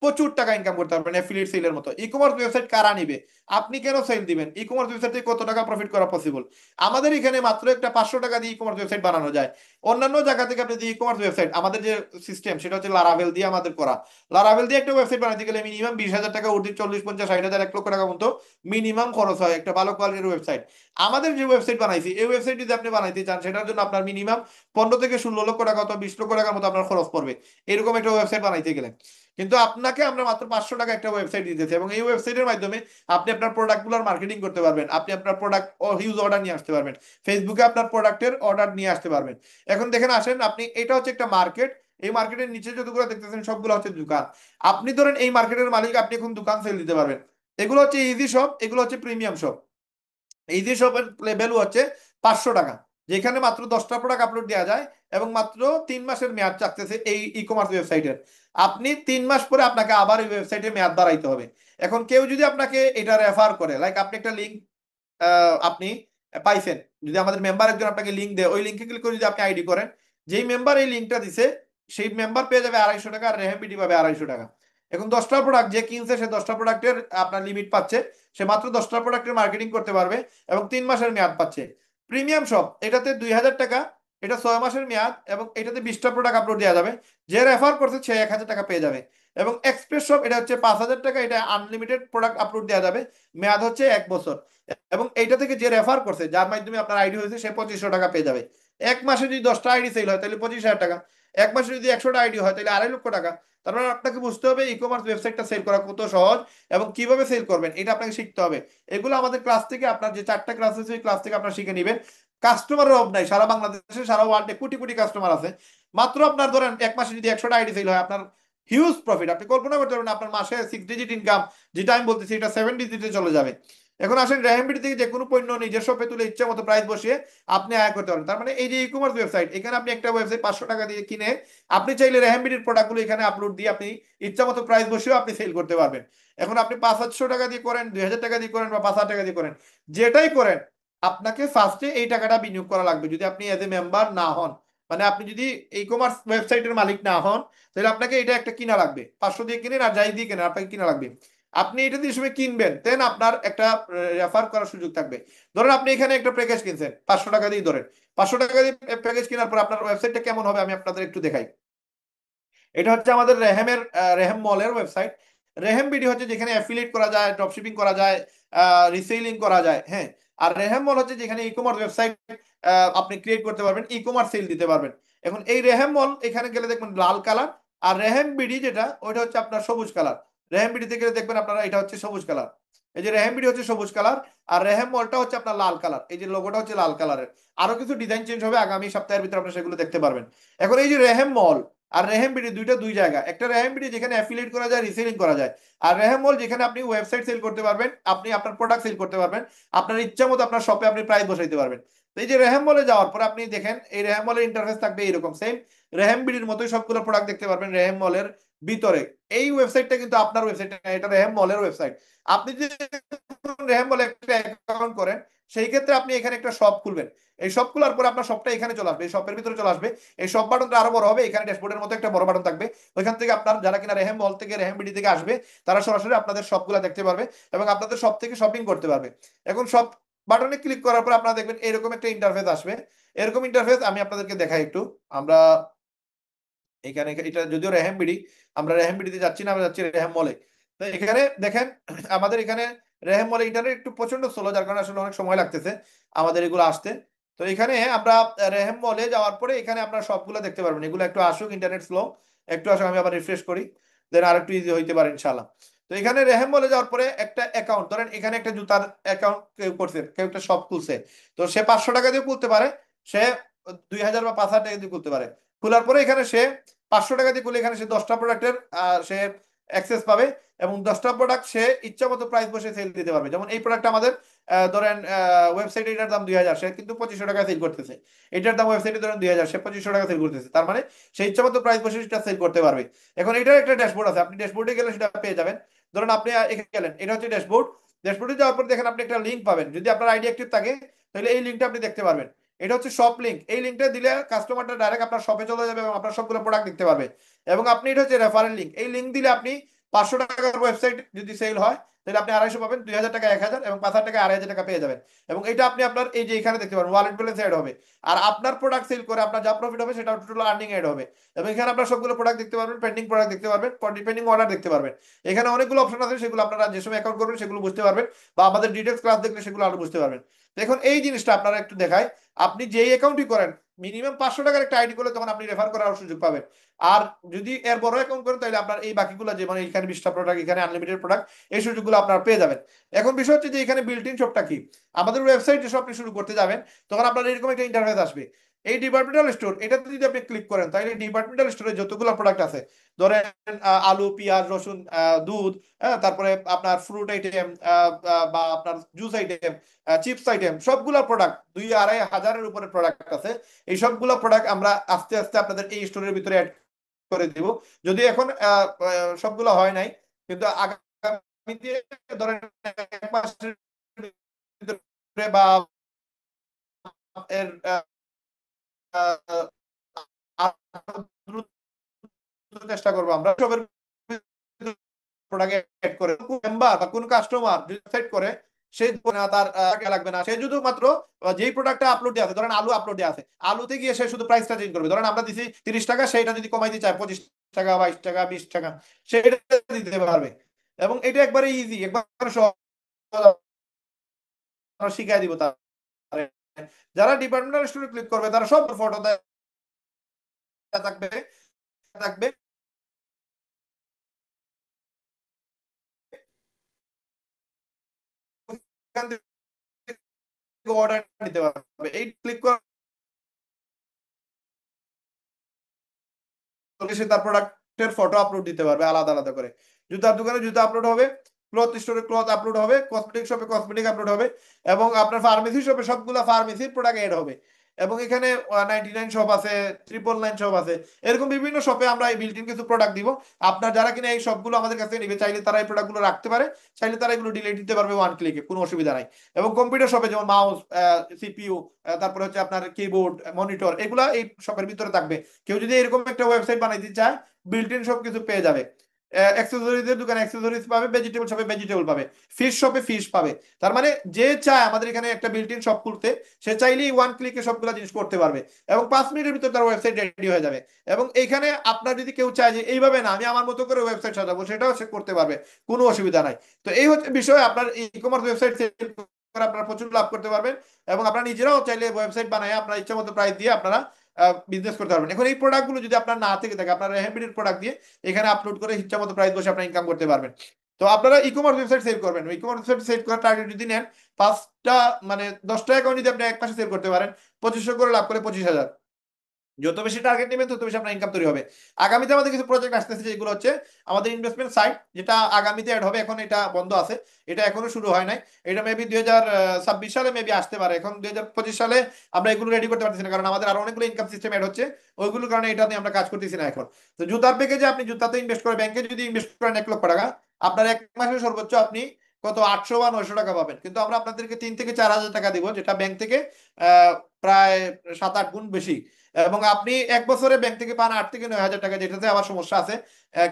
প্রচুর টাকা ইনকাম করতে পারবেন অ্যাফিলিয়েট সেলের মতো। ই কমার্স ওয়েবসাইট কারা নিবে? আপনি কেন সেল দিবেন? ই কমার্স ওয়েবসাইট থেকে কত টাকা প্রফিট করা পসিবল? আমাদের এখানে মাত্র একটা 500 টাকা দিয়ে ই কমার্স ওয়েবসাইট বানানো যায়। অন্যান্য জায়গা থেকে আপনি যে ই কমার্স ওয়েবসাইট, আমাদের যে সিস্টেম সেটা হচ্ছে লারাভেল দিয়ে আমাদের করা। লারাভেল দিয়ে একটা ওয়েবসাইট বানাতে গেলে মিনিমাম 20,000 টাকা, উর্ধে 40, 50, 60 হাজার, 1 লক্ষ টাকা মতো মিনিমাম খরচ হয় একটা ভালো কোয়ালিটির ওয়েবসাইট। আমাদের যে ওয়েবসাইট বানাইছি, এই ওয়েবসাইট যদি আপনি বানাইতে চান, সেটার জন্য আপনার মিনিমাম 15 থেকে 16 লক্ষ টাকা অথবা 20 লক্ষ টাকার মতো আপনার খরচ পড়বে এরকম একটা ওয়েবসাইট বানাইতে গেলে। কিন্তু আপনাকে আমরা মাত্র 500 টাকা একটা ওয়েবসাইট দিতেছি, এবং এই ওয়েবসাইটের মাধ্যমে আপনি আপনার প্রোডাক্টগুলোর মার্কেটিং করতে পারবেন, আপনি আপনার প্রোডাক্ট হিউজ অর্ডার নিয়ে আসতে পারবেন, ফেসবুকে আপনার প্রোডাক্টের অর্ডার নিয়ে আসতে পারবেন। এখন দেখেন আসেন, আপনি এটা হচ্ছে একটা মার্কেট, এই মার্কেটের নিচে যতগুলো দেখতেছেন সবগুলো হচ্ছে দোকান। আপনি ধরেন এই মার্কেটের মালিক, আপনি এখন দোকান সেল দিতে পারবেন। এগুলো হচ্ছে ইজি শপ, এগুলো হচ্ছে প্রিমিয়াম শপ। ইজি শপের ভ্যালু হচ্ছে 500 টাকা, যেখানে মাত্র 10টা প্রোডাক্ট আপলোড দেওয়া যায়, এবং মাত্র 3 মাসের মেয়াদ চাকতেছে এই ই কমার্স ওয়েবসাইটের। আপনি 3 মাস পরে আপনাকে আবার এই ওয়েবসাইটে মেয়াদ বাড়াইতে হবে। এখন কেউ যদি আপনাকে এটা রেফার করে, লাইক আপনি একটা লিঙ্ক আপনি পাইছেন, যদি আমাদের মেম্বার একজন আপনাকে লিঙ্ক দেয়, ওই লিঙ্কে ক্লিক করে যদি আপনি আইডি করেন, যেই মেম্বার এই লিঙ্কটা দিছে সেই মেম্বার পেয়ে যাবে 250 টাকা, আর রেহেম বিডি পাবে 250 টাকা। এখন 10টা প্রোডাক্ট যে কিনছে, সে 10টা প্রোডাক্টের আপনার লিমিট পাচ্ছে, সে মাত্র 10টা প্রোডাক্টের মার্কেটিং করতে পারবে, এবং 3 মাসের মেয়াদ পাচ্ছে। প্রিমিয়াম শপ এটাতে 2,000 টাকা, এটা 6 মাসের মেয়াদ, এবং এটাতে 20টা প্রোডাক্ট আপলোড দেওয়া যাবে, যে রেফার করছে সে 1,000 টাকা পেয়ে যাবে। এবং এক্সপ্রেস শপ এটা হচ্ছে 5,000 টাকা, এটা আনলিমিটেড প্রোডাক্ট আপলোড দেওয়া যাবে, মেয়াদ হচ্ছে 1 বছর। এবং এইটা থেকে যে রেফার করছে, যার মাধ্যমে আপনার আইডি হয়েছে, সে 2500 টাকা পেয়ে যাবে। এক মাসে যদি 10টা আইডি সেল হয় তাহলে 25,000 টাকা, এক মাসে যদি 100টা আইডি হয় তাহলে 2.5 লক্ষ টাকা। তার মানে আপনাকে বুঝতে হবে ই কমার্স ওয়েবসাইটটা সেল করা কত সহজ, এবং কিভাবে সেল করবেন এটা আপনাকে শিখতে হবে। এগুলো আমাদের ক্লাস থেকে, আপনার যে 4টা ক্লাস আছে ওই ক্লাস থেকে আপনার শিখে নেবেন। কাস্টমারের অভাব নাই, সারা বাংলাদেশে সারা ওয়ার্ল্ডে কোটি কোটি কাস্টমার আছে। মাত্র আপনার ধরেন এক মাসে যদি 100টা আইডি সেল হয়, আপনার হিউজ প্রফিট। আপনি কল্পনা করতে পারবেন আপনার মাসে 6 ডিজিট ইনকাম, যেটা আমি বলতেছি এটা 7 ডিজিটে চলে যাবে। এখন আসেন, রেহেমবিডি থেকে যে কোনো পণ্য নিজের শপে তুলে ইচ্ছা মতো প্রাইস বসিয়ে আপনি আয় করতে পারেন। তার মানে এই যে ই কমার্স ওয়েবসাইট, এখানে আপনি একটা ওয়েবসাইট 500 টাকা দিয়ে কিনে আপনি চাইলে রেহেমবিডির প্রোডাক্টগুলো এখানে আপলোড দিয়ে আপনি ইচ্ছা মতো প্রাইস বসিয়েও আপনি সেল করতে পারবেন। এখন আপনি 500 টাকা দিয়ে করেন, 2,000 টাকা দিয়ে করেন, বা 5,000 টাকা দিয়ে করেন, যেটাই করেন, আপনাকে ফার্স্টে এই টাকাটা বিনিয়োগ করা লাগবে। যদি আপনি এজ এ মেম্বার না হন, মানে আপনি যদি ই কমার্স ওয়েবসাইটের মালিক না হন, তাহলে আপনাকে এটা একটা কিনা লাগবে। 500 দিয়ে কিনেন আর যাই দিয়ে কিনেন, আপনাকে কিনা লাগবে। আপনি এটা দিয়ে সময় কিনবেন, দেন আপনার একটা রেফার করার সুযোগ থাকবে। ধরেন আপনি এখানে একটা প্যাকেজ কিনছেন 500 টাকা দিয়ে, ধরেন 500 টাকা দিয়ে প্যাকেজ কেনার পর আপনার ওয়েবসাইটটা কেমন হবে আমি আপনাদের একটু দেখাই। এটা হচ্ছে আমাদের রেহেম মলের ওয়েবসাইট। রেহেম বিডি হচ্ছে যেখানে অ্যাফিলিয়েট করা যায়, ড্রপশিপিং করা যায়, রিসেলিং করা যায়, হ্যাঁ। আর রেহেম মল হচ্ছে যেখানে ই কমার্স ওয়েবসাইট আপনি ক্রিয়েট করতে পারবেন, ই কমার্স সেল দিতে পারবেন। এখন এই রেহেম মল এখানে গেলে দেখবেন লাল কালার, আর রেহেম বিডি যেটা ওইটা হচ্ছে আপনার সবুজ কালার। রেহেম বিডিতে গেলে দেখবেন আপনারা এটা হচ্ছে সবুজ কালার। এই যে রেহেম বিডি হচ্ছে সবুজ কালার, আর রেহেম মলটা হচ্ছে আপনার লাল কালার। এই যে লোগোটা হচ্ছে লাল কালারের। আরো কিছু ডিজাইন চেঞ্জ হবে আগামী সপ্তাহের ভিতরে, আপনারা সেগুলো দেখতে পারবেন। এখন এই যে রেহেম মল আর রেহেম বিডি, দুইটা দুই জায়গা। একটা রেহেম বিডি যেখানে অ্যাফিলিয়েট করা যায়, রিসেলিং করা যায়, আর রেহেম মল যেখানে আপনি ওয়েবসাইট সেল করতে পারবেন, আপনি আপনার প্রোডাক্ট সেল করতে পারবেন, আপনার ইচ্ছা মতো আপনার শপে আপনি প্রাইস বসাইতে পারবেন। তো এই যে রেহেম মলে যাওয়ার পর আপনি দেখেন, এই রেহেম মলের ইন্টারফেস থাকবে এরকম সেম, রেহেম বিডির মতোই সবগুলো প্রোডাক্ট দেখতে পারবেন রেহেম মলের ভিতরে। এই ওয়েবসাইটটা কিন্তু আপনার ওয়েবসাইট না, এটা রেহেম মলের ওয়েবসাইট। আপনি যদি রেহেম মলে একটা অ্যাকাউন্ট করেন, সেই ক্ষেত্রে আপনি এখানে একটা শপ খুলবেন। এই শপ খোলার পর আপনার শপটা এখানে চলে আসবে, এই শপের ভিতরে চলে আসবে। এই সব বাটনটা আরো বড় হবে, এখানে ড্যাশবোর্ডের মতো একটা বড় বাটন থাকবে। ওইখান থেকে আপনার যারা কিনা রেহেম মল থেকে, রেহেম বিডি থেকে আসবে, তারা সরাসরি আপনাদের সবগুলা দেখতে পারবে, এবং আপনাদের সব থেকে শপিং করতে পারবে। এখন সব বাটনে ক্লিক করার পর আপনারা দেখবেন এরকম একটা ইন্টারফেস আসবে। এরকম ইন্টারফেস আমি আপনাদেরকে দেখাই একটু। আমরা এখানে, এটা যদিও রেহেম বিডি, আমরা রেহেম বিডিতে যাচ্ছি না, আমরা যাচ্ছি রেহেম মলে। তো এখানে দেখেন, আমাদের এখানে রেহেম মলে ইন্টারনেট একটু প্রচন্ড স্লো, যার কারণে আসলে অনেক সময় লাগতেছে আমাদের এগুলো আসতে। তো এখানে আমরা রেহেম মলে যাওয়ার পরে এখানে আপনারা সবগুলো দেখতে পারবেন। এগুলো একটু আসুক, ইন্টারনেট স্লো একটু আসুক, আমি আবার রিফ্রেশ করি, দেন আর একটু ইজি হইতে পারে ইনশাল্লাহ। তো এখানে রেহেম মলে যাওয়ার পরে একটা অ্যাকাউন্ট, ধরেন এখানে একটা জুতার অ্যাকাউন্ট কেউ করছে, কেউ একটা শপ খুলছে, তো সে 500 টাকা দিয়ে খুলতে পারে, সে 2,000 বা 5,000 টাকা দিয়ে খুলতে পারে। খোলার পরে এখানে সে 500 টাকা দিয়ে খুলে এখানে সে 10টা প্রোডাক্টের সে অ্যাক্সেস পাবে, এবং 10টা প্রোডাক্ট সে ইচ্ছা মতো প্রাইস বসে সেল দিতে পারবে। যেমন এই প্রোডাক্ট আমাদের ধরেন ওয়েবসাইটে এটার দাম 2,000, সে কিন্তু 2,500 টাকা সেল করতেছে। এটার দাম ওয়েবসাইটে ধরেন 2,000, সে 2,500 টাকা সেল করতেছে। তার মানে সে ইচ্ছা মতো প্রাইস বসে সেটা সেল করতে পারবে। এখন এটার একটা ড্যাশবোর্ড আছে, আপনি ড্যাশবোর্ডে গেলে সেটা পেয়ে যাবেন। ধরুন আপনি এখানে গেলেন, এটা হচ্ছে ড্যাশবোর্ড। ড্যাশবোর্ডে যাওয়ার পর দেখেন আপনি একটা লিঙ্ক পাবেন, যদি আপনার আইডি অ্যাক্টিভ থাকে তাহলে এই লিঙ্কটা আপনি দেখতে পারবেন। এটা হচ্ছে শপ লিঙ্ক। এই লিঙ্কটা দিলে কাস্টমারটা ডাইরেক্ট আপনার শপে চলে যাবে এবং আপনার সবগুলো প্রোডাক্ট দেখতে পারবে। এবং আপনি, এটা হচ্ছে রেফারেল লিঙ্ক, এই লিঙ্ক দিলে আপনি 500 টাকার ওয়েবসাইট যদি সেল হয় তাহলে আপনি 250 পাবেন, 2000 টাকা 1000, এবং 5000 টাকা 2500 টাকা পেয়ে যাবেন। এবং এটা আপনি আপনার এই যে এখানে দেখতে পারেন ওয়ালেট ব্যালেন্স অ্যাড হবে। আর আপনার প্রোডাক্ট সেল করে আপনার যা প্রফিট হবে সেটা টোটাল আর্নিং অ্যাড হবে। এবং এখানে আপনার সবগুলো প্রোডাক্ট দেখতে পারবেন, পেন্ডিং প্রোডাক্ট দেখতে পারবেন, পেন্ডিং অর্ডার দেখতে পারবেন। এখানে অনেকগুলো অপশন আছে, সেগুলো আপনারা যে সময় অ্যাকাউন্ট করবেন সেগুলো বুঝতে পারবেন, বা আমাদের ডিটেলস ক্লাস দেখলে সেগুলো আরো বুঝতে পারবেন। দেখুন এই জিনিসটা আপনারা একটু দেখায়, আপনি যেই অ্যাকাউন্টই করেন মিনিমাম 500 টাকার একটা আইডি করলে তখন আপনি রেফার করার সুযোগ পাবেন। আর যদি এর বড় অ্যাকাউন্ট করেন তাহলে আপনার এই বাকিগুলো, যে মানে এখানে 20টা প্রোডাক্ট, এখানে আনলিমিটেড প্রোডাক্ট, এই সুযোগগুলো আপনারা পেয়ে যাবেন। এখন বিষয় হচ্ছে যে এখানে বিল্ট ইন শপটা কি। আমাদের ওয়েবসাইট যেসব আপনি শুরু করতে যাবেন তখন আপনার এরকম একটা ইন্টারফেস আসবে। এই ডিপার্টমেন্টাল স্টোর এটাতে যদি আপনি ক্লিক করেন তাহলে ডিপার্টমেন্টাল স্টোরে যতগুলো প্রোডাক্ট আছে, ধরেন আলু, পেঁয়াজ, রসুন, দুধ, হ্যাঁ, তারপরে আপনার ফ্রুট আইটেম, বা আপনার জুস আইটেম, চিপস আইটেম, সবগুলো প্রোডাক্ট 2-2.5 হাজারের উপরে প্রোডাক্ট আছে। এই সবগুলো প্রোডাক্ট আমরা আস্তে আস্তে আপনাদের এই স্টোরের ভিতরে অ্যাড করে দিব। যদি এখন সবগুলো হয় নাই, কিন্তু আগামীতে ধরেন 1 মাসের ভিতরে বা এর আরো দ্রুত চেষ্টা করবো আমরা সবের প্রোডাক্ট এড করে। মেম্বার বা কোন কাস্টমার যদি সেট করে, সে তার টাকা লাগবে না, সে শুধু মাত্র যেই প্রোডাক্টটা আপলোড দেওয়া আছে, ধরেন আলু আপলোড দেওয়া আছে, আলুতে গিয়ে সে শুধু প্রাইসটা চেঞ্জ করবে। ধরেন আমরা দিছি 30 টাকা, সেটা যদি কমাইতে চায় 25 টাকা, 22 টাকা, 20 টাকা, সেটা দিতে পারবে। এবং এটা একবারে ইজি, একবার শিখাই দিব তার। যারা ডিপার্টমেন্টাল স্টোরে ক্লিক করবে তারা সব ফটো থাকবে থাকবে অর্ডার নিতে পারবে। এই ক্লিক সে তার প্রোডাক্টের ফটো আপলোড দিতে পারবে আলাদা আলাদা করে। জুতার দোকানে জুতা আপলোড হবে, ক্লথ স্টোরে ক্লথ আপলোড হবে, কসমেটিক শপে কসমেটিক আপলোড হবে, এবং আপনার ফার্মেসি শপে সবগুলো ফার্মেসির প্রোডাক্ট এড হবে। এবং এখানে 99 শপ আছে, 999 শপ আছে, এরকম বিভিন্ন শপে আমরা এই বিল্ট ইন কিছু প্রোডাক্ট দিব। আপনার যারা কিনা এই সবগুলো আমাদের কাছে নিবে চাইলে তারা এই প্রোডাক্টগুলো রাখতে পারে, চাইলে তারা এগুলো ডিলিট দিতে পারবে ওয়ান ক্লিকে, কোনো অসুবিধা নাই। এবং কম্পিউটার শপে যেমন মাউস, সিপিইউ, তারপরে হচ্ছে আপনার কিবোর্ড, মনিটর, এগুলা এই শপের ভিতরে থাকবে। কেউ যদি এরকম একটা ওয়েবসাইট বানাইতে চায় বিল্ট ইন সব কিছু পেয়ে যাবে। অ্যাক্সেসরিজের দোকানে অ্যাক্সেসরিজ পাবে, ভেজিটেবল শপে ভেজিটেবল পাবে, ফিশ শপে ফিশ পাবে। তার মানে যে চায় আমাদের এখানে একটা বিল্ট ইন শপ খুলতে, সে চাইলেই ওয়ান ক্লিকে সবগুলো জিনিস করতে পারবে, এবং 5 মিনিটের ভিতর তার ওয়েবসাইট রেডি হয়ে যাবে। এবং এইখানে আপনার যদি কেউ চায় যে এইভাবে না, আমি আমার মতো করে ওয়েবসাইট সাজাবো, সেটাও সে করতে পারবে, কোনো অসুবিধা নাই। তো এই হচ্ছে বিষয়, আপনার ই কমার্স ওয়েবসাইট করে আপনারা প্রচুর লাভ করতে পারবেন। এবং আপনারা নিজেরাও চাইলে ওয়েবসাইট বানায় আপনার ইচ্ছা মতো প্রাইস দিয়ে আপনারা বিজনেস করতে পারবেন। এখন এই প্রোডাক্টগুলো যদি আপনার না থেকে থাকে, আপনারা হ্যান্ডমেড প্রোডাক্ট দিয়ে এখানে আপলোড করে ইচ্ছা মতো প্রাইস বসে আপনারা ইনকাম করতে পারবেন। তো আপনারা ই কমার্স ওয়েবসাইট সেল করবেন, ই কমার্স ওয়েবসাইট সেল করার টার্গেট যদি নেন 5টা, মানে 10টা অ্যাকাউন্ট যদি আপনি এক মাসে সেল করতে পারেন, 2500 করে লাভ করে 25,000। যত বেশি টার্গেট নেবেন তত বেশি আপনার ইনকাম তৈরি হবে। আগামীতে আমাদের কিছু প্রজেক্ট আসতেছে, যেগুলো হচ্ছে আমাদের ইনভেস্টমেন্ট সাইট, যেটা আগামীতে অ্যাড হবে। এখন এটা বন্ধ আছে, এটা এখনো শুরু হয় নাই। এটা মেবি 2026 সালে মেবি আসতে পারে। এখন 2025 সালে আমরা এগুলো রেডি করতে পারতেছি না, কারণ আমাদের আরো অনেকগুলো ইনকাম সিস্টেম অ্যাড হচ্ছে, ওইগুলোর কারণে এটা নিয়ে আমরা কাজ করতেছি না এখন। তো জুতার প্যাকেজে আপনি জুতাতে ইনভেস্ট করে ব্যাংকে যদি ইনভেস্ট করেন 1 লক্ষ টাকা, আপনার এক মাসে সর্বোচ্চ আপনি কত 800 বা 900 টাকা পাবেন। কিন্তু আমরা আপনাদেরকে 3 থেকে 4 হাজার টাকা দিব, যেটা ব্যাংক থেকে আহ প্রায় 7-8 গুণ বেশি। এবং আপনি এক বছরে ব্যাংক থেকে পান 8 থেকে 9 হাজার টাকা, যেটাতে আবার সমস্যা আছে,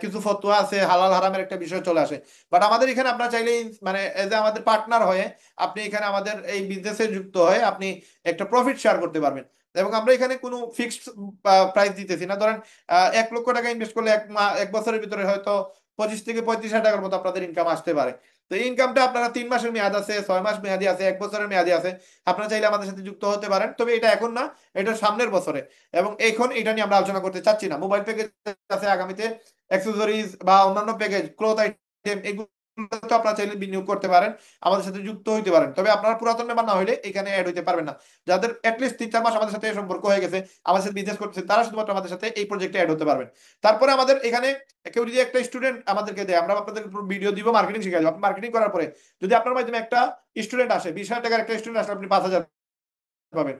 কিছু ফতোয়া আছে, হালাল হারামের একটা বিষয় চলে আসে। বাট আমাদের এখানে আপনারা চাইলে মানে এজ এ আমাদের পার্টনার হয়ে আপনি এখানে আমাদের এই বিজনেসে যুক্ত হয়ে আপনি একটা প্রফিট শেয়ার করতে পারবেন। এবং আমরা এখানে কোনো ফিক্সড প্রাইস দিতেছি না। ধরেন 1 লক্ষ টাকা ইনভেস্ট করলে এক বছরের ভিতরে হয়তো 25 থেকে 35 হাজার টাকার মতো আপনাদের ইনকাম আসতে পারে। তো এই ইনকামটা আপনারা 3 মাসের মেয়াদ আছে, 6 মাস মেয়াদি আছে, এক বছরের মেয়াদি আছে। আপনারা চাইলে আমাদের সাথে যুক্ত হতে পারেন, তবে এটা এখন না, এটা সামনের বছরে। এবং এখন এটা নিয়ে আমরা আলোচনা করতে চাচ্ছি না। মোবাইল প্যাকেজ আছে আগামীতে, অ্যাক্সেসরিজ বা অন্যান্য প্যাকেজ, ক্লথ আইটেম, এগুলো তো আপনারা চাইলে বিনিয়োগ করতে পারেন, আমাদের সাথে যুক্ত হইতে পারেন। তবে আপনারা পুরাতন মেম্বার না হইলে এখানে অ্যাড হইতে পারবেন না। যাদের অ্যাটলিস্ট 3-4 মাস আমাদের সাথে সম্পর্ক হয়ে গেছে, আমাদের সাথে বিজনেস করতেছে, তারা শুধুমাত্র আমাদের সাথে এই প্রজেক্টে অ্যাড হতে পারবেন। তারপরে আমাদের এখানে কেউ যদি একটা স্টুডেন্ট আমাদেরকে দেয়, আমরা আপনাদের ভিডিও দিব, মার্কেটিং শিখাই দেবো। আপনি মার্কেটিং করার পরে যদি আপনার মাধ্যমে একটা স্টুডেন্ট আসে, 20,000 টাকার একটা স্টুডেন্ট আসলে আপনি 5,000 পাবেন।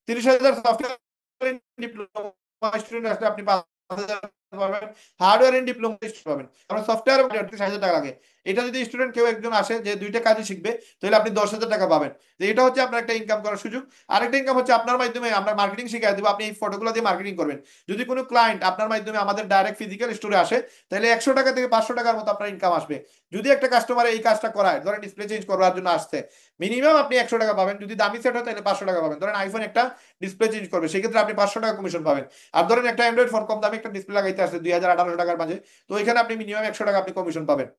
30,000 সফটওয়্যার ডিপ্লোমা স্টুডেন্ট আসলে আপনি 5,000 পাবেন, হার্ডওয়্যার এন্ড ডিপ্লোমা পাবেন। আমরা সফটওয়্যার 60,000 টাকা লাগে। এটা যদি স্টুডেন্ট কেউ একজন আসে যে দুইটা কাজই শিখবে, তাহলে আপনি 10,000 টাকা পাবেন। তো এটা হচ্ছে আপনার একটা ইনকাম করার সুযোগ। আরেকটা ইনকাম হচ্ছে আপনার মাধ্যমে আমরা মার্কেটিং শিখিয়ে দেবো, আপনি এই ফটোগুলো দিয়ে মার্কেটিং করবেন। যদি কোনো ক্লায়েন্ট আপনার মাধ্যমে আমাদের ডাইরেক্ট ফিজিক্যাল স্টোরে আসে, তাহলে 100 টাকা থেকে 500 টাকার মতো আপনার ইনকাম আসবে। যদি একটা কাস্টমার এই কাজটা করায়, ধরেন ডিসপ্লে চেঞ্জ করার জন্য আসছে, মিনিমাম আপনি 100 টাকা পাবেন। যদি দামি সেট হয় তাহলে 500 টাকা পাবেন। ধরেন আইফোন একটা ডিসপ্লে চেঞ্জ করবে, সেক্ষেত্রে আপনি 500 টাকা কমিশন পাবেন। আর ধরেন একটা অ্যান্ড্রয়েড ফোন কম দামি একটা ডিসপ্লে লাগাইতে আসছে 2018 টাকার মাঝে, তো এখানে আপনি মিনিমাম 100 টাকা আপনি কমিশন পাবেন।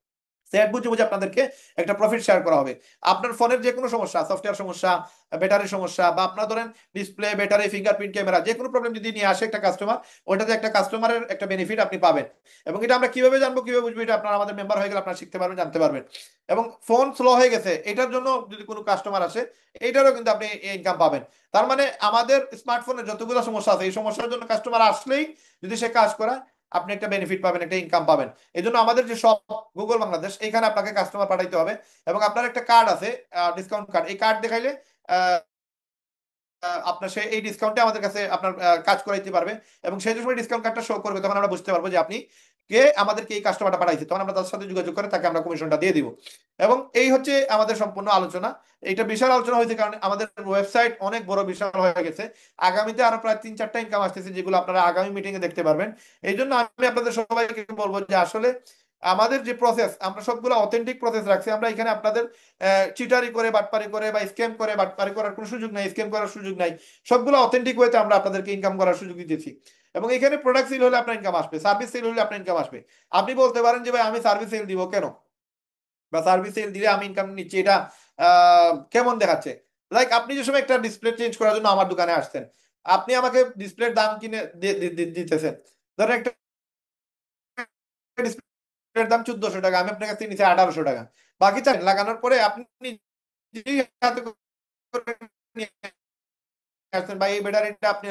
সেট বুঝে বুঝে আপনাদেরকে একটা প্রফিট শেয়ার করা হবে। আপনার ফোনের যে কোনো সমস্যা, সফটওয়্যার সমস্যা, ব্যাটারি সমস্যা, বা আপনার ধরেন ডিসপ্লে, ব্যাটারি, ফিঙ্গারপ্রিন্ট, ক্যামেরা, যে কোনো প্রবলেম যদি নিয়ে আসে একটা কাস্টমার, ওইটাতে একটা কাস্টমারের একটা বেনিফিট আপনি পাবেন। এবং এটা আমরা কিভাবে জানবো, কিভাবে বুঝবো, এটা আপনার আমাদের মেম্বার হয়ে গেলে আপনারা শিখতে পারবেন, জানতে পারবেন। এবং ফোন স্লো হয়ে গেছে এটার জন্য যদি কোনো কাস্টমার আসে, এইটারও কিন্তু আপনি ইনকাম পাবেন। তার মানে আমাদের স্মার্টফোনের যতগুলো সমস্যা আছে, এই সমস্যার জন্য কাস্টমার আসলেই যদি সে কাজ করায়, আপনি একটা বেনিফিট পাবেন, একটা ইনকাম পাবেন। এই জন্য আমাদের যে সব গুগল বাংলাদেশ, এখানে আপনাকে কাস্টমার পাঠাইতে হবে। এবং আপনার একটা কার্ড আছে, ডিসকাউন্ট কার্ড, এই কার্ড দেখাইলে আপনার সে এই ডিসকাউন্টে আমাদের কাছে আপনার কাজ করাইতে পারবে। এবং সেই সময় ডিসকাউন্ট কার্ডটা শো করবে, তখন আমরা বুঝতে পারবো যে আপনি কে আমাদেরকে এই কাস্টমারটা পাঠাইছে, তখন আমরা তার সাথে যোগাযোগ করে তাকে আমরা কমিশনটা দিয়ে দিব। এবং এই হচ্ছে আমাদের সম্পূর্ণ আলোচনা। এটা বিশাল আলোচনা হয়েছে, কারণ আমাদের ওয়েবসাইট অনেক বড় বিশাল হয়ে গেছে। আগামীতে আরো প্রায় 3-4টা ইনকাম আসতেছে, যেগুলো আপনারা আগামী মিটিং এ দেখতে পারবেন। এই জন্য আমি আপনাদের সবাইকে বলবো যে আসলে আমাদের যে প্রসেস, আমরা সবগুলো অথেন্টিক প্রসেস রাখছি। আমরা এখানে আপনাদের চিটারি করে, বাটপারি করে বা স্ক্যাম করে বাটপারি করার কোনো সুযোগ নাই, স্ক্যাম করার সুযোগ নাই। সবগুলো অথেন্টিক ওয়েতে আমরা আপনাদেরকে ইনকাম করার সুযোগ দিতেছি। এবং এখানে প্রোডাক্ট সেল হলে আপনার ইনকাম আসবে, সার্ভিস সেল হলে আপনার ইনকাম আসবে। আপনি বলতে পারেন যে ভাই আমি সার্ভিস সেল দিব কেন, বা সার্ভিস সেল দিলে আমি ইনকাম নিচ্ছি, এটা কেমন দেখাচ্ছে। লাইক আপনি যে সময় একটা ডিসপ্লে চেঞ্জ করার জন্য আমার দোকানে আসছেন, আপনি আমাকে ডিসপ্লের দাম কিনে দিতেছেন। ধরেন একটা ডিসপ্লের দাম 1400 টাকা, আমি আপনার কাছ থেকে নিচ্ছি 1800 টাকা। বাকি চান লাগানোর পরে আপনি নিজেই হাতে করে নিয়ে আসছেন, বা এই ব্যাটারিটা আপনি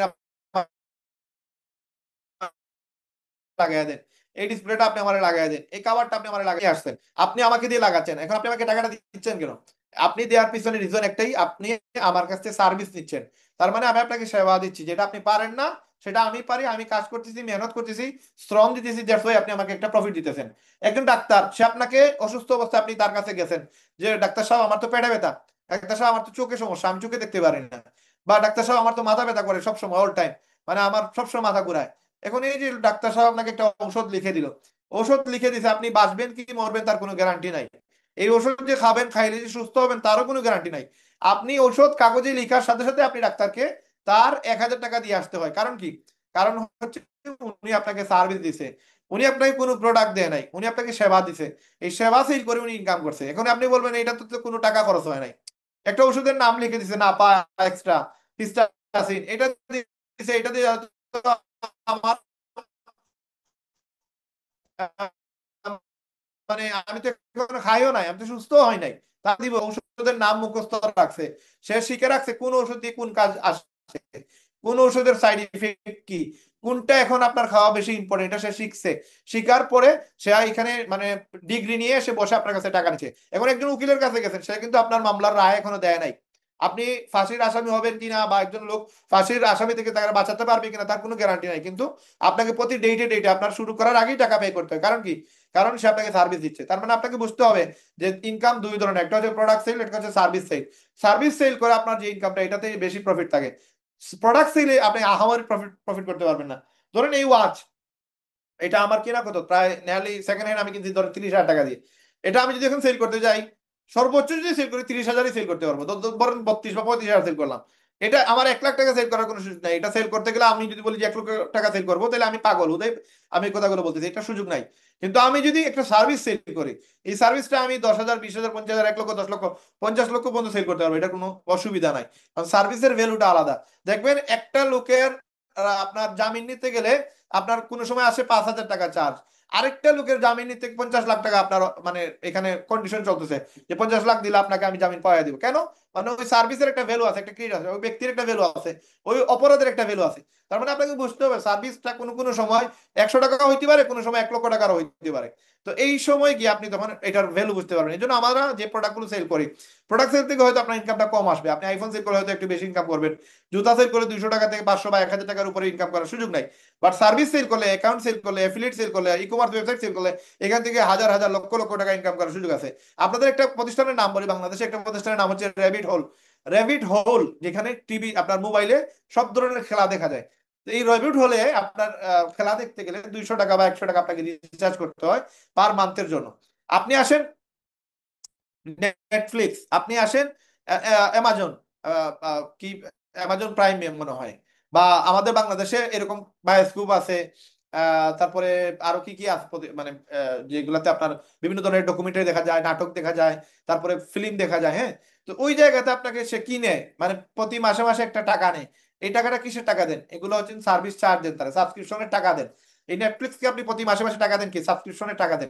লাগাই দেন, এই ডিসপ্লেটা আপনি আমার লাগাই দেন, এই কাভারটা আপনি আমার লাগিয়ে আসছেন, আপনি আমাকে দিয়ে লাগাচ্ছেন। এখন আপনি আমাকে টাকাটা দিচ্ছেন কেন? আপনি দেওয়ার পিছনে রিজন একটাই, আপনি আমার কাছ থেকে সার্ভিস নিচ্ছেন। তার মানে আমি আপনাকে সেবা দিচ্ছি, যেটা আপনি পারেন না সেটা আমি পারি। আমি কাজ করতেছি, মেহনত করতেছি, শ্রম দিতেছি, দ্যাটস ওয়াই আপনি আমাকে একটা প্রফিট দিতেছেন। একজন ডাক্তার, সে আপনাকে অসুস্থ অবস্থায় আপনি তার কাছে গেছেন, যে ডাক্তার সাহেব আমার তো পেটে ব্যথা, ডাক্তার সাহেব আমার তো চোখে সমস্যা, আমি চোখে দেখতে পারি না, বা ডাক্তার সাহেব আমার তো মাথা ব্যথা করে সবসময়, অল টাইম, মানে আমার সবসময় মাথা ঘুরায়। এখন এই যে ডাক্তার সাহেব আপনাকে একটা ঔষধ লিখে দিল, ঔষধ লিখে দিছে, আপনি বাঁচবেন কি মরবেন তার কোনো গ্যারান্টি নাই। এই ওষুধ যে খাবেন, খাইলে যে সুস্থ হবেন তারও কোনো গ্যারান্টি নাই। আপনি ওষুধ কাগজে লেখার সাথে সাথে আপনি ডাক্তারকে তার 1,000 টাকা দিয়ে আসতে হয়। কারণ কি? কারণ হচ্ছে উনি আপনাকে সার্ভিস দিছে, উনি আপনাকে কোনো প্রোডাক্ট দেয় নাই, উনি আপনাকে সেবা দিছে। এই সেবা সেল করে উনি ইনকাম করছে। এখন আপনি বলবেন এটা তো কোনো টাকা খরচ হয় নাই, একটা ওষুধের নাম লিখে দিছে, না পা এক্সট্রা হিস্টাসিন, এটা দিছে, এটা দিয়ে আমার মানে আমি তো এখনো খাইও নাই, আমি তো সুস্থ হয় নাই, তা দিব ঔষধের নাম মুখস্থ রাখছে, সে শিখে রাখছে কোন ওষুধ দিয়ে কোন কাজ আসছে, কোন ওষুধের সাইড ইফেক্ট কি, কোনটা এখন আপনার খাওয়া বেশি ইম্পর্টেন্ট, এটা সে শিখছে। শিখার পরে সে এখানে মানে ডিগ্রি নিয়ে সে বসে আপনার কাছে টাকা নিচ্ছে। এখন একজন উকিলের কাছে গেছেন, সে কিন্তু আপনার মামলার রায় এখনো দেয় নাই। আপনি ফাঁসির আসামি হবেন কিনা, বা একজন লোক ফাঁসির আসামি থেকে তাকে বাঁচাতে পারবে কিনা, তার কোনো গ্যারান্টি নাই। কিন্তু আপনাকে প্রতি ডেটে ডেটে আপনার শুরু করার আগেই টাকা পে করতে হয়। কারণ কি? কারণ সে আপনাকে সার্ভিস দিচ্ছে। তার মানে আপনাকে বুঝতে হবে যে ইনকাম দুই ধরনের, একটা হচ্ছে প্রোডাক্ট সেল, একটা হচ্ছে সার্ভিস সেল। সার্ভিস সেল করে আপনার যে ইনকামটা, এটাতে বেশি প্রফিট থাকে। প্রোডাক্ট সেলে আপনি আহামরি প্রফিট প্রফিট করতে পারবেন না। ধরেন এই ওয়াচ, এটা আমার কেনা কত, প্রায় নিয়ারলি সেকেন্ড হ্যান্ড আমি কিনছি ধরেন 30,000 টাকা দিয়ে। এটা আমি যদি এখন সেল করতে যাই, সর্বোচ্চ যদি সেল করি 30,000-ই সেল করতে পারবো, বরং 32 বা 35,000 সেল করলাম। এটা আমার 1 লাখ টাকা সেল করার কোনো সুযোগ নাই। এটা সেল করতে গেলে আমি যদি বলি যে 1 লক্ষ টাকা সেল করবো, তাহলে আমি পাগল হুদাই, আমি এই কথাগুলো বলতেছি, এটা সুযোগ নাই। কিন্তু আমি যদি একটা সার্ভিস সেল করি, এই সার্ভিসটা আমি 10,000, 20,000, 50,000, 1 লক্ষ, 10 লক্ষ, 50 লক্ষ পর্যন্ত সেল করতে পারবো, এটা কোনো অসুবিধা নাই। কারণ সার্ভিসের ভ্যালুটা আলাদা। দেখবেন একটা লোকের আপনার জামিন নিতে গেলে আপনার কোনো সময় আসে 5,000 টাকা চার্জ, আরেকটা লোকের জামিন নিতে 50 লাখ টাকা আপনার মানে এখানে কন্ডিশন চলতেছে যে 50 লাখ দিলে আপনাকে আমি জামিন পাওয়া দিব। কেন? মানে ওই সার্ভিসের একটা ভ্যালু আছে, একটা ক্রেডিট আছে, ওই ব্যক্তির একটা ভ্যালু আছে, ওই অপরাধের একটা ভ্যালু আছে। তার মানে আপনাকে বুঝতে হবে সার্ভিসটা কোনো কোনো সময় 100 টাকা হইতে পারে, কোনো সময় 1 লক্ষ টাকার হইতে পারে। তো এই সময় গিয়ে আপনি তখন এটার ভ্যালু বুঝতে পারবেন। এই জন্য আমরা যে প্রোডাক্টগুলো সেল করি, প্রোডাক্ট সেল থেকে হয়তো আপনার ইনকামটা কম আসবে। আপনি আইফোন সেল করে হয়তো একটু বেশি ইনকাম করবেন, জুতা সেল করে 200 টাকা থেকে 500 বা 1000 টাকার উপরে ইনকাম করার সুযোগ নাই। বাট সার্ভিস সেল করলে, অ্যাকাউন্ট সেল করলে, অ্যাফিলিয়েট সেল করলে, ই কমার্স ওয়েবসাইট সেল করলে এখান থেকে হাজার হাজার লক্ষ লক্ষ টাকা ইনকাম করার সুযোগ আছে। আপনাদের একটা প্রতিষ্ঠানের নাম বলি, বাংলাদেশে একটা প্রতিষ্ঠানের নাম হচ্ছে র্যাবিট হোল। র্যাবিট হোল যেখানে টিভি আপনার মোবাইলে সব ধরনের খেলা দেখা যায়। তো এই র্যাবিট হলে আপনার খেলা দেখতে গেলে 200 টাকা বা 100 টাকা আপনাকে রিচার্জ করতে হয় পার মান্থের জন্য। আপনি আসেন নেটফ্লিক্স, আপনি আসেন অ্যামাজন, কি অ্যামাজন প্রাইম মনে হয়, বা আমাদের বাংলাদেশে এরকম বায়োস্কোপ আছে। তারপরে আরো কি কি আছে মানে যেগুলাতে আপনার বিভিন্ন ধরনের ডকুমেন্টারি দেখা যায়, নাটক দেখা যায়, তারপরে ফিল্ম দেখা যায়। হ্যাঁ, তো ওই জায়গাতে আপনাকে সে কিনে মানে প্রতি মাসে মাসে একটা টাকা নেয়। এই টাকাটা কিসের টাকা দেন? এগুলো হচ্ছে সার্ভিস চার্জ দেন, তারা সাবস্ক্রিপশনের টাকা দেন। এই নেটফ্লিক্সকে আপনি প্রতি মাসে মাসে টাকা দেন কি? সাবস্ক্রিপশনের টাকা দেন।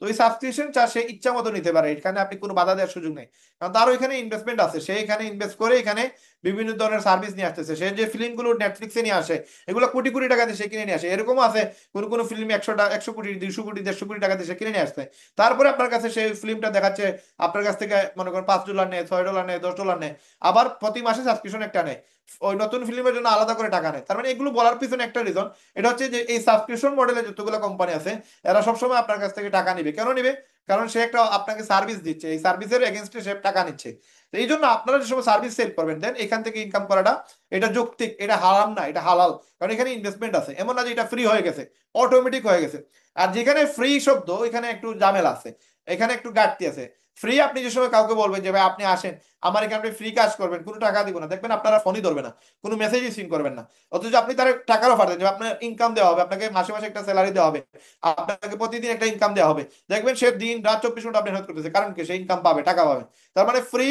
তো এই সাবস্ক্রিপশন চার্জ সে ইচ্ছা মতো নিতে পারে, এখানে আপনি কোনো বাধা দেওয়ার সুযোগ নেই। কারণ তারও এখানে ইনভেস্টমেন্ট আছে, সে এখানে ইনভেস্ট করে এখানে বিভিন্ন ধরনের সার্ভিস নিয়ে আসতেছে। সে যে ফিল্মগুলো নেটফ্লিক্সে নিয়ে আসে এগুলো কোটি কোটি টাকা দিয়ে সে কিনে নিয়ে আসে। এরকম আছে কোনো কোনো ফিল্ম 100 কোটি, 200 কোটি, 150 কোটি টাকা দিয়ে সে কিনে নিয়ে আসছে। তারপরে আপনার কাছে সেই ফিল্মটা দেখাচ্ছে, আপনার কাছ থেকে মনে করেন $5 নেয়, $6 নেয়, $10 নেয়, আবার প্রতি মাসে সাবস্ক্রিপশন একটা নেয়, ওই নতুন ফিল্মের জন্য আলাদা করে টাকা নেয়। তার মানে এগুলো বলার পিছনে একটা রিজন, এটা হচ্ছে যে এই সাবস্ক্রিপশন মডেলে যতগুলো কোম্পানি আছে এরা সবসময় আপনার কাছ থেকে টাকা নিবে। কেন নিবে? কারণ সে একটা আপনাকে সার্ভিস দিচ্ছে, এই সার্ভিসের এগেনস্টে সে টাকা নিচ্ছে। তো এই জন্য আপনারা যে সময় সার্ভিস সেল করবেন দেন এখান থেকে ইনকাম করাটা এটা যৌক্তিক, এটা হারাম না, এটা হালাল। কারণ এখানে ইনভেস্টমেন্ট আছে, এমন না যে এটা ফ্রি হয়ে গেছে, অটোমেটিক হয়ে গেছে। আর যেখানে ফ্রি শব্দ এখানে একটু ঝামেলা আছে, এখানে একটু ঘাটতি আছে। ফ্রি আপনি যে সময় কাউকে বলবেন যে ভাই আপনি আসেন আমার এখানে, আপনি ফ্রি কাজ করবেন, কোনো টাকা দিব না, দেখবেন আপনারা ফোনই ধরবে না, কোনো মেসেজই সিন করবেন না। অথচ আপনি তার টাকার অফার দেন যে আপনার ইনকাম দেওয়া হবে, আপনাকে মাসে মাসে একটা স্যালারি দেওয়া হবে, আপনাকে প্রতিদিন একটা ইনকাম দেওয়া হবে। দেখবেন সে দিন রাত 24 ঘন্টা আপনি হেল্প করতেছে, কারণ কি? সে ইনকাম পাবে, টাকা পাবে। তার মানে ফ্রি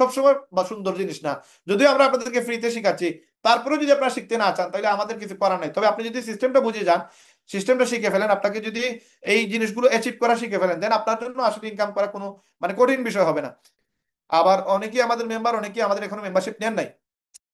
সবসময় বা সুন্দর জিনিস না। যদিও আমরা আপনাদেরকে ফ্রিতে শিখাচ্ছি, তারপরে যদি আপনারা শিখতে না চান তাহলে আমাদের কিছু করার নাই। তবে আপনি যদি সিস্টেমটা বুঝে যান, সিস্টেমটা শিখে ফেলেন, আপনাকে যদি এই জিনিসগুলো অ্যাচিভ করা শিখে ফেলেন, দেন আপনার জন্য আসলে ইনকাম করা কোনো মানে কঠিন বিষয় হবে না। আবার অনেকেই আমাদের মেম্বার, অনেকেই আমাদের এখনো মেম্বারশিপ নেন নাই।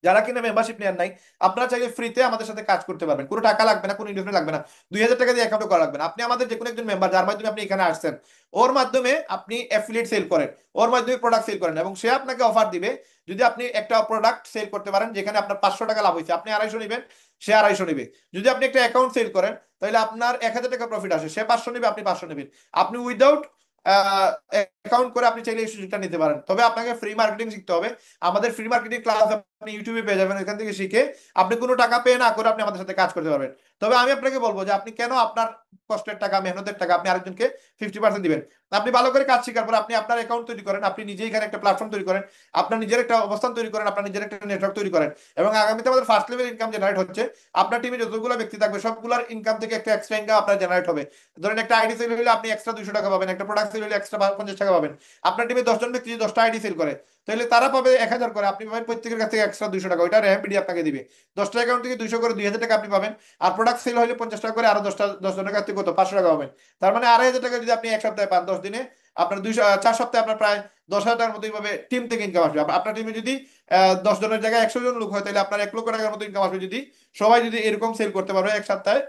যারা কিনা মেম্বারশিপ নেন নাই, আপনারা চাইলে ফ্রিতে আমাদের সাথে কাজ করতে পারবেন, কোনো টাকা লাগবে না, কোনো ইনভেস্টমেন্ট লাগবে না, 2000 টাকা দিয়ে অ্যাকাউন্ট করা লাগবে না। আপনি আমাদের যে কোনো একজন মেম্বার যার মাধ্যমে আপনি এখানে আসছেন, ওর মাধ্যমে আপনি অ্যাফিলিয়েট সেল করেন, ওর মাধ্যমে প্রোডাক্ট সেল করেন, এবং সে আপনাকে অফার দিবে। যদি আপনি একটা প্রোডাক্ট সেল করতে পারেন যেখানে আপনার 500 টাকা লাভ হয়েছে, আপনি 250 নেবেন, সে 250 নেবে। যদি আপনি একটা অ্যাকাউন্ট সেল করেন তাহলে আপনার 1000 টাকা প্রফিট আসে, সে 500 নেবে, আপনি 500 নেবেন। আপনি উইদাউট অ্যাকাউন্ট করে আপনি চাইলে এই সুযোগটা নিতে পারেন। তবে আপনাকে ফ্রি মার্কেটিং শিখতে হবে। আমাদের ফ্রি মার্কেটিং ক্লাস আপনি ইউটিউবে পেয়ে যাবেন, এখান থেকে শিখে আপনি কোনো টাকা পে না করে আপনি আমাদের সাথে কাজ করতে পারবেন। তবে আমি আপনাকে বলবো যে আপনি কেন আপনার কষ্টের টাকা, মেহনতের টাকা আপনি আরেকজনকে 50% দিবেন? আপনি ভালো করে কাজ শেখার পর আপনি আপনার অ্যাকাউন্ট তৈরি করেন, আপনি নিজেই এখানে একটা প্ল্যাটফর্ম তৈরি করেন, আপনার নিজের একটা অবস্থান তৈরি করেন, আপনার নিজের একটা নেটওয়ার্ক তৈরি করেন, এবং আগামীতে আমাদের ফার্স্ট লেভেল ইনকাম জেনারেট হচ্ছে। আপনার টিমে যতগুলো ব্যক্তি থাকবে সবগুলোর ইনকাম থেকে একটা এক্সট্রা ইনকাম আপনার জেনারেট হবে। ধরেন একটা আইডি সেল হলে আপনি এক্সট্রা 200 টাকা পাবেন, একটা প্রোডাক্ট সেল হলে এক্সট্রা 50 টাকা পাবেন। আপনার টিমে 10 জন ব্যক্তি যদি 10টা আইডি সেল করে তাহলে তারা পাবে 1000 করে, আপনি পাবেন প্রত্যেকের কাছ থেকে এক্সট্রা 200 টাকা, ওইটা র্যাপিডি আপনাকে দিবে। 10টা অ্যাকাউন্ট থেকে 200 করে 2000 টাকা আপনি পাবেন। আর প্রোডাক্ট সেল হলে 50 টাকা করে, আরো 10 জনের কাছ থেকে কত 500 টাকা পাবেন। তার মানে 2500 টাকা যদি আপনি এক সপ্তাহে পান, 10 দিনে আপনার 4 সপ্তাহে আপনার প্রায় 10,000 টাকার মতো এইভাবে টিম থেকে ইনকাম আসবে। আপনার টিমে যদি 10 জনের জায়গায় 100 জন লোক হয় তাহলে আপনার 1 লক্ষ টাকার মতো ইনকাম আসবে, যদি সবাই যদি এরকম সেল করতে পারবে এক সপ্তাহে,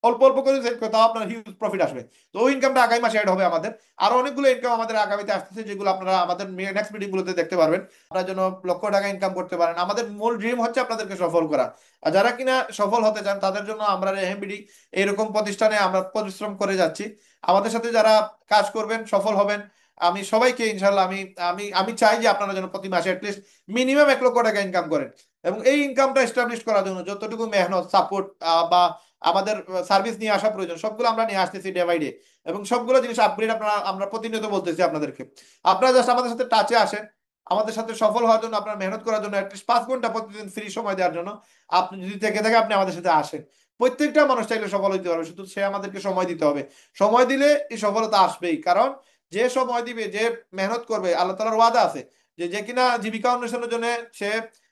অল্প অল্প করে সেল করে, তাও আপনার হিউজ প্রফিট আসবে। তো ওই ইনকামটা আগামী মাসে অ্যাড হবে আমাদের। আরো অনেকগুলো ইনকাম আমাদের আগামীতে আসতেছে, যেগুলো আপনারা আমাদের নেক্সট মিটিং গুলোতে দেখতে পারবেন। আপনার জন্য লক্ষ টাকা ইনকাম করতে পারেন। আমাদের মূল ড্রিম হচ্ছে আপনাদেরকে সফল করা। আর যারা কিনা সফল হতে চান তাদের জন্য আমরা রেহেমবিডি এরকম প্রতিষ্ঠানে আমরা পরিশ্রম করে যাচ্ছি। আমাদের সাথে যারা কাজ করবেন সফল হবেন, আমি সবাইকে ইনশাল্লাহ আমি আমি আমি চাই যে আপনারা যেন প্রতি মাসে অ্যাটলিস্ট মিনিমাম 1 লক্ষ টাকা ইনকাম করেন। এবং এই ইনকামটা এস্টাবলিশ করার জন্য যতটুকু মেহনত, সাপোর্ট বা আমাদের সার্ভিস নিয়ে আসা প্রয়োজন, সবগুলো আমরা নিয়ে আসতেছি ডে বাই ডে। এবং সবগুলো জিনিস আপগ্রেড আপনারা আমরা প্রতিনিয়ত বলতেছি আপনাদেরকে। আপনারা জাস্ট আমাদের সাথে টাচে আসেন, আমাদের সাথে সফল হওয়ার জন্য, আপনার মেহনত করার জন্য, অ্যাটলিস্ট 5 ঘন্টা প্রতিদিন ফ্রি সময় দেওয়ার জন্য আপনি যদি থেকে থাকে আপনি আমাদের সাথে আসেন। প্রত্যেকটা মানুষ চাইলে সফল হইতে পারবে, শুধু সে আমাদেরকে সময় দিতে হবে। সময় দিলে এই সফলতা আসবেই। কারণ যে সময় দিবে, যে মেহনত করবে, আল্লাহ তাআলার ওয়াদা আছে যে যে কিনা জীবিকা অন্বেষণের জন্য সে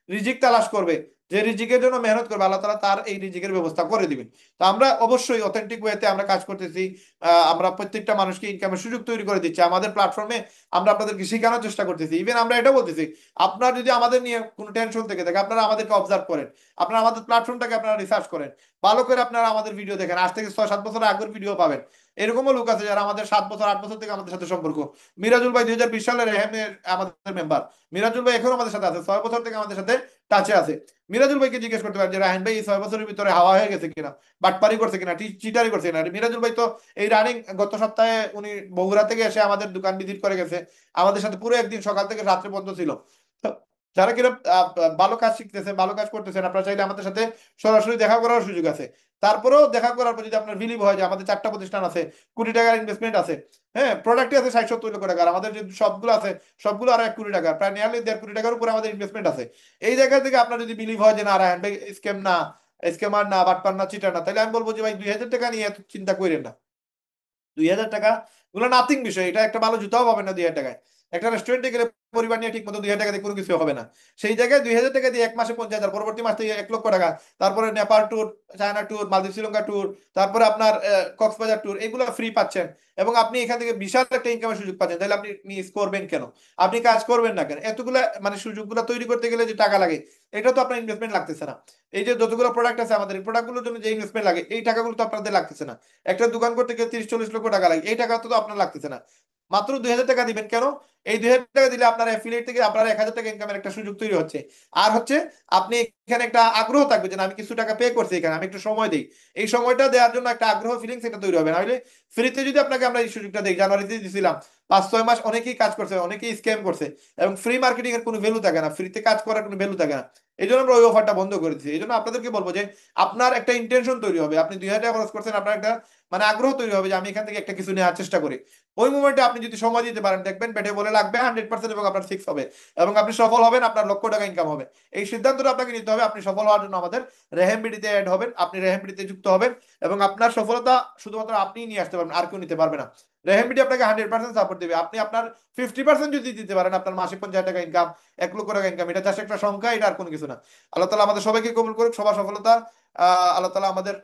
রিজিক তালাশ করবে, যে রিজিকের জন্য মেহনত করবে, আল্লাহ তাআলা তার এই রিজিকের ব্যবস্থা করে দিবেন। তো আমরা অবশ্যই অথেন্টিক ওয়েতে আমরা কাজ করতেছি। আমরা প্রত্যেকটা মানুষকে ইনকামের সুযোগ তৈরি করে দিচ্ছি আমাদের প্ল্যাটফর্মে। আমরা আপনাদেরকে শেখানোর চেষ্টা করতেছি। ইভেন আমরা এটা বলতেছি, আপনার যদি আমাদের নিয়ে কোনো টেনশন থেকে থাকে, আপনারা আমাদেরকে অবজার্ভ করেন, আপনারা আমাদের প্ল্যাটফর্মটাকে আপনারা রিসার্চ করেন, ভালো করে আপনারা আমাদের ভিডিও দেখেন, আজ থেকে 6-7 বছর আগের ভিডিও পাবেন। এরকমও লোক আছে যারা আমাদের 7 বছর 8 বছর থেকে আমাদের সাথে সম্পর্ক। মিরাজুল ভাই 2020 সালে রেহেমের আমাদের মেম্বার। মিরাজুল ভাই এখন আমাদের সাথে আছে, 6 বছর থেকে আমাদের সাথে টাচে আছে। মিরাজুল ভাইকে জিজ্ঞেস করতে পারেন যে রাহিন ভাই এই 6 বছরের ভিতরে হাওয়া হয়ে গেছে কিনা, বাটপারি করছে কিনা, চিটারি করছে কিনা। মিরাজুল ভাই তো এই রানিং গত সপ্তাহে উনি বগুড়া থেকে এসে আমাদের দোকান ভিজিট করে গেছে, আমাদের সাথে পুরো একদিন সকাল থেকে রাত্রে পর্যন্ত ছিল। তো যারা কিনা ভালো কাজ শিখতেছে, ভালো কাজ করতেছেন, আপনারা চাইলে আমাদের সাথে সরাসরি দেখা করার সুযোগ আছে। তারপরেও দেখা করার পর যদি আপনার বিলিভ হয় যে আমাদের 4টা প্রতিষ্ঠান আছে, কোটি টাকার ইনভেস্টমেন্ট আছে, হ্যাঁ প্রোডাক্ট আছে 60-70 লক্ষ টাকার, আমাদের যে সবগুলো আছে সবগুলো আর 1 কোটি টাকা, প্রায় নিয়ারলি 1.5 কোটি টাকার উপরে আমাদের ইনভেস্টমেন্ট আছে। এই জায়গা থেকে আপনার যদি বিলিভ হয় যে না রায়হান ভাই স্ক্যাম না, স্ক্যামার না, বাটপার না, চিটার না, তাহলে আমি বলবো যে ভাই 2000 টাকা নিয়ে এত চিন্তা করেন না। 2000 টাকা গুলো নাথিং বিষয়, এটা একটা ভালো জুতাও পাবেন না 2000 টাকায়। একটা রেস্টুরেন্টে গেলে পরিবার নিয়ে ঠিক মতো 2000 টাকা দিয়ে কোনো কিছু হবে না। সেই জায়গায় 2000 টাকা দিয়ে এক মাসে 50,000, পরবর্তী মাস থেকে 1 লক্ষ টাকা, তারপরে নেপাল ট্যুর, চায়না ট্যুর, মালদ্বীপ শ্রীলঙ্কা ট্যুর, তারপরে আপনার কক্সবাজার ট্যুর, এগুলো ফ্রি পাচ্ছেন। এবং আপনি এখান থেকে বিশাল একটা ইনকামের সুযোগ পাচ্ছেন। তাহলে আপনি মিস করবেন কেন? আপনি কাজ করবেন না কেন? এতগুলা মানে সুযোগগুলো তৈরি করতে গেলে যে টাকা লাগে, এটা তো আপনার ইনভেস্টমেন্ট লাগতেছে না। এই যে যতগুলো প্রোডাক্ট আছে আমাদের, এই প্রোডাক্টগুলোর জন্য যে ইনভেস্টমেন্ট লাগে, এই টাকাগুলো তো আপনাদের লাগতেছে না। একটা দোকান করতে গেলে 30-40 লক্ষ টাকা লাগে, এই টাকা তো আপনার লাগতেছে না। মাত্র 2000 টাকা দিবেন কেন? এই 2000 টাকা দিলে আপনার অ্যাফিলিয়েট থেকে আপনার 1000 টাকা ইনকামের একটা সুযোগ তৈরি হচ্ছে। আর হচ্ছে আপনি এখানে একটা আগ্রহ থাকবে যে না, আমি কিছু টাকা পে করছি এখানে, আমি একটু সময় দিই। এই সময়টা দেওয়ার জন্য একটা আগ্রহ ফিলিংস এটা তৈরি হবে। নাহলে ফ্রিতে যদি আপনাকে আমরা এই সুযোগটা দিই, জানুয়ারিতে দিছিলাম, 5-6 মাস অনেকেই কাজ করছে, অনেকেই স্ক্যাম করছে। এবং ফ্রি মার্কেটিং এর কোনো ভ্যালু থাকে না, ফ্রিতে কাজ করার কোনো ভ্যালু থাকে না। এই জন্য আমরা ওই অফারটা বন্ধ করেছি। এই জন্য আপনাদেরকে বলবো যে আপনার একটা ইন্টেনশন তৈরি হবে, আপনি 2000 টাকা খরচ করছেন, আপনার একটা মানে আগ্রহ তৈরি হবে যে আমি এখান থেকে একটা কিছু নেওয়ার চেষ্টা করি। ওই মুমেন্টে আপনি যদি সময় দিতে পারেন, দেখবেন পেটে বলে লাগবে 100%, এবং আপনার ফিক্স হবে, এবং আপনি সফল হবেন, আপনার 1 লক্ষ টাকা ইনকাম হবে। এই সিদ্ধান্তটা আপনাকে নিতে হবে। আপনি সফল হওয়ার জন্য আমাদের রেহেম বিডিতে অ্যাড হবেন, আপনি রেহেম বিডিতে যুক্ত হবেন, এবং আপনার সফলতা শুধুমাত্র আপনিই নিয়ে আসতে পারবেন, আর কেউ নিতে পারবে না। রেহেম বিডি আপনাকে 100% সাপোর্ট দেবে। আপনি আপনার 50% যদি দিতে পারেন, আপনার মাসে 50,000 টাকা ইনকাম, 1 লক্ষ টাকা ইনকাম, এটা জাস্ট একটা সংখ্যা, এটা আর কোনো কিছু না। আল্লাহ তালা আমাদের সবাইকে কবুল করুক, সবার সফলতা। আল্লাহ তালা আমাদের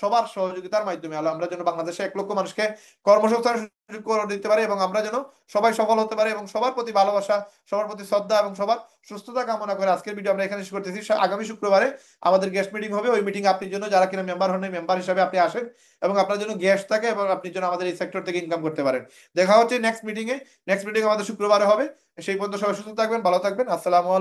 সবার সহযোগিতার মাধ্যমে আল্লাহ আমরা যেন বাংলাদেশে 1 লক্ষ মানুষকে কর্মসংস্থানের সুযোগ করে দিতে পারি, এবং আমরা যেন সবাই সফল হতে পারি, এবং সবার প্রতি ভালোবাসা, সবার প্রতি শ্রদ্ধা, এবং সবার সুস্থতা কামনা করে আজকের ভিডিও আমরা এখানে শেষ করতেছি। আগামী শুক্রবারে আমাদের গেস্ট মিটিং হবে। ওই মিটিং আপনি জন্য যারা কিনা মেম্বার হন, মেম্বার হিসাবে আপনি আসেন, এবং আপনার জন্য গেস্ট থাকে, এবং আপনি যেন আমাদের এই সেক্টর থেকে ইনকাম করতে পারেন। দেখা হচ্ছে নেক্সট মিটিং এ। নেক্সট মিটিং আমাদের শুক্রবারে হবে। সেই পর্যন্ত সবাই সুস্থ থাকবেন, ভালো থাকবেন। আসসালামু আলাইকুম।